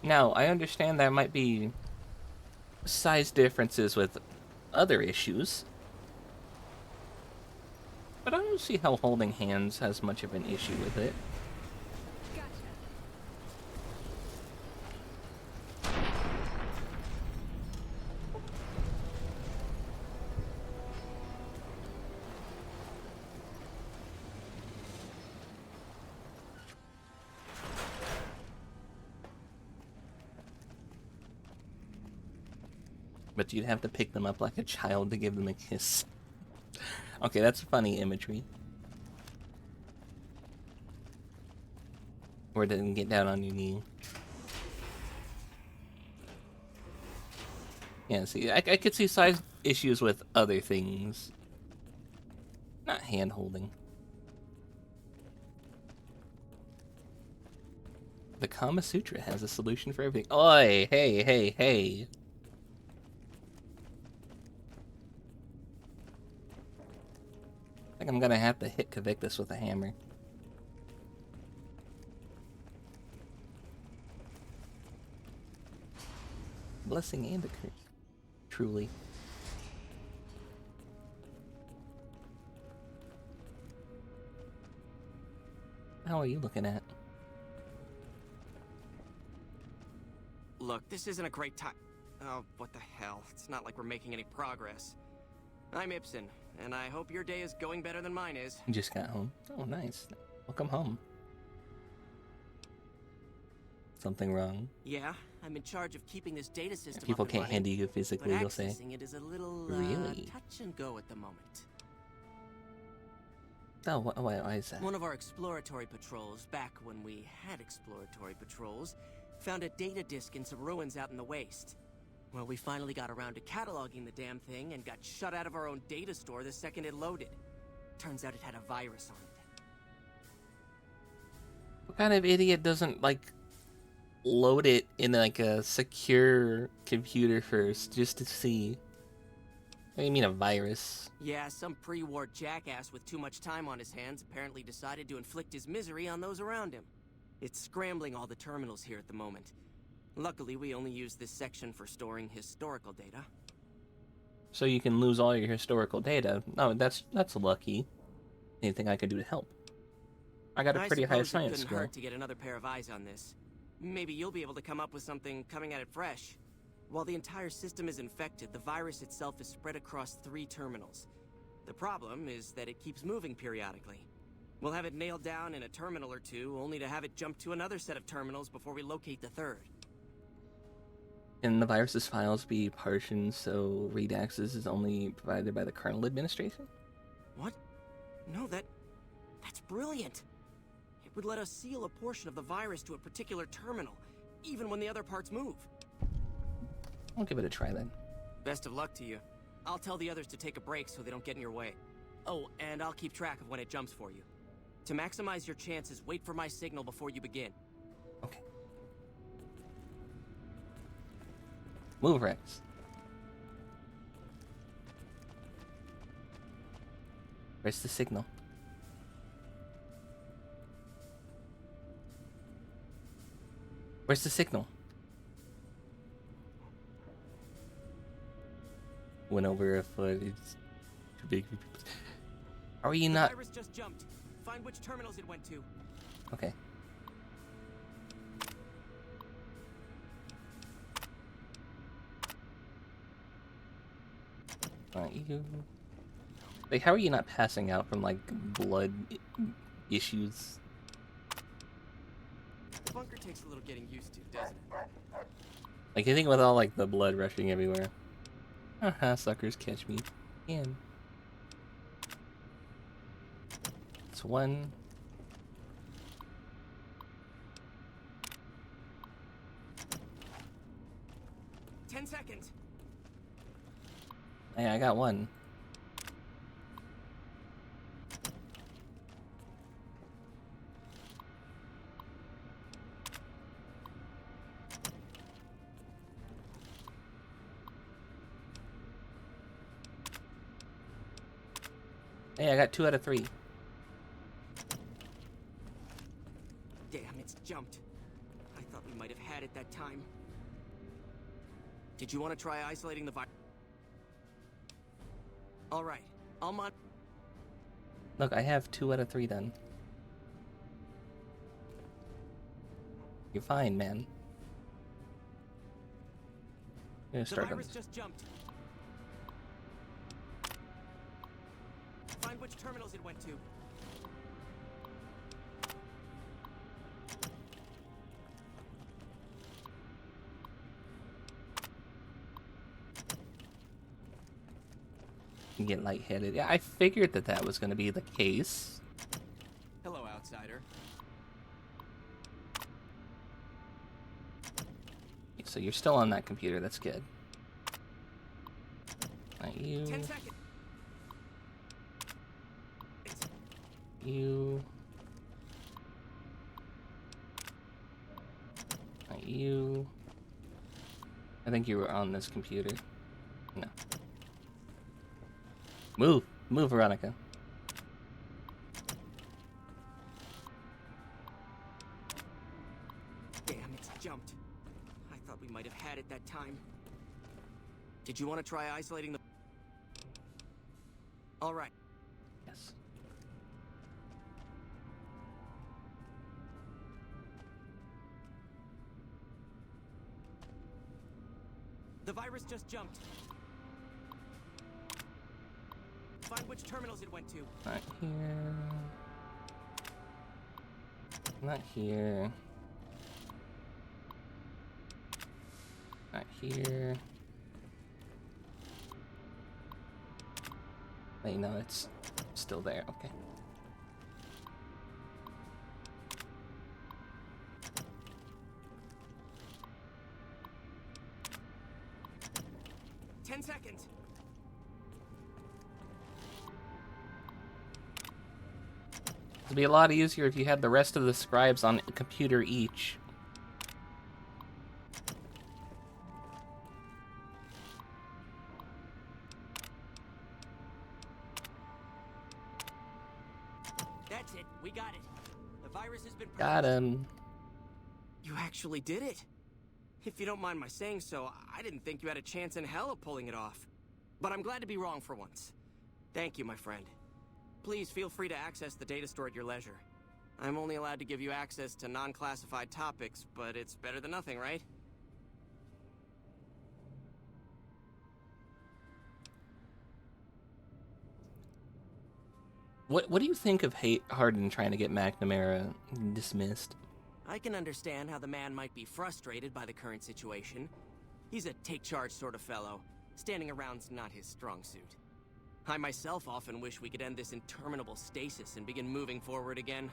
Now, I understand there might be size differences with other issues, but I don't see how holding hands has much of an issue with it. But you'd have to pick them up like a child to give them a kiss. Okay, that's funny imagery. Or didn't get down on your knee. Yeah, see, I could see size issues with other things. Not hand-holding. The Kama Sutra has a solution for everything. Oi, hey, hey, hey. I think I'm gonna have to hit Kavictus with a hammer. Blessing and a curse. Truly. How are you looking at? Look, this isn't a great time. Oh, what the hell. It's not like we're making any progress. I'm Ibsen, and I hope your day is going better than mine is. You just got home. Oh, nice. Welcome home. Something wrong? Yeah, I'm in charge of keeping this data system People up and can't running, handle you physically, but you'll say. accessing it is a little, Really? touch and go at the moment. Oh, why is that? One of our exploratory patrols, back when we had exploratory patrols, found a data disk in some ruins out in the waste. Well, we finally got around to cataloging the damn thing and got shut out of our own data store the second it loaded. Turns out it had a virus on it. What kind of idiot doesn't, like, load it in, like, a secure computer first, just to see? What do you mean a virus? Yeah, some pre-war jackass with too much time on his hands apparently decided to inflict his misery on those around him. It's scrambling all the terminals here at the moment. Luckily, we only use this section for storing historical data. So you can lose all your historical data. No, that's lucky. Anything I could do to help? I got a pretty high science couldn't score. hurt to get another pair of eyes on this. Maybe you'll be able to come up with something coming at it fresh. While the entire system is infected, the virus itself is spread across 3 terminals. The problem is that it keeps moving periodically. We'll have it nailed down in a terminal or 2, only to have it jump to another set of terminals before we locate the 3rd. Can the virus's files be partitioned so read access is only provided by the kernel administration? What? No, that's brilliant. It would let us seal a portion of the virus to a particular terminal, even when the other parts move. I'll give it a try then. Best of luck to you. I'll tell the others to take a break so they don't get in your way. Oh, and I'll keep track of when it jumps for you. To maximize your chances, wait for my signal before you begin. Okay. Move, Rex. Where's the signal? Where's the signal? Went over a foot. It's too big. How are you not? The virus just jumped. Find which terminals it went to. Okay. You. Wait, how are you not passing out from like blood issues? The bunker takes a little getting used to, doesn't it? Like, you think with all like the blood rushing everywhere. Haha, suckers catch me. Again. It's 1. Seconds. Yeah, I got 1. Hey, I got 2 out of 3. Damn, it's jumped. I thought we might have had it that time. Did you want to try isolating the virus? All right, I'll Look, I have 2 out of 3 done. You're fine, man. I'm gonna start the them. virus just jumped. Find which terminals it went to. get lightheaded. Yeah, I figured that was going to be the case. Hello, outsider. So you're still on that computer. That's good. Not you. 10 seconds. You. Not you. I think you were on this computer. No. Move. Move, Veronica. Damn, it's jumped. I thought we might have had it that time. Did you want to try isolating the... All right. Yes. The virus just jumped. Find which terminals it went to. Not here. Not here. Not here. Wait, no, it's still there. Okay. Seconds. It'd be a lot easier if you had the rest of the scribes on a computer each. That's it. We got it. The virus has been... Got him. You actually did it. If you don't mind my saying so, I didn't think you had a chance in hell of pulling it off. But I'm glad to be wrong for once. Thank you, my friend. Please feel free to access the data store at your leisure. I'm only allowed to give you access to non-classified topics, but it's better than nothing, right? What do you think of Harden trying to get McNamara dismissed? I can understand how the man might be frustrated by the current situation. He's a take-charge sort of fellow. Standing around's not his strong suit. I myself often wish we could end this interminable stasis and begin moving forward again.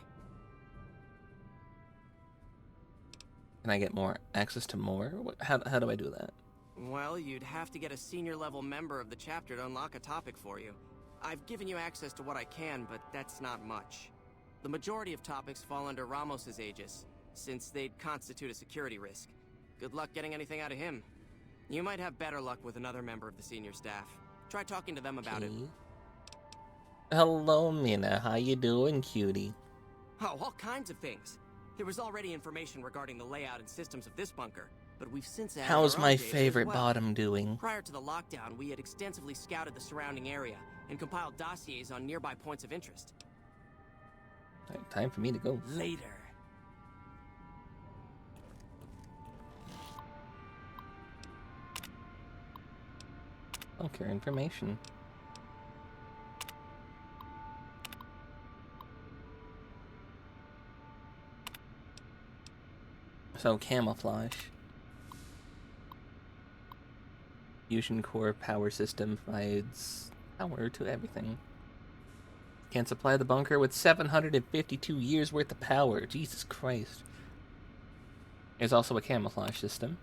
Can I get more access to more? How do I do that? Well, you'd have to get a senior-level member of the chapter to unlock a topic for you. I've given you access to what I can, but that's not much. The majority of topics fall under Ramos's aegis, since they'd constitute a security risk. Good luck getting anything out of him. You might have better luck with another member of the senior staff. Try talking to them about it. Hello, Mina. How you doing, cutie? Oh, all kinds of things. There was already information regarding the layout and systems of this bunker, but we've since added How's our my own data as favorite well. bottom doing? Prior to the lockdown, we had extensively scouted the surrounding area and compiled dossiers on nearby points of interest. Time for me to go. Later. Bunker information. So, camouflage. Fusion core power system provides power to everything. Can supply the bunker with 752 years worth of power. Jesus Christ. There's also a camouflage system.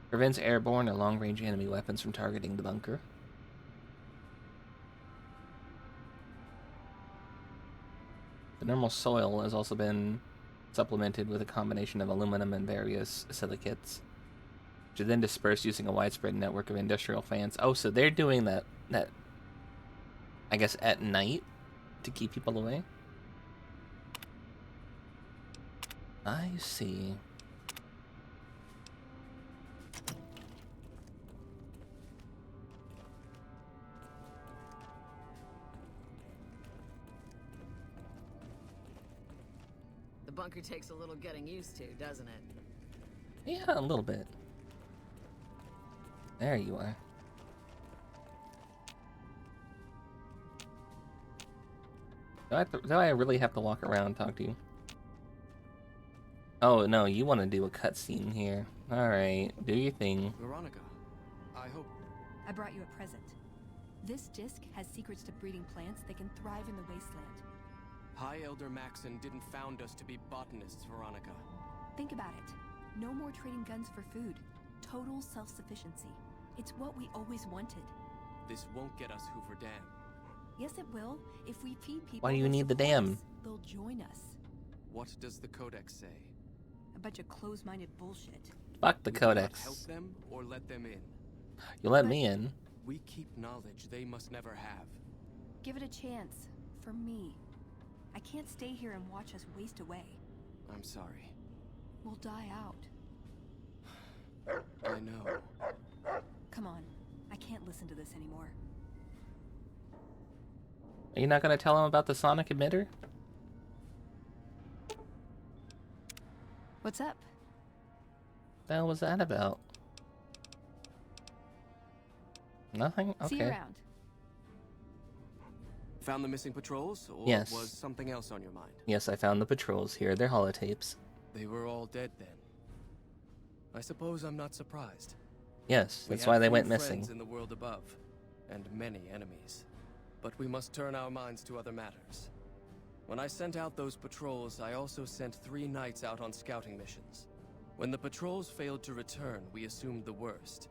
Prevents airborne or long-range enemy weapons from targeting the bunker. The normal soil has also been supplemented with a combination of aluminum and various silicates, which are then dispersed using a widespread network of industrial fans. Oh, so they're doing that, I guess, at night to keep people away? I see. The bunker takes a little getting used to, doesn't it? Yeah, a little bit. There you are. Do I really have to walk around and talk to you? Oh, no, you want to do a cutscene here. Alright, do your thing. Veronica, I hope... I brought you a present. This disc has secrets to breeding plants that can thrive in the wasteland. High Elder Maxon didn't found us to be botanists, Veronica. Think about it. No more trading guns for food. Total self-sufficiency. It's what we always wanted. This won't get us Hoover Dam. Yes, it will. If we feed people, Why do you that need the support dam? us, they'll join us. What does the Codex say? A bunch of close-minded bullshit. Fuck the We cannot Codex. help them or let them in. You let me in. We keep knowledge they must never have. Give it a chance. For me. I can't stay here and watch us waste away. I'm sorry. We'll die out. I know. Come on. I can't listen to this anymore. Are you not gonna tell him about the sonic emitter? What's up? What the hell was that about? Nothing? Okay. See you around. Found the missing patrols, or Yes. was something else on your mind? Yes, I found the patrols here. They're holotapes. They were all dead then. I suppose I'm not surprised. Yes, We that's have why they few went friends missing. in the world above, and many enemies. But we must turn our minds to other matters. When I sent out those patrols, I also sent 3 knights out on scouting missions. When the patrols failed to return, we assumed the worst,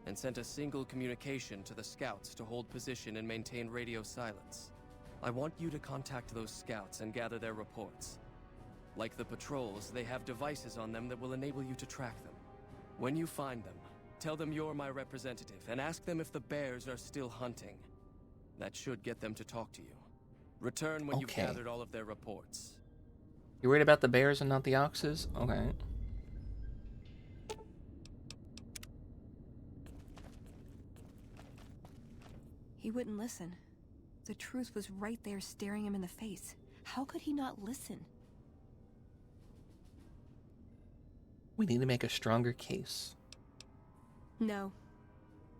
and sent a single communication to the scouts to hold position and maintain radio silence. I want you to contact those scouts and gather their reports. Like the patrols, they have devices on them that will enable you to track them. When you find them, tell them you're my representative and ask them if the bears are still hunting. That should get them to talk to you. Return when you've Okay. gathered all of their reports. You worried about the bears and not the oxes? Okay. He wouldn't listen. The truth was right there staring him in the face. How could he not listen? We need to make a stronger case. No.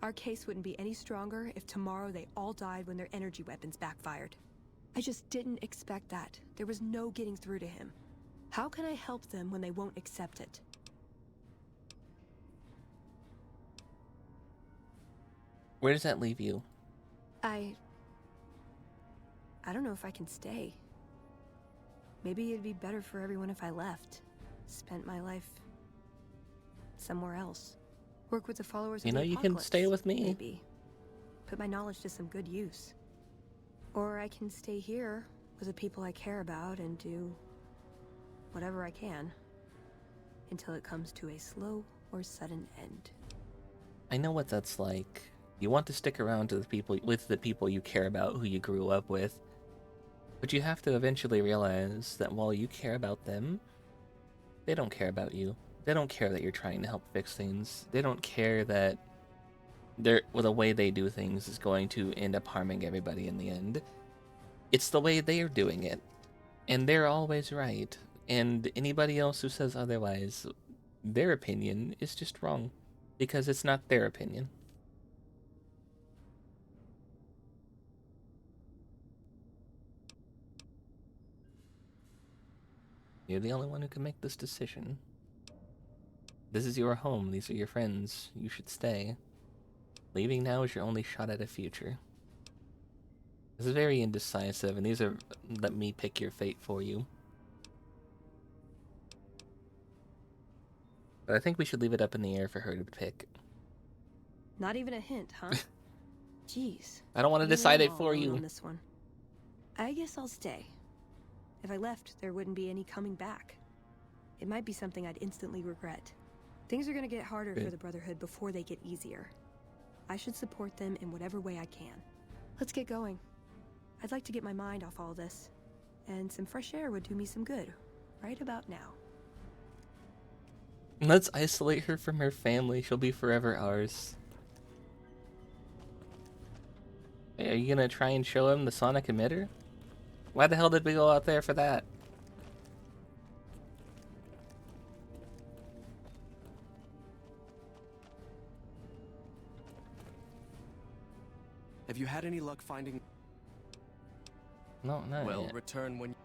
Our case wouldn't be any stronger if tomorrow they all died when their energy weapons backfired. I just didn't expect that. There was no getting through to him. How can I help them when they won't accept it? Where does that leave you? I don't know if I can stay. Maybe it'd be better for everyone if I left. Spent my life somewhere else. Work with the followers of You know, the you can stay apocalypse, with me. Maybe. Put my knowledge to some good use. Or I can stay here with the people I care about and do whatever I can until it comes to a slow or sudden end. I know what that's like. You want to stick around to the people with the people you care about, who you grew up with. But you have to eventually realize that while you care about them, they don't care about you. They don't care that you're trying to help fix things. They don't care that the way they do things is going to end up harming everybody in the end. It's the way they're doing it. And they're always right. And anybody else who says otherwise, their opinion is just wrong. Because it's not their opinion. You're the only one who can make this decision. This is your home. These are your friends. You should stay. Leaving now is your only shot at a future. This is very indecisive, and these are let me pick your fate for you. But I think we should leave it up in the air for her to pick. Not even a hint, huh? Jeez. I don't want to Maybe decide I'm it all for alone you. on this one. I guess I'll stay. If I left, there wouldn't be any coming back. It might be something I'd instantly regret. Things are gonna get harder for Good. the Brotherhood before they get easier. I should support them in whatever way I can. Let's get going. I'd like to get my mind off all this. And some fresh air would do me some good. Right about now. Let's isolate her from her family. She'll be forever ours. Hey, are you gonna try and show him the sonic emitter? Why the hell did we go out there for that? Have you had any luck finding... No, not Well, yet. return when...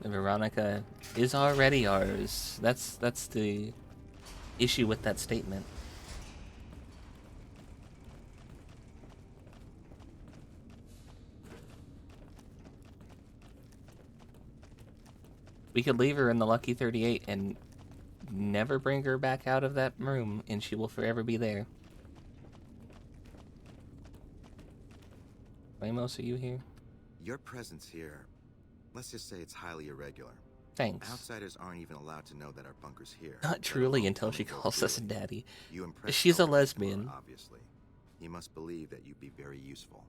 Veronica is already ours. That's the issue with that statement. We could leave her in the Lucky 38 and never bring her back out of that room, and she will forever be there. Ramos, are you here? Your presence here, let's just say it's highly irregular. Thanks. Outsiders aren't even allowed to know that our bunker's here. Not truly until she calls us daddy. You impress She's a Elder lesbian. Mekmar, obviously. He must believe that you'd be very useful.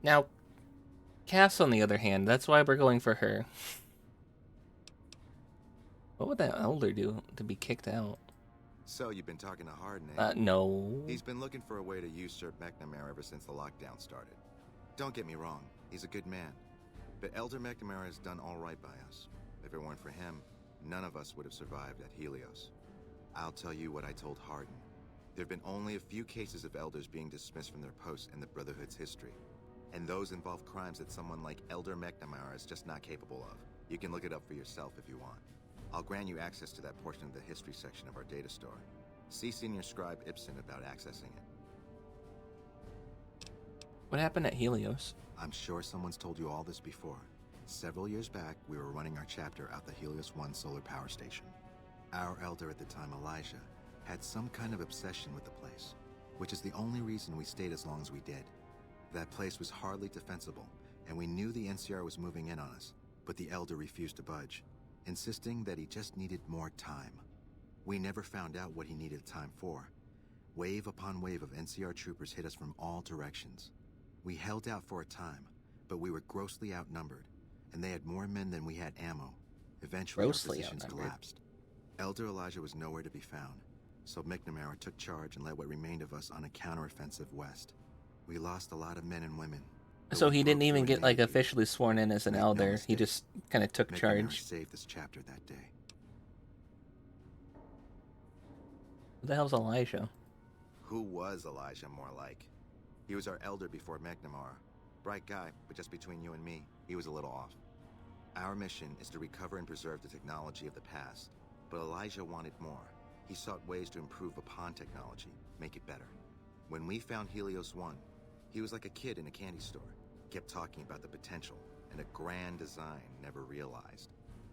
Now, Cass, on the other hand, that's why we're going for her. What would that elder do to be kicked out? So, you've been talking to Hardin, eh? No. He's been looking for a way to usurp McNamara ever since the lockdown started. Don't get me wrong, he's a good man. But Elder McNamara has done all right by us. If it weren't for him, none of us would have survived at Helios. I'll tell you what I told Hardin. There have been only a few cases of elders being dismissed from their posts in the Brotherhood's history. And those involve crimes that someone like Elder McNamara is just not capable of. You can look it up for yourself if you want. I'll grant you access to that portion of the history section of our data store. See Senior Scribe Ibsen about accessing it. What happened at Helios? I'm sure someone's told you all this before. Several years back, we were running our chapter out the Helios 1 solar power station. Our elder at the time, Elijah, had some kind of obsession with the place, which is the only reason we stayed as long as we did. That place was hardly defensible, and we knew the NCR was moving in on us, but the elder refused to budge, insisting that he just needed more time. We never found out what he needed time for. Wave upon wave of NCR troopers hit us from all directions. We held out for a time, but we were grossly outnumbered, and they had more men than we had ammo. Eventually, our positions collapsed. Elder Elijah was nowhere to be found, so McNamara took charge and led what remained of us on a counteroffensive west. We lost a lot of men and women. So he didn't even get like officially sworn in as an elder. He just kind of took McNamara charge. saved this chapter that day. Who the hell's Elijah? Who was Elijah, more like? He was our elder before McNamara. Bright guy, but just between you and me, he was a little off. Our mission is to recover and preserve the technology of the past, but Elijah wanted more. He sought ways to improve upon technology, make it better. When we found Helios 1, he was like a kid in a candy store. Kept talking about the potential and a grand design never realized.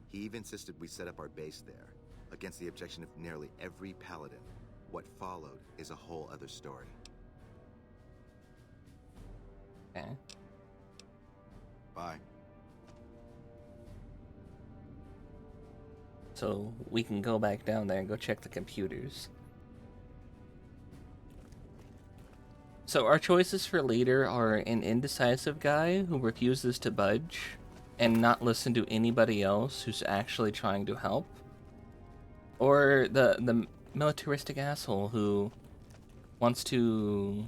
He even insisted we set up our base there, against the objection of nearly every paladin. What followed is a whole other story. Okay. Bye. So we can go back down there and go check the computers. So our choices for leader are an indecisive guy who refuses to budge and not listen to anybody else who's actually trying to help, or the militaristic asshole who wants to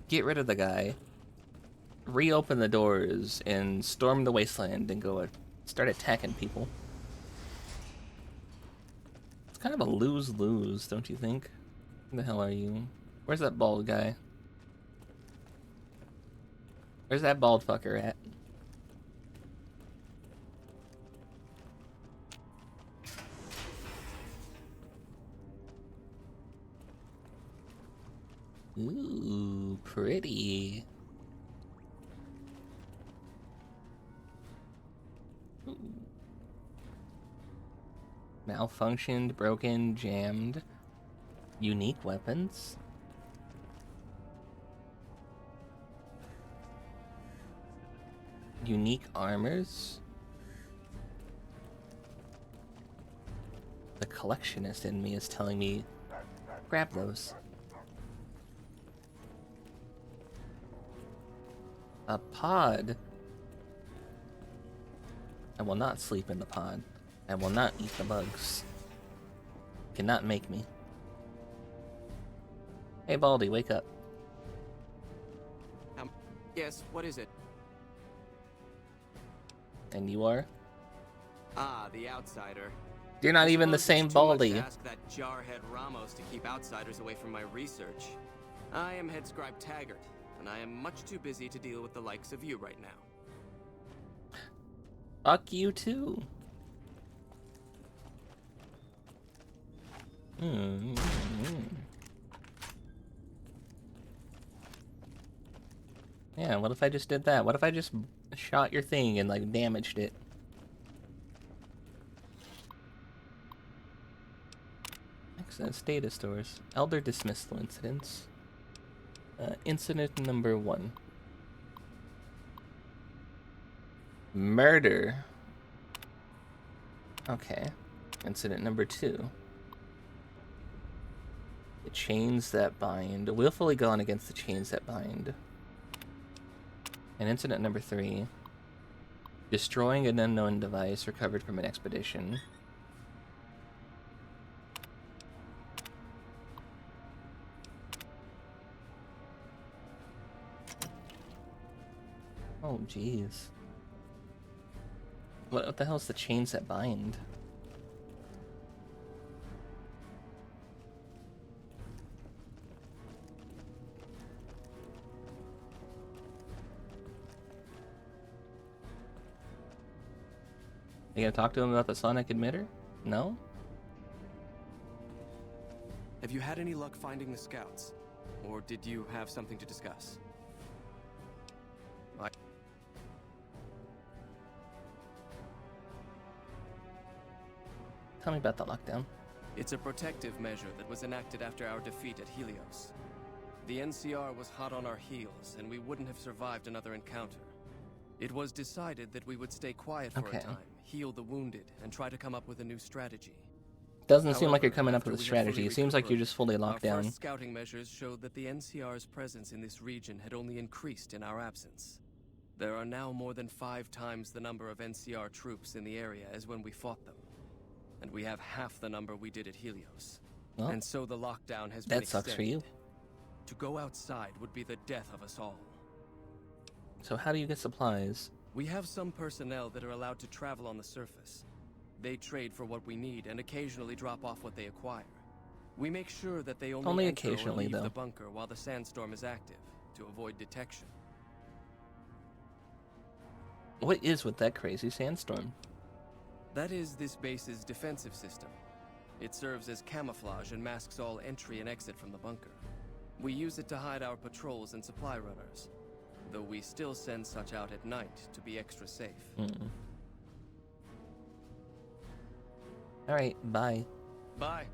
get rid of the guy, reopen the doors, and storm the wasteland and go start attacking people. It's kind of a lose-lose, don't you think? Where the hell are you? Where's that bald guy? Where's that bald fucker at? Ooh, pretty. Ooh. Malfunctioned, broken, jammed. Unique weapons. Unique armors. The collectionist in me is telling me, grab those. A pod. I will not sleep in the pod. I will not eat the bugs. Cannot make me. Hey Baldy, wake up. Yes, what is it? And you are? Ah, the outsider. You're not even the same Baldy. Ask that jarhead Ramos to keep outsiders away from my research. I am head scribe Taggart, and I am much too busy to deal with the likes of you right now. Fuck you too. Yeah, what if I just did that? What if I just shot your thing and, like, damaged it? Access data stores. Elder dismissal incidents. Incident number 1. Murder. Okay. Incident number 2. The chains that bind. Willfully gone against the chains that bind. And incident number 3. Destroying an unknown device recovered from an expedition. Oh, jeez. What the hell's the chains that bind? You gonna talk to him about the sonic emitter? No? Have you had any luck finding the scouts? Or did you have something to discuss? Tell me about the lockdown. It's a protective measure that was enacted after our defeat at Helios. The NCR was hot on our heels, and we wouldn't have survived another encounter. It was decided that we would stay quiet for a time, heal the wounded, and try to come up with a new strategy. Doesn't seem like you're coming up with a strategy. It seems like you're just fully locked down. Our first scouting measures showed that the NCR's presence in this region had only increased in our absence. There are now more than 5 times the number of NCR troops in the area as when we fought them. And we have half the number we did at Helios. Well, and so the lockdown has been extended. That sucks for you. To go outside would be the death of us all. So how do you get supplies? We have some personnel that are allowed to travel on the surface. They trade for what we need and occasionally drop off what they acquire. We make sure that they only enter occasionally, or leave though. the bunker while the sandstorm is active, to avoid detection. What is with that crazy sandstorm? That is this base's defensive system. It serves as camouflage and masks all entry and exit from the bunker. We use it to hide our patrols and supply runners, though we still send such out at night to be extra safe. Alright, bye. Bye.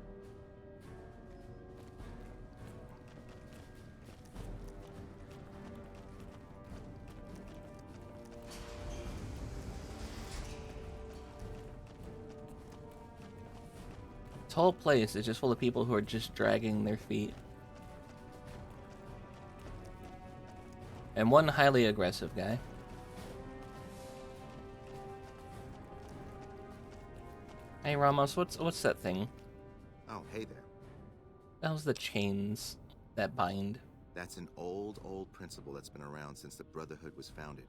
This whole place is just full of people who are just dragging their feet. And one highly aggressive guy. Hey Ramos, what's that thing? Oh, hey there. That was the chains that bind. That's an old principle that's been around since the Brotherhood was founded.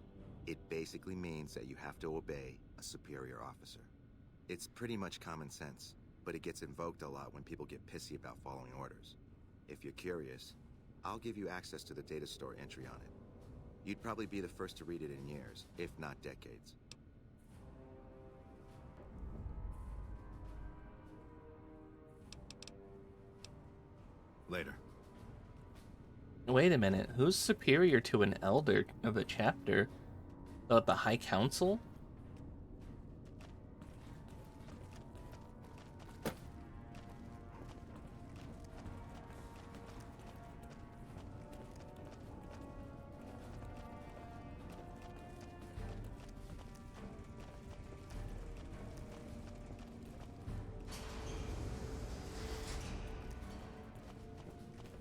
It basically means that you have to obey a superior officer. It's pretty much common sense, but it gets invoked a lot when people get pissy about following orders. If you're curious, I'll give you access to the data store entry on it. You'd probably be the first to read it in years, if not decades. Later. Wait a minute, who's superior to an elder of a chapter? The High Council?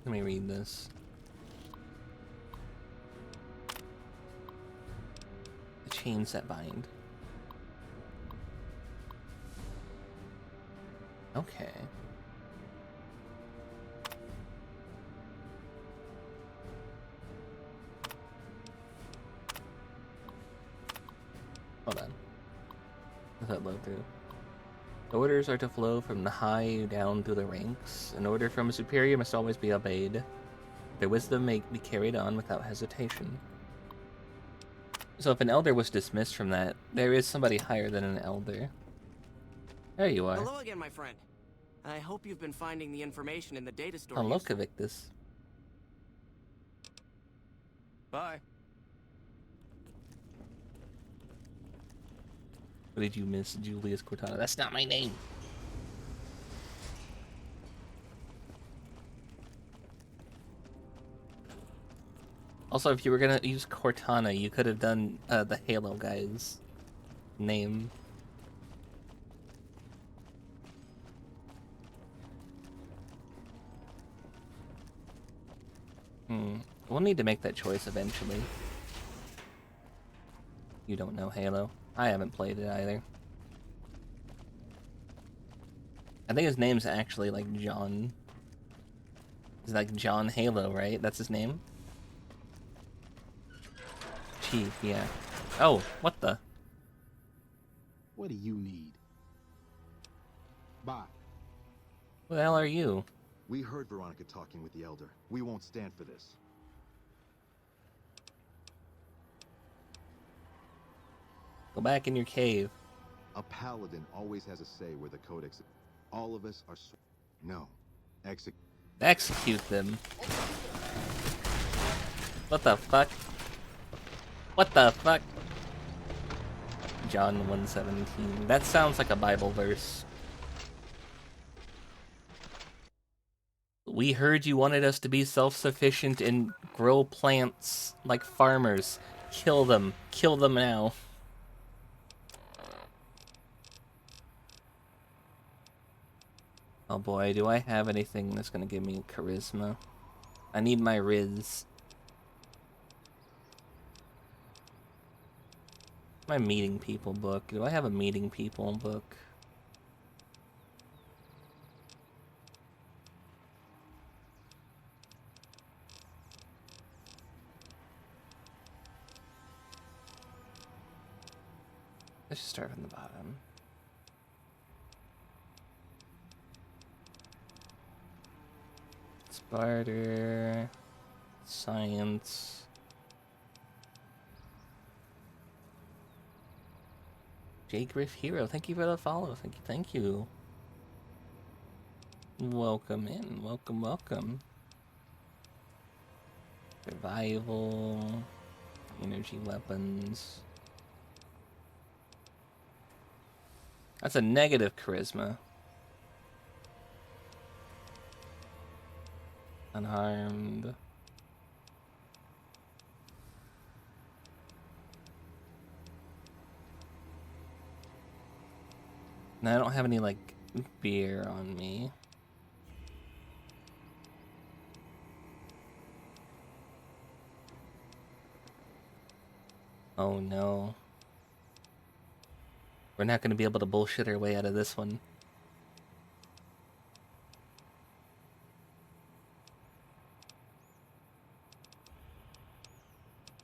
Let me read this. The chains that bind. Okay. Hold on. Does that load through? Orders are to flow from the high down through the ranks. An order from a superior must always be obeyed. Their wisdom may be carried on without hesitation. So if an elder was dismissed from that, there is somebody higher than an elder. There you are. Hello again, my friend. I hope you've been finding the information in the data store. Hello, Cavictus. Bye. What did you miss, Julius Cortana? That's not my name. Also, if you were gonna use Cortana, you could have done the Halo guy's name. We'll need to make that choice eventually. You don't know Halo? I haven't played it either. I think his name's actually like John. It's like John Halo, right? That's his name? Chief, yeah. Oh, what the? What do you need? Bye. Who the hell are you? We heard Veronica talking with the Elder. We won't stand for this. Go back in your cave. A paladin always has a say where the codex. All of us are. No. Execute them. What the fuck? What the fuck? John 1:17. That sounds like a Bible verse. We heard you wanted us to be self-sufficient and grow plants like farmers. Kill them. Kill them now. Oh boy, do I have anything that's gonna give me charisma? I need my Riz. My meeting people book. Do I have a meeting people book? Let's just start from the bottom. Barter, science. J Griff Hero, thank you for the follow. Thank you. Welcome in, welcome. Survival, energy weapons. That's a negative charisma. Unharmed. Now I don't have any, like, beer on me. Oh no. We're not gonna be able to bullshit our way out of this one.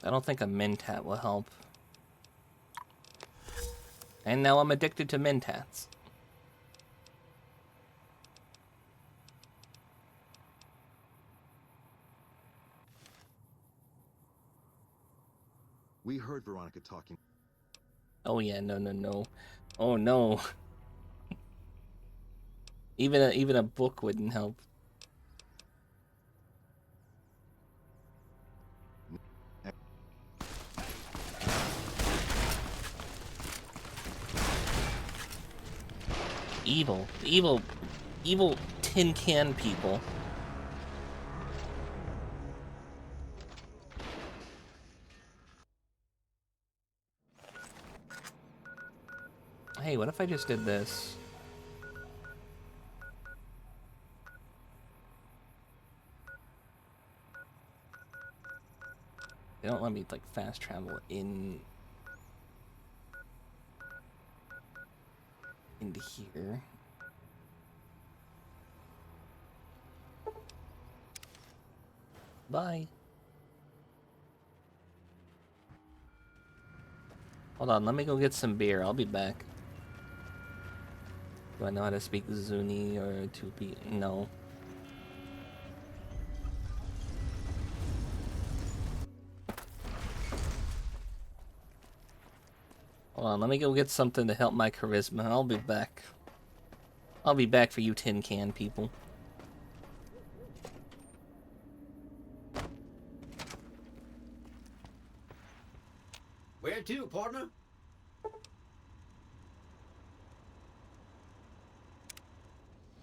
I don't think a Mentat will help. And now I'm addicted to Mentats. We heard Veronica talking. Oh yeah, no. Oh no. Even a book wouldn't help. Evil tin can people. Hey, what if I just did this? They don't let me, like, fast travel into here. Bye. Hold on, let me go get some beer. I'll be back. Do I know how to speak Zuni or Tupi? No. Hold on, let me go get something to help my charisma. I'll be back. I'll be back for you tin can people. Where to, partner?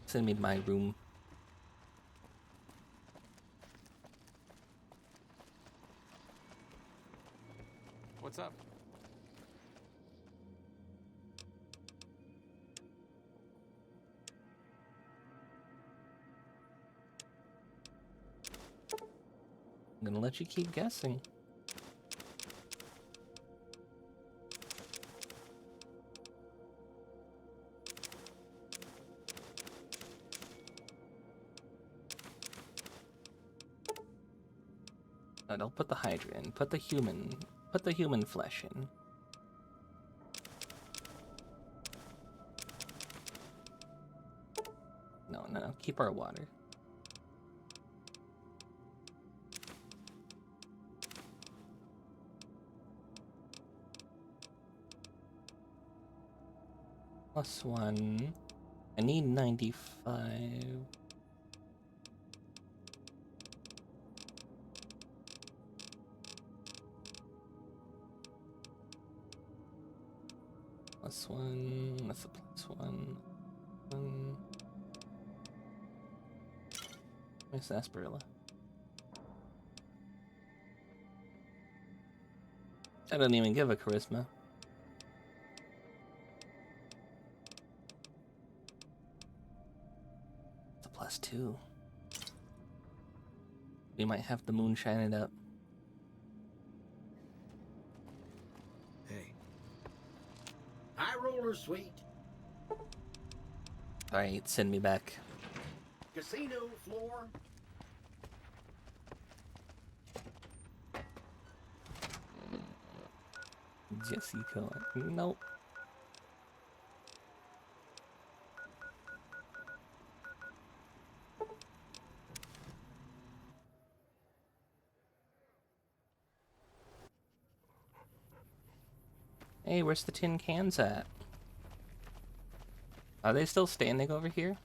Send me to my room. What's up? I'm gonna let you keep guessing. Don't put the Hydra in. Put the human flesh in. No. Keep our water. +1. I need 95. +1. That's a +1. Where's Asperilla? I don't even give a charisma. It's a +2. We might have to moonshine it up. Hey. High roller, sweet. Alright, send me back. Casino floor. Jessica. Nope. Hey, where's the tin cans at? Are they still standing over here?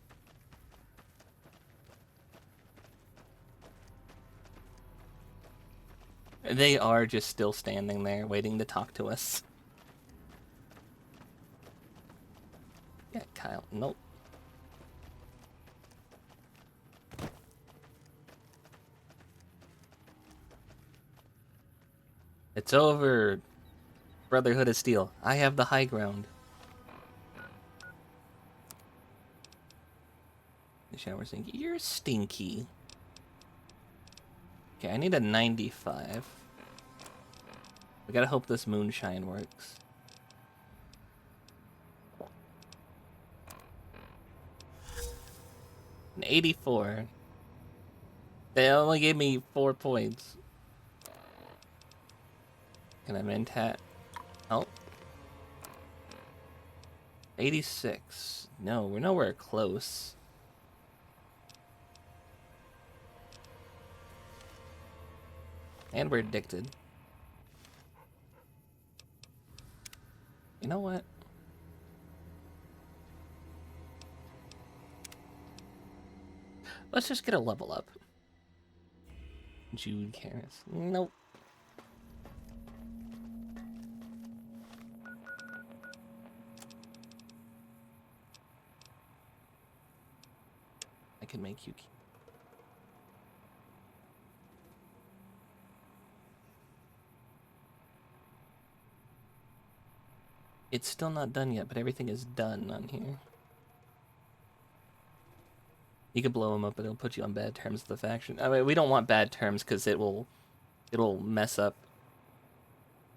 They are just still standing there, waiting to talk to us. Yeah, Kyle. Nope. It's over. Brotherhood of Steel. I have the high ground. The shower's stinky. You're stinky. Okay, I need a 95. We gotta hope this moonshine works. An 84. They only gave me 4 points. Can I mentat? Oh. 86. No, we're nowhere close. And we're addicted. You know what? Let's just get a level up. Jude Karras. Nope. I can make you keep. It's still not done yet, but everything is done on here. You can blow him up, but it'll put you on bad terms with the faction. I mean, we don't want bad terms because it'll mess up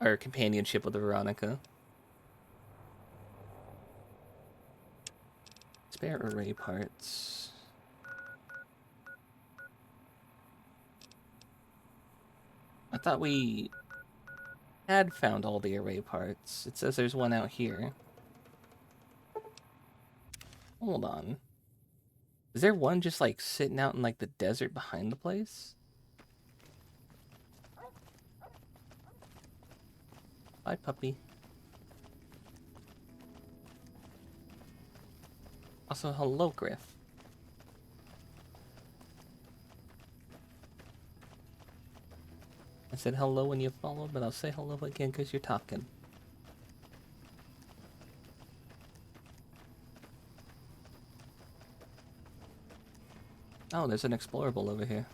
our companionship with Veronica. Spare array parts. I thought we had found all the array parts. It says there's one out here. Hold on. Is there one just like sitting out in like the desert behind the place? Bye, puppy. Also, hello, Griff. I said hello when you followed, but I'll say hello again because you're talking. Oh, there's an explorable over here.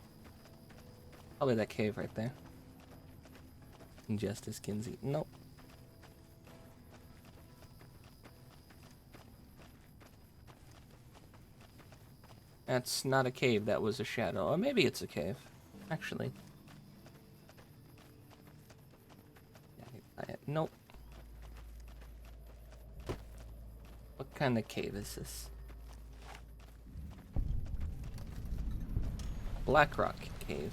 Probably that cave right there. Injustice Kinsey. Nope. That's not a cave, that was a shadow. Or maybe it's a cave, actually. Nope. What kind of cave is this? Blackrock Cave.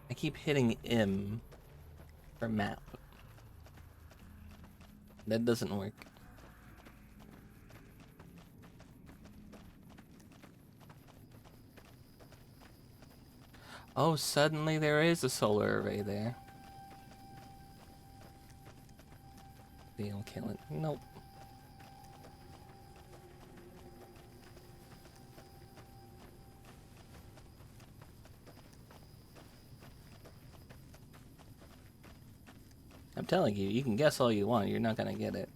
I keep hitting M for map. That doesn't work. Oh, suddenly there is a solar array there. They'll kill it. Nope. I'm telling you, you can guess all you want, you're not gonna get it.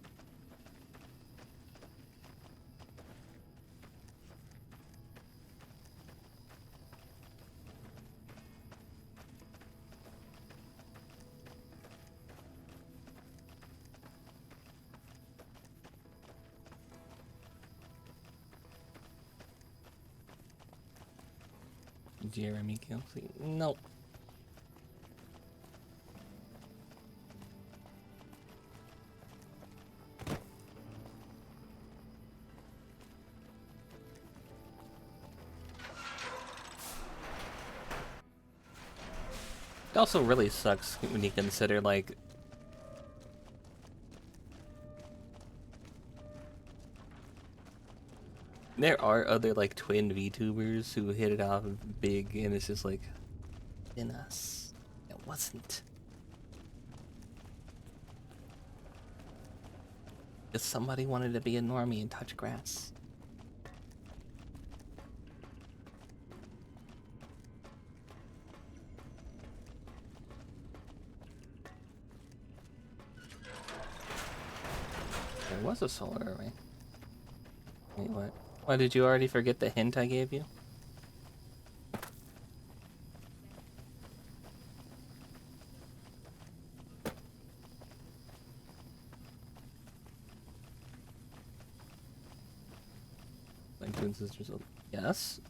Jeremy Kelsey. Nope. It also really sucks when you consider, like, there are other, like, twin VTubers who hit it off big, and it's just like, in us, it wasn't. Just somebody wanted to be a normie and touch grass. There was a solar array. Wait, what? Why, did you already forget the hint I gave you? Like twin sisters. Yes?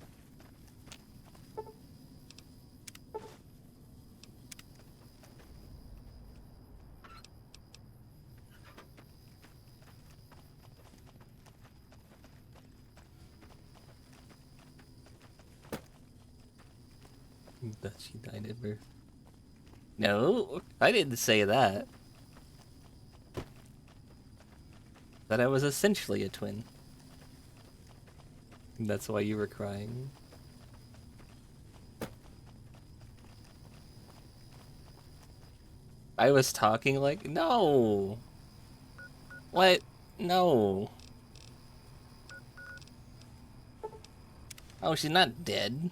That she died at birth. No, I didn't say that. That I was essentially a twin. That's why you were crying. I was talking like, no! What? No. Oh, she's not dead.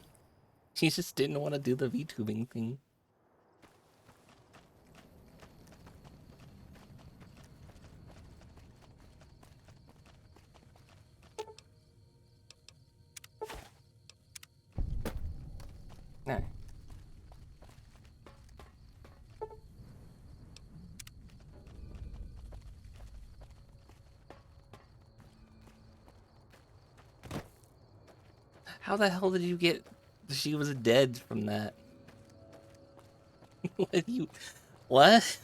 She just didn't want to do the VTubing thing. No. How the hell did you get she was dead from that? What you... What?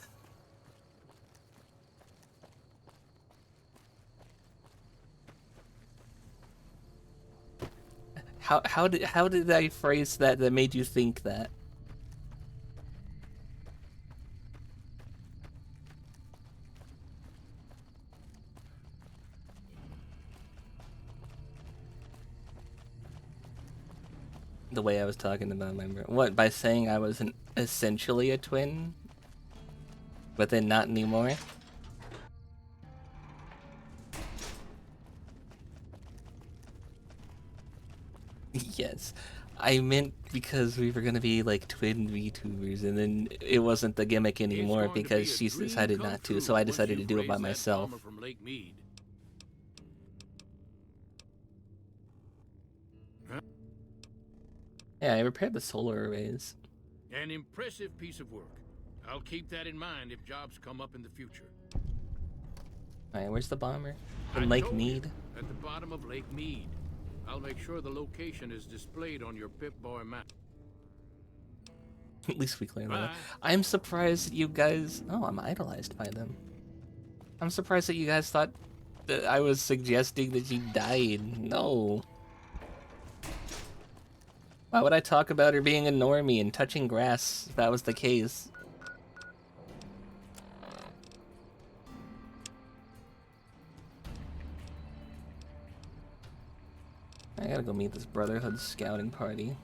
How did I phrase that made you think that? the way I was talking about my what by saying I was essentially a twin, but then not anymore. Yes, I meant because we were gonna be like twin VTubers, and then it wasn't the gimmick anymore because she decided not to, so I decided to do it by myself. Yeah, I repaired the solar arrays. An impressive piece of work. I'll keep that in mind if jobs come up in the future. Alright, where's the bomber? In Lake Mead? At the bottom of Lake Mead. I'll make sure the location is displayed on your Pip-Boy map. At least we cleared that. I'm surprised you guys... Oh, I'm idolized by them. I'm surprised that you guys thought that I was suggesting that she died. No. Why would I talk about her being a normie and touching grass if that was the case? I gotta go meet this Brotherhood scouting party.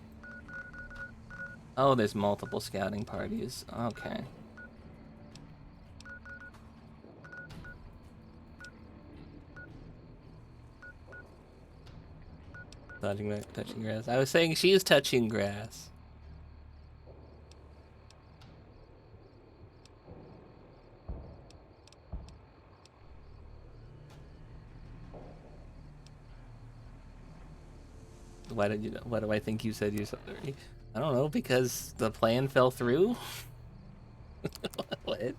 Oh, there's multiple scouting parties. Okay. Touching grass. I was saying she's touching grass. Why did you? What do I think you said? I don't know, because the plan fell through. What?